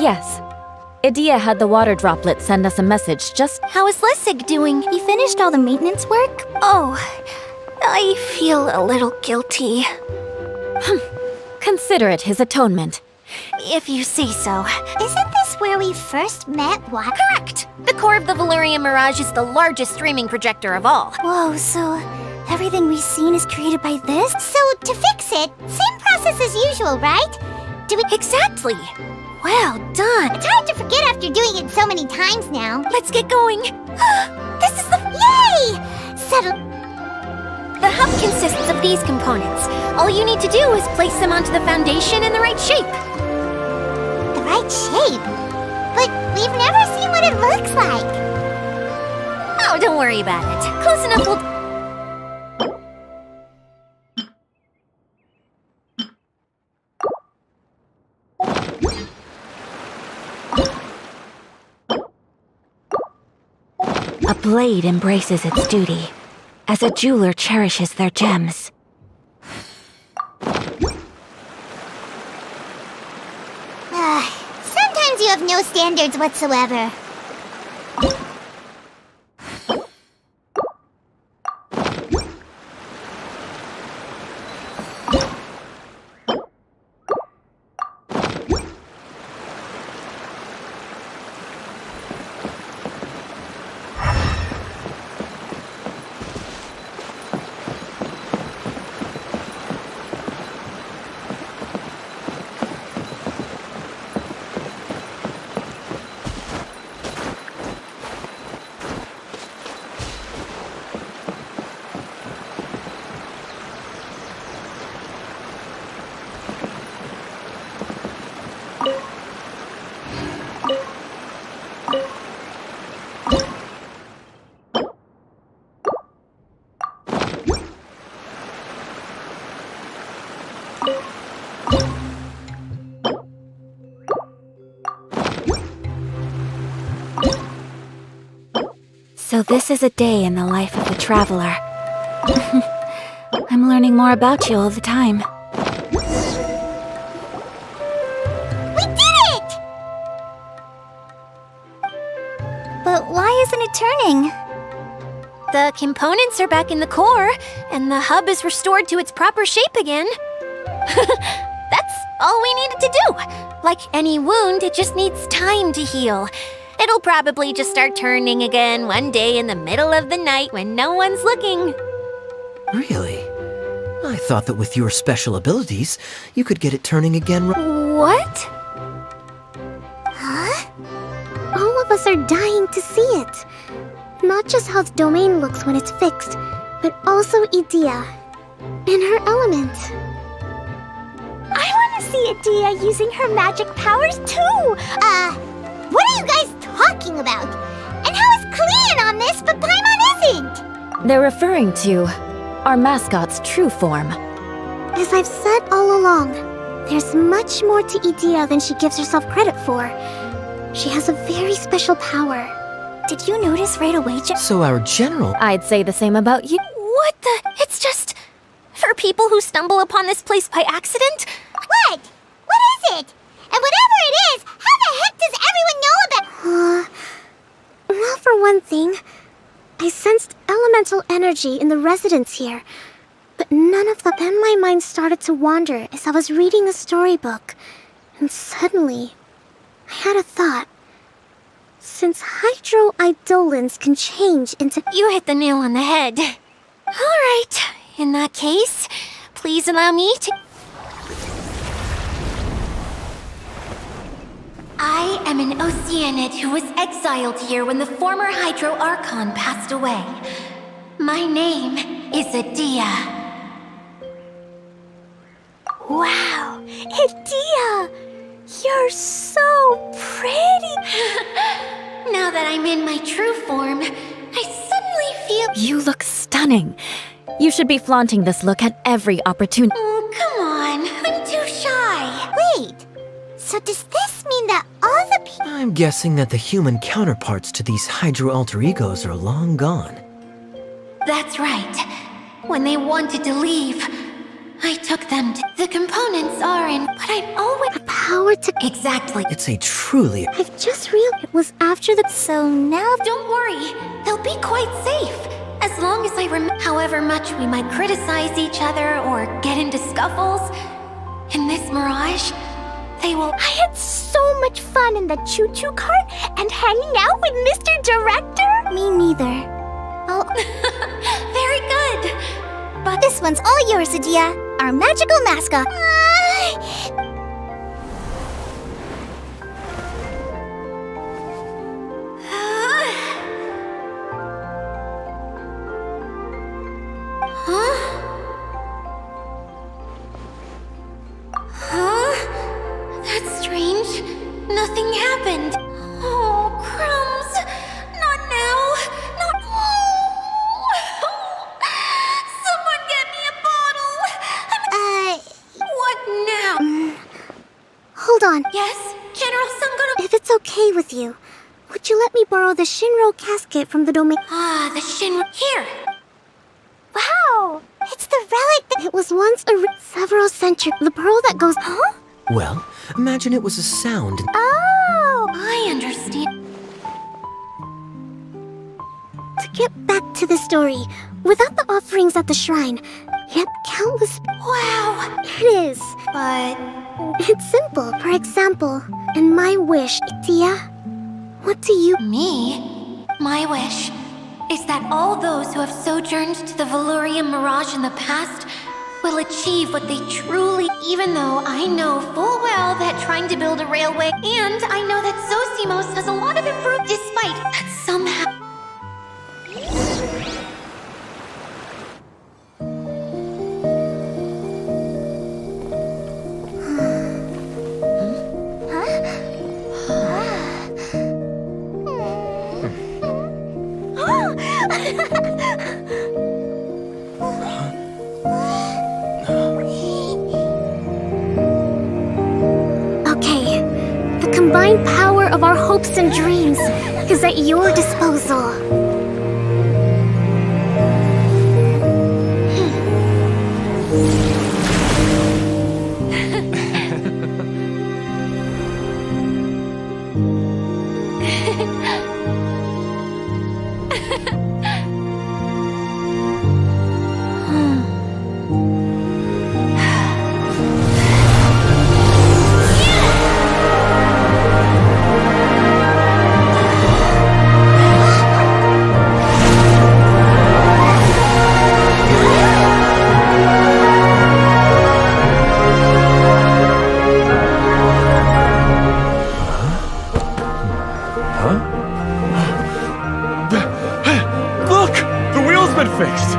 Yes. Idia had the water droplet send us a message just... How is Lessig doing? He finished all the maintenance work? Oh, I feel a little guilty. Consider it his atonement. If you say so. Isn't this where we first met? What? Correct! The core of the Valerian Mirage is the largest streaming projector of all. Whoa, so everything we've seen is created by this? So to fix it, same process as usual, right? Do we... Exactly! Well done! It's hard to forget after doing it so many times now. Let's get going! This is the... Yay! Settle... The hub consists of these components. All you need to do is place them onto the foundation in the right shape. The right shape? But we've never seen what it looks like. Oh, don't worry about it. Close enough will... A blade embraces its duty, as a jeweler cherishes their gems. Sometimes you have no standards whatsoever. So this is a day in the life of the traveler. I'm learning more about you all the time. We did it! But why isn't it turning? The components are back in the core, and the hub is restored to its proper shape again. That's all we needed to do. Like any wound, it just needs time to heal. It'll probably just start turning again one day in the middle of the night when no one's looking. Really? I thought that with your special abilities, you could get it turning again. What? Huh? All of us are dying to see it. Not just how the domain looks when it's fixed, but also Idia and her element. I want to see Idia using her magic powers too! What are you guys talking about? And how is Kleon on this, but Paimon isn't? They're referring to our mascot's true form. As I've said all along, there's much more to Idia than she gives herself credit for. She has a very special power. Did you notice right away, So our general... I'd say the same about you. What the? It's just... for people who stumble upon this place by accident? What? What is it? And whatever it is, how the heck does everyone know about... Well, for one thing, I sensed elemental energy in the residents here, but none of the... Then my mind started to wander as I was reading a storybook, and suddenly, I had a thought. Since hydroidolins can change into... You hit the nail on the head. All right, in that case, please allow me to... I am an Oceanid who was exiled here when the former Hydro Archon passed away. My name is Idia. Wow, Idia! You're so pretty! Now that I'm in my true form, I suddenly feel... You look stunning. You should be flaunting this look at every opportunity. Oh, come on, I'm too shy. Wait, so does this mean that all the people... I'm guessing that the human counterparts to these Hydro alter egos are long gone. That's right. When they wanted to leave, I took them to... The components are in... But I've always... power to... Exactly. It's a truly... I've just realized it was after the... So now... Don't worry, they'll be quite safe. As long as I remember, however much we might criticize each other or get into scuffles, in this mirage, they will... I had so much fun in the choo-choo cart and hanging out with Mr. Director. Me neither. Oh, Very good. But this one's all yours, Adia. Our magical mascot. That's strange. Nothing happened. Oh, crumbs. Not now. Not... Someone get me a bottle. What now? Hold on. Yes, General Sangoro. If it's okay with you, would you let me borrow the Shinro casket from the domain? Ah, the Shinra. Here. Wow! It's the relic that... It was once several centuries... The pearl that goes... Huh? Well, imagine it was a sound. Oh! I understand. To get back to the story, without the offerings at the shrine, yet countless... Wow. It is. But... It's simple. For example, in my wish, Tia, what do you... Me? My wish is that all those who have sojourned to the Valurian Mirage in the past will achieve what they truly... Even though I know full well that trying to build a railway, and I know that Zosimos has a lot of improvement despite that somehow... Okay, the combined power of our hopes and dreams is at your disposal. Look! The wheel's been fixed!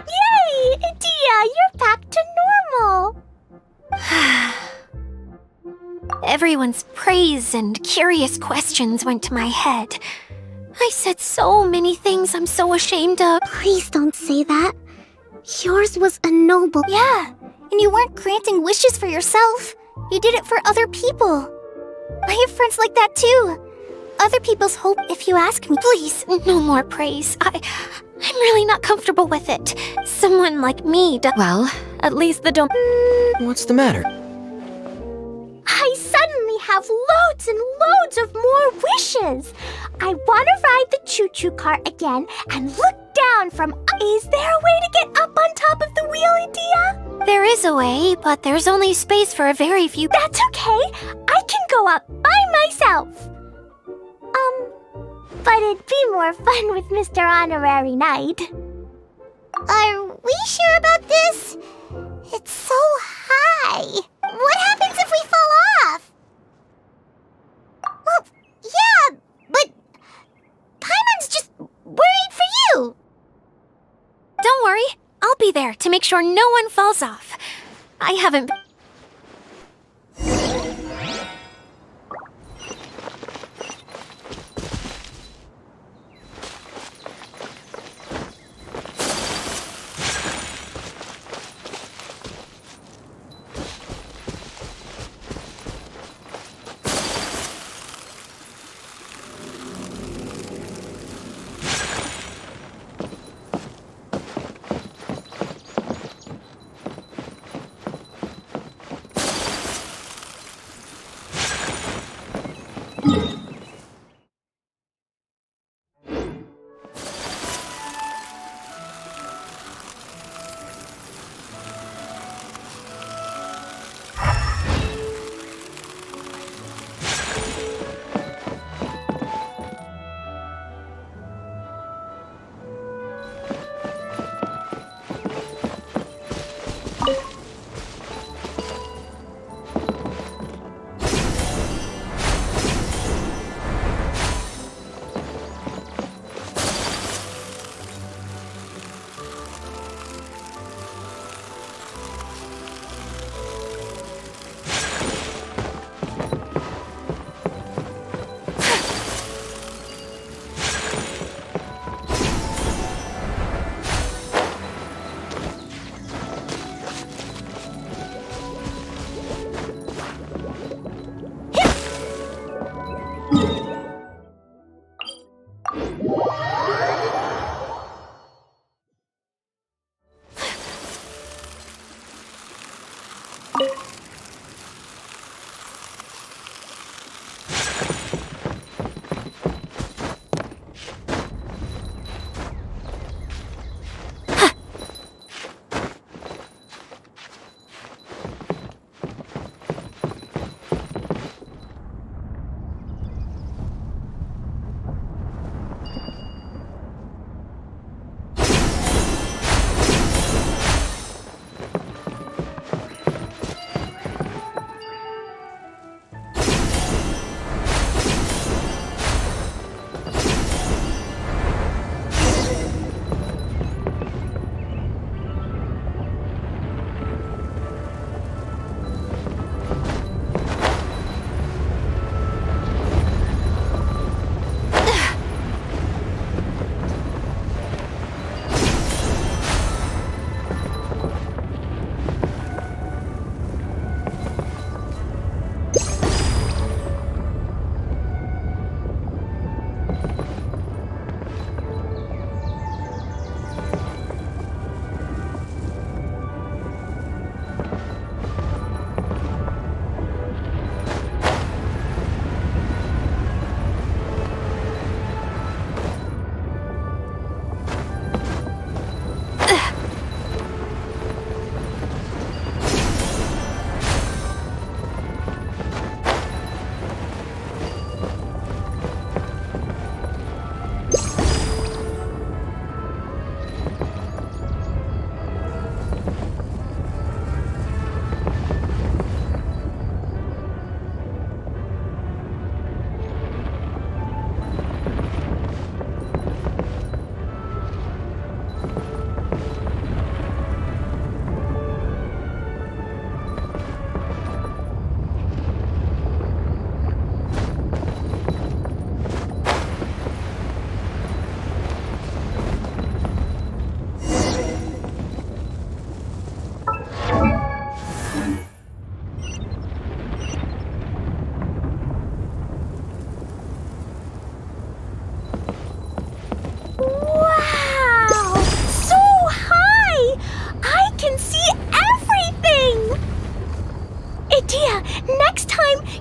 Yay! Tia, you're back to normal! Everyone's praise and curious questions went to my head. I said so many things I'm so ashamed of. Please don't say that. Yours was a noble... Yeah, and you weren't granting wishes for yourself. You did it for other people. I have friends like that too. Other people's hope, if you ask me. Please, no more praise. I'm really not comfortable with it. Someone like me Well, at least the dome. What's the matter? I suddenly have loads and loads of more wishes. I want to ride the choo-choo cart again and look down from... Is there a way to get up on top of the wheel, Adia? There is a way, but there's only space for a very few. That's okay. I can go up by myself. But it'd be more fun with Mr. Honorary Knight. Are we sure about this? It's so high. What happens if we fall off? Well, yeah, but Paimon's just worried for you. Don't worry, I'll be there to make sure no one falls off. I haven't...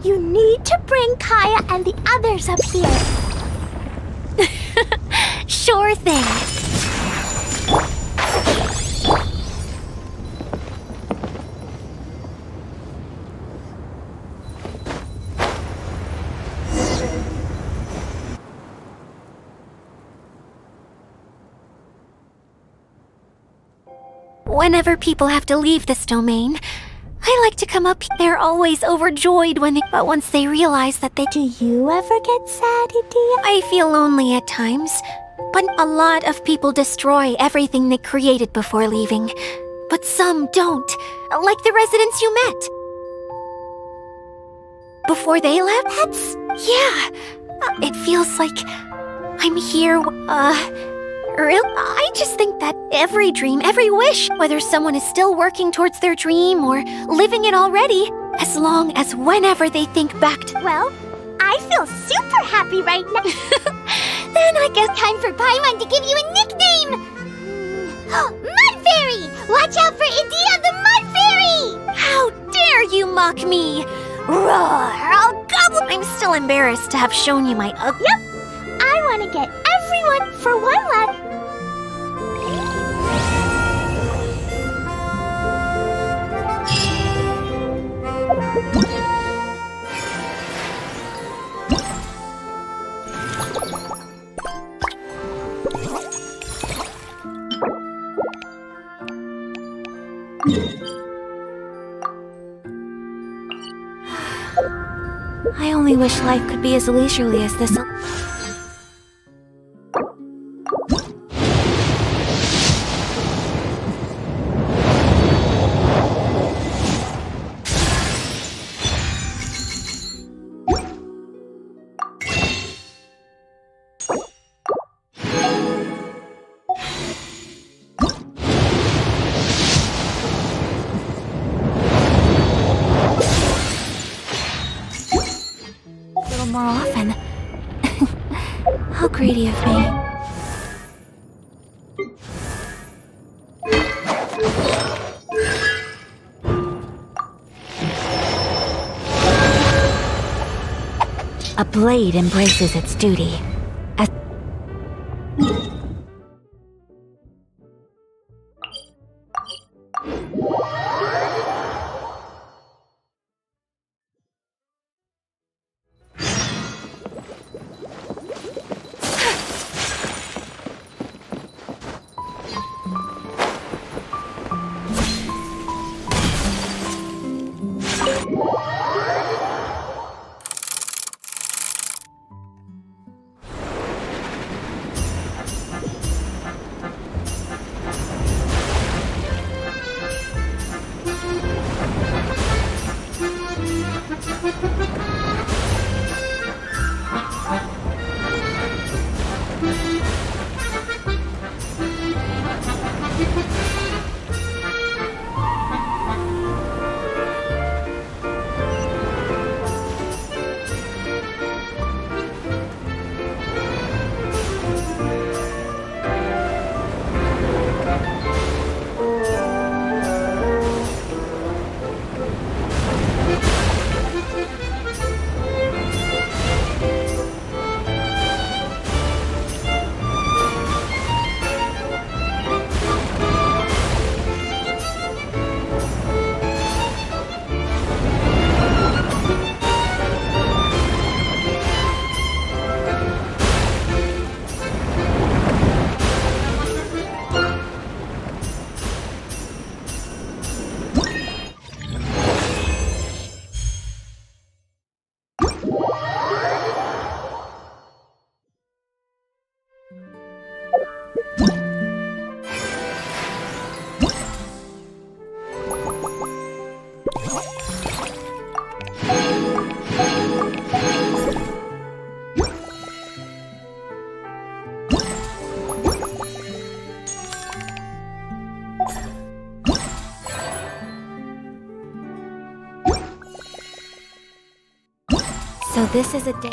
You need to bring Kaya and the others up here. Sure thing. Whenever people have to leave this domain, I like to come up. They're always overjoyed but once they realize that they... Do you ever get sad, Idia? I feel lonely at times, but a lot of people destroy everything they created before leaving. But some don't, like the residents you met. Before they left? Yeah. It feels like I'm here, I just think that every dream, every wish, whether someone is still working towards their dream or living it already, as long as whenever they think back to... Well, I feel super happy right now. Then I guess Time for Paimon to give you a nickname! Mud Fairy! Watch out for Idia the Mud Fairy! How dare you mock me! Roar! I'll gobble... I'm still embarrassed to have shown you my ugly... Yep! I want to get everyone for one last... I only wish life could be as leisurely as this. More often. How greedy of me. A blade embraces its duty. So this is a day.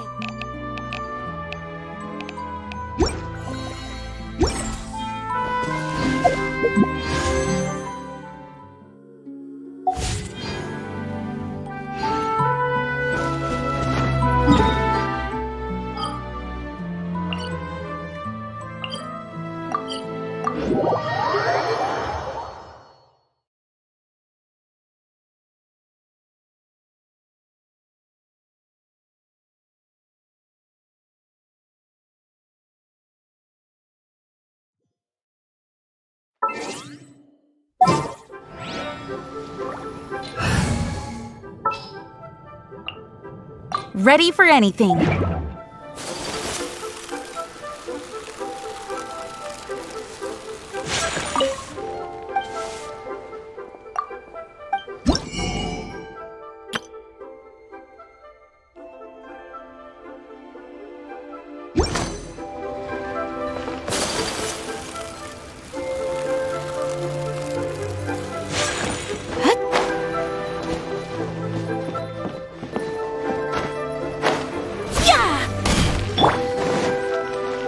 Ready for anything.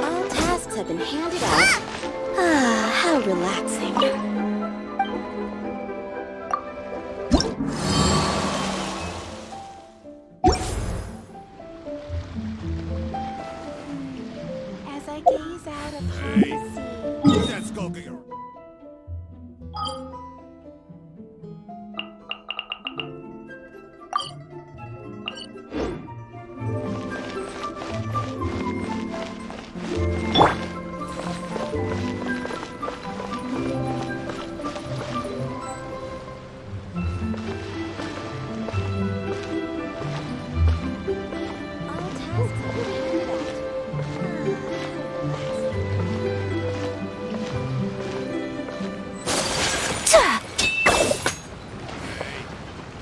All tasks have been handed out. Ah, how relaxing. As I gaze out upon the sea. Who's that skulking around? All tasks have been handed out.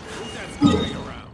Who's that skulking around?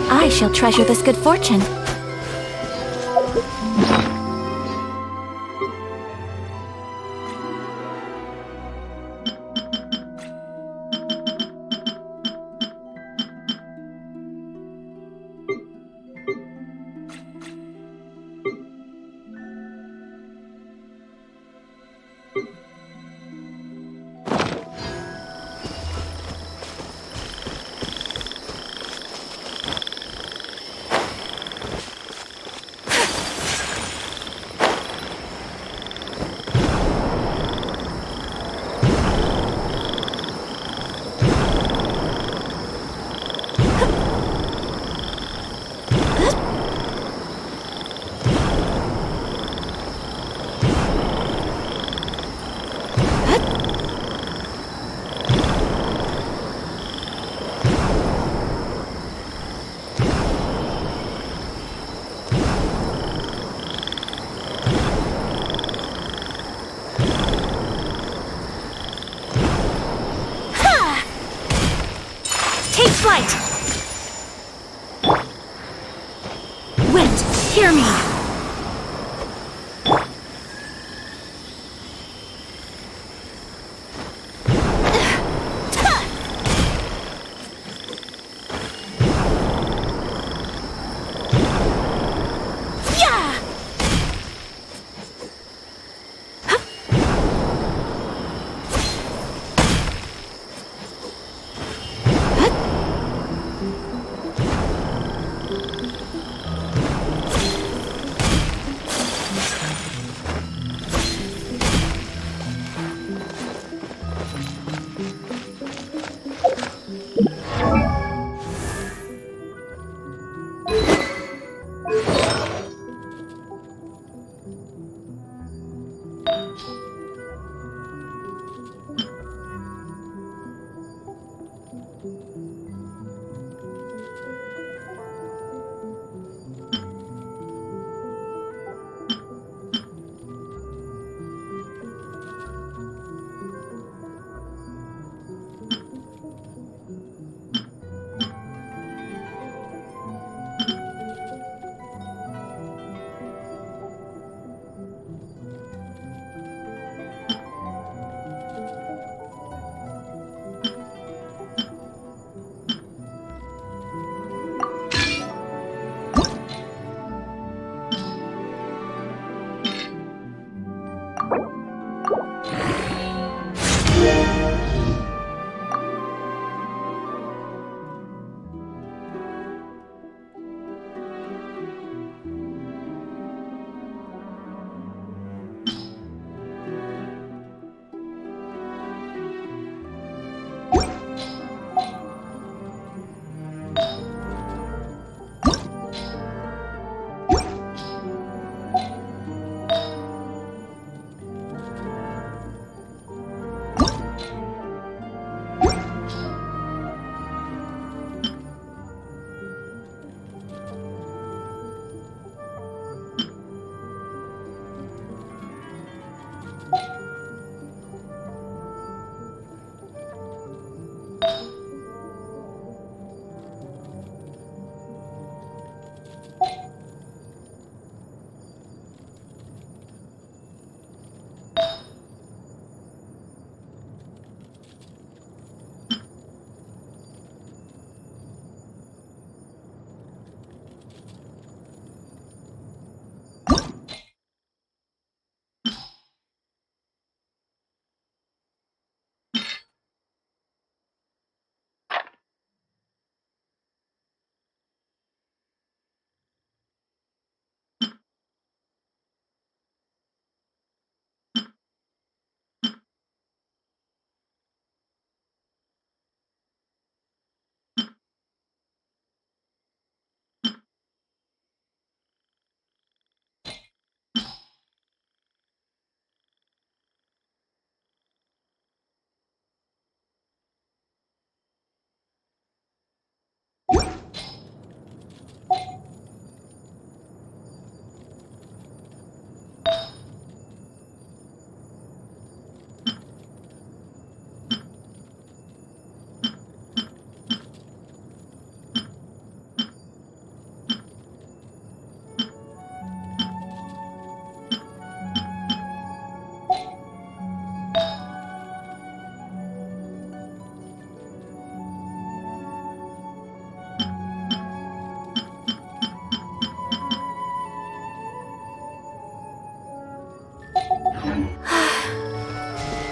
I shall treasure this good fortune. fight! Wait, hear me!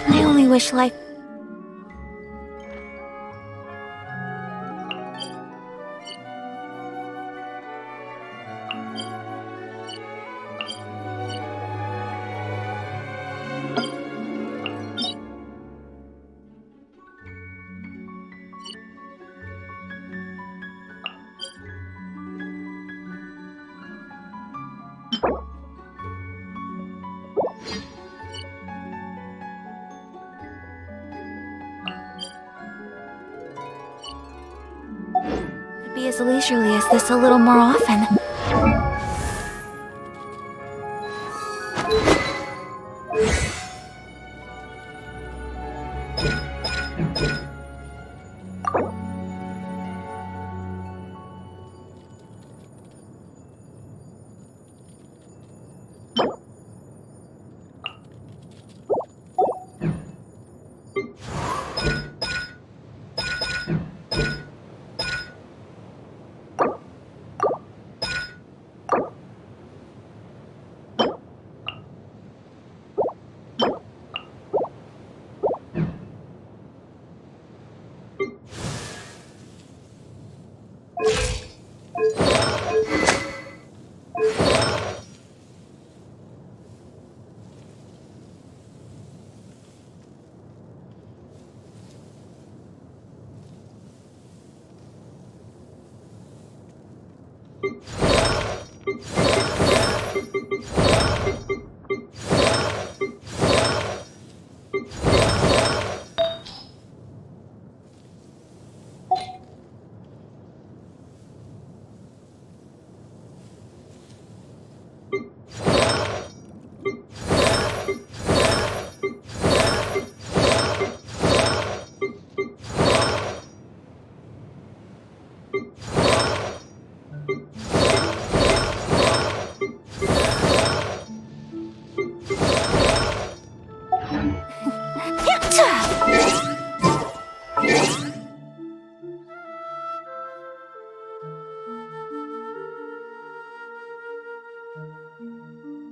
I only wish life... could be as leisurely as this a little more often.